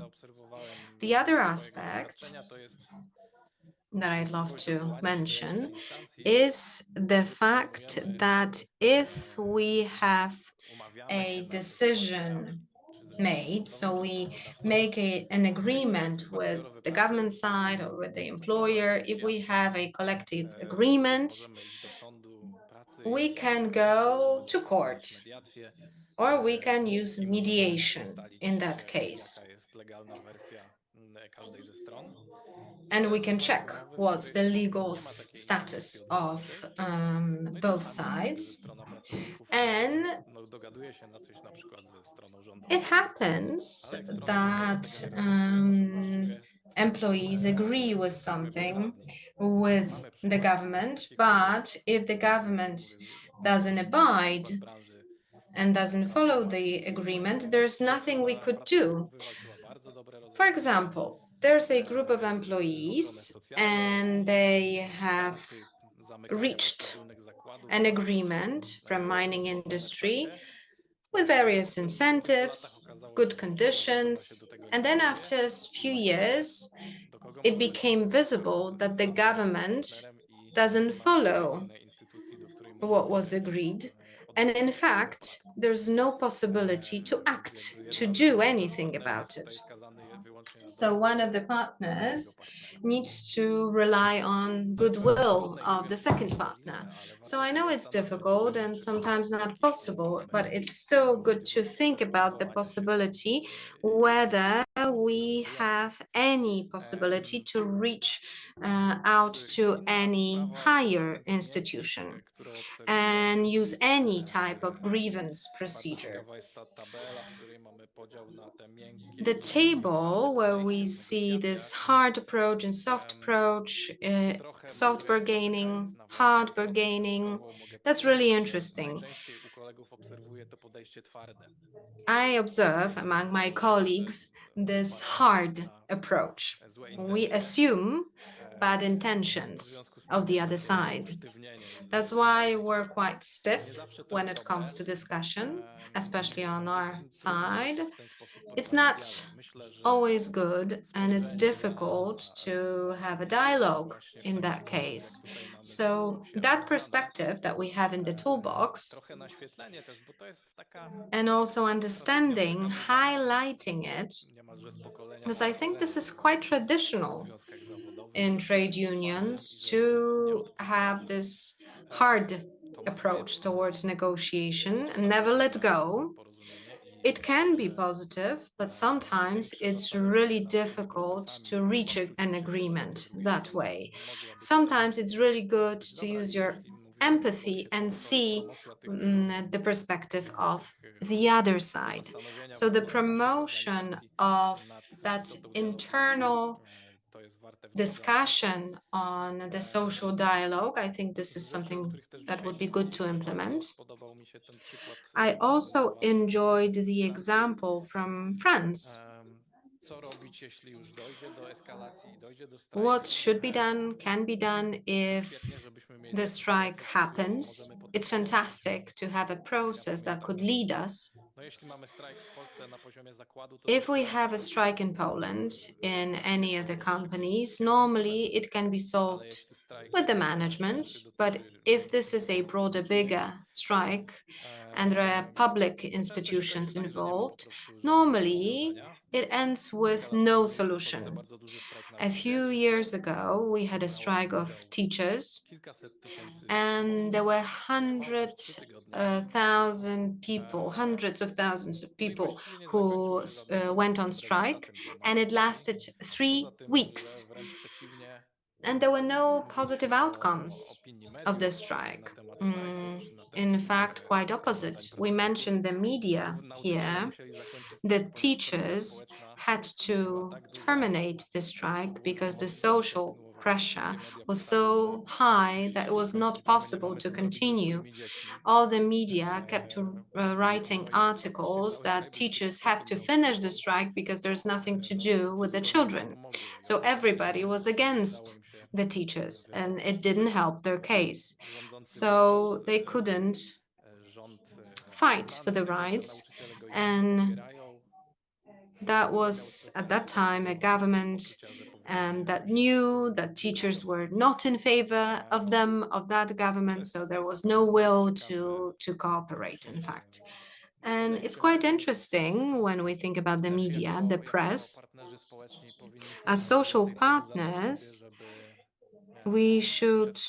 The other aspect that I'd love to mention is the fact that if we have a decision made, so we make an agreement with the government side or with the employer, if we have a collective agreement, we can go to court or we can use mediation in that case. And we can check what's the legal status of both sides. And it happens that employees agree with something with the government, but if the government doesn't abide and doesn't follow the agreement, there's nothing we could do. For example, there's a group of employees and they have reached an agreement from mining industry with various incentives, good conditions, and then after a few years, it became visible that the government doesn't follow what was agreed. And in fact, there's no possibility to act, to do anything about it. So one of the partners needs to rely on goodwill of the second partner. So I know it's difficult and sometimes not possible, but it's still good to think about the possibility whether we have any possibility to reach out to any higher institution and use any type of grievance procedure. The table where we see this hard approach and soft approach, soft bargaining, hard bargaining, that's really interesting. I observe among my colleagues this hard approach. We assume bad intentions of the other side. That's why we're quite stiff when it comes to discussion, especially on our side. It's not always good and it's difficult to have a dialogue in that case. So that perspective that we have in the toolbox and also understanding, highlighting it, because I think this is quite traditional in trade unions to have this hard approach towards negotiation and never let go. It can be positive, but sometimes it's really difficult to reach an agreement that way. Sometimes it's really good to use your empathy and see the perspective of the other side. So the promotion of that internal discussion on the social dialogue, I think this is something that would be good to implement. I also enjoyed the example from France. What should be done, can be done if the strike happens. It's fantastic to have a process that could lead us. If we have a strike in Poland in any of the companies, normally it can be solved with the management. But if this is a broader, bigger strike and there are public institutions involved, normally it ends with no solution. A few years ago, we had a strike of teachers, and there were hundreds of thousands of people who went on strike, and it lasted 3 weeks. And there were no positive outcomes of the strike. In fact, quite opposite. We mentioned the media here. The teachers had to terminate the strike because the social pressure was so high that it was not possible to continue. All the media kept writing articles that teachers have to finish the strike because there's nothing to do with the children. So everybody was against the teachers, and it didn't help their case. So they couldn't fight for the rights, and that was at that time a government that knew that teachers were not in favor of them, of that government, so there was no will to cooperate, in fact. And it's quite interesting when we think about the media, the press. As social partners, we should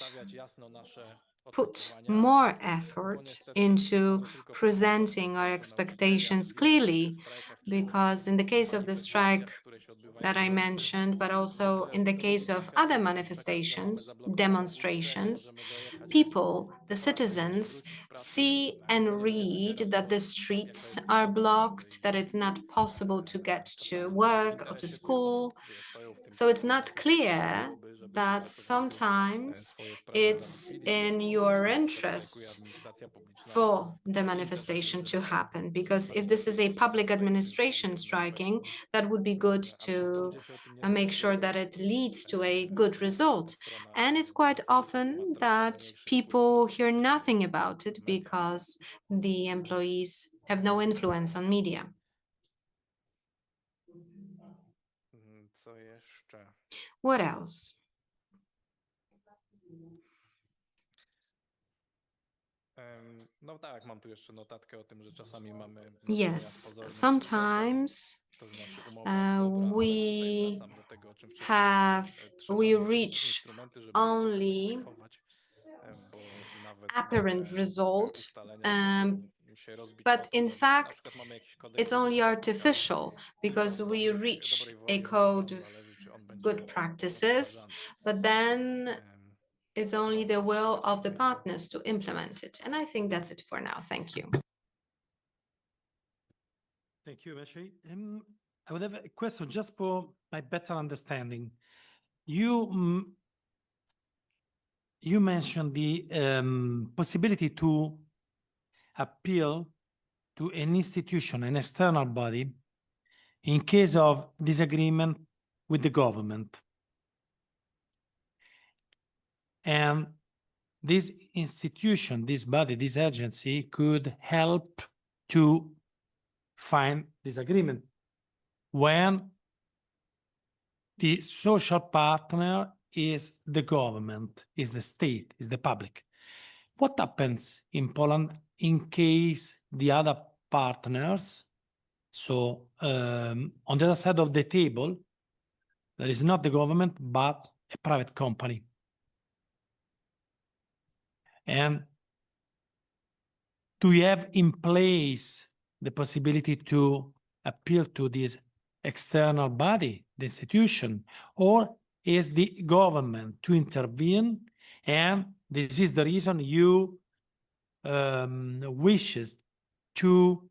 put more effort into presenting our expectations clearly, because in the case of the strike that I mentioned, but also in the case of other manifestations, demonstrations, people, the citizens, see and read that the streets are blocked, that it's not possible to get to work or to school. So it's not clear that sometimes it's in your interest for the manifestation to happen, because if this is a public administration striking, that would be good to make sure that it leads to a good result. And it's quite often that people hear nothing about it because the employees have no influence on media. What else? Yes, sometimes we reach only apparent result, but in fact, it's only artificial, because we reach a code of good practices, but then it's only the will of the partners to implement it. And I think that's it for now. Thank you. Thank you, Maciej. I would have a question just for my better understanding. You mentioned the possibility to appeal to an institution, an external body, in case of disagreement with the government. And this institution, this body, this agency could help to find disagreement when the social partner is the government, is the state, is the public. What happens in Poland in case the other partners, so on the other side of the table, there is not the government, but a private company? And do you have in place the possibility to appeal to this external body, the institution, or is the government to intervene? And this is the reason you wishes to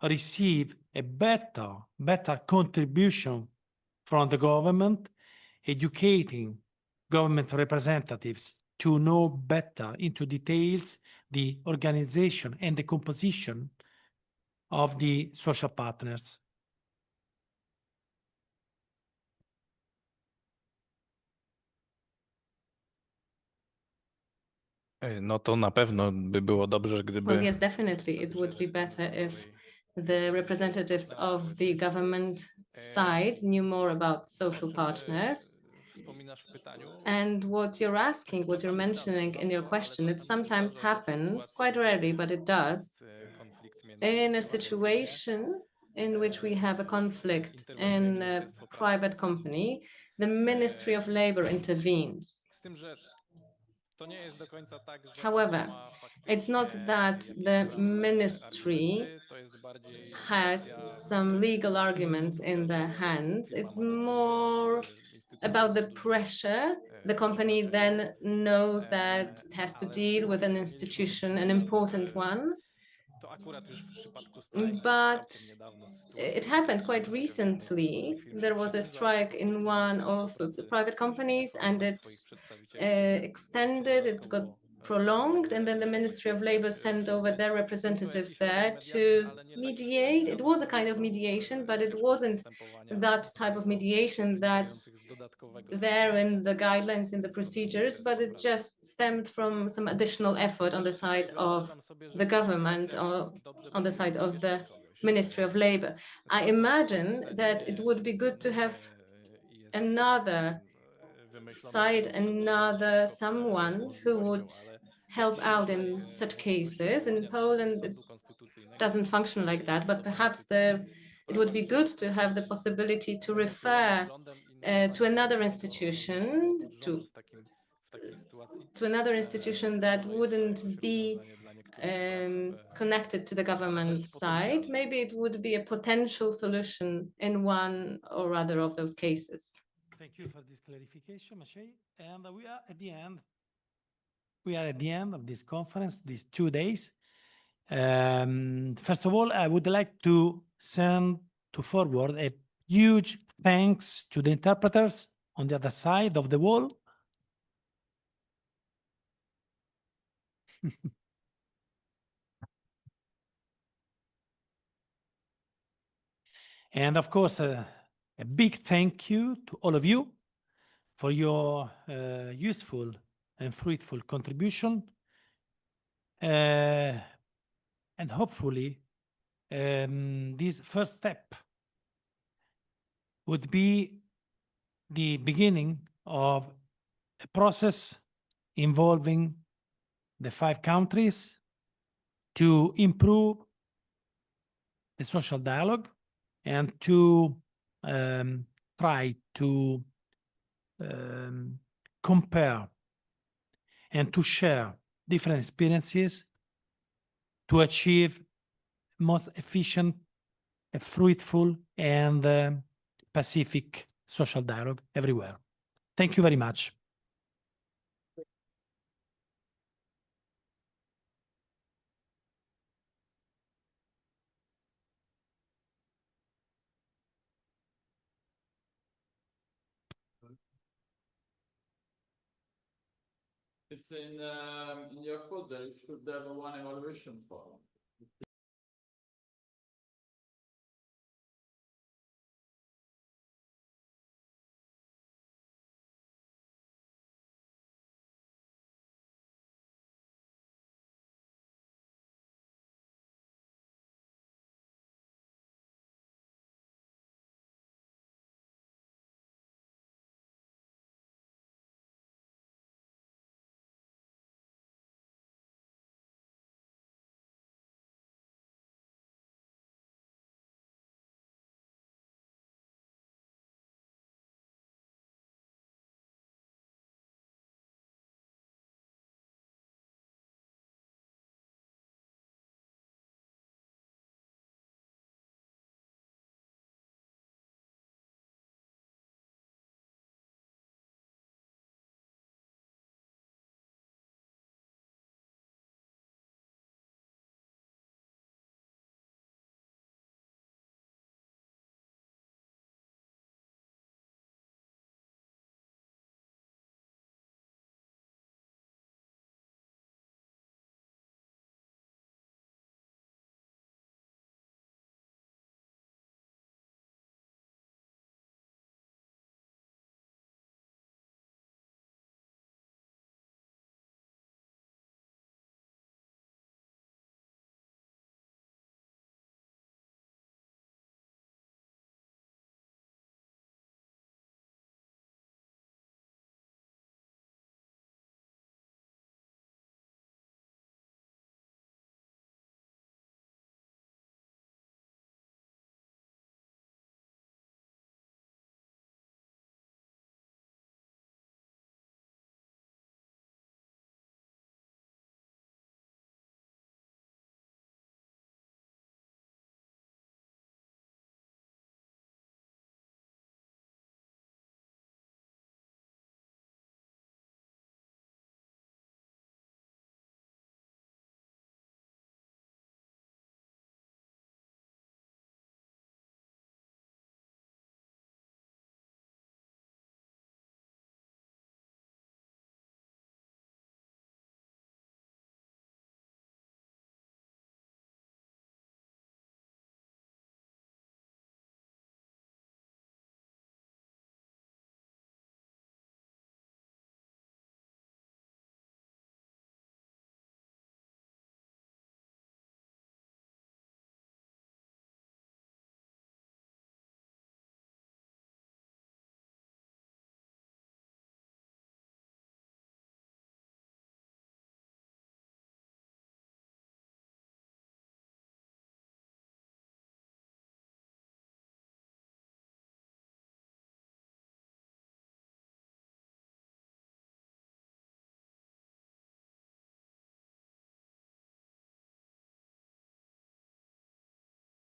receive a better contribution from the government, educating government representatives to know better into details the organization and the composition of the social partners. No to na pewno by było dobrze, gdyby... Well, yes, definitely. It would be better if the representatives of the government side knew more about social partners. And what you're asking, what you're mentioning in your question, it sometimes happens, quite rarely, but it does, in a situation in which we have a conflict in a private company, the Ministry of Labor intervenes. However, it's not that the ministry has some legal arguments in their hands. It's more about the pressure, the company then knows that it has to deal with an institution, an important one. But it happened quite recently. There was a strike in one of the private companies, and it extended, it got prolonged, and then the Ministry of Labor sent over their representatives there to mediate. It was a kind of mediation, but it wasn't that type of mediation that's there in the guidelines, in the procedures, but it just stemmed from some additional effort on the side of the government or on the side of the Ministry of Labor. I imagine that it would be good to have another side, another someone who would help out in such cases. In Poland, it doesn't function like that, but perhaps it would be good to have the possibility to refer to another institution, to another institution that wouldn't be connected to the government side. Maybe it would be a potential solution in one or other of those cases. Thank you for this clarification, Maciej. And we are at the end. We are at the end of this conference, these 2 days. First of all, I would like to forward a huge thanks to the interpreters on the other side of the wall. And of course, a big thank you to all of you for your useful and fruitful contribution. And hopefully, this first step would be the beginning of a process involving the 5 countries to improve the social dialogue and to try to compare and to share different experiences to achieve most efficient, fruitful, and pacific social dialogue everywhere. Thank you very much. It's in your folder. You should have one evaluation form.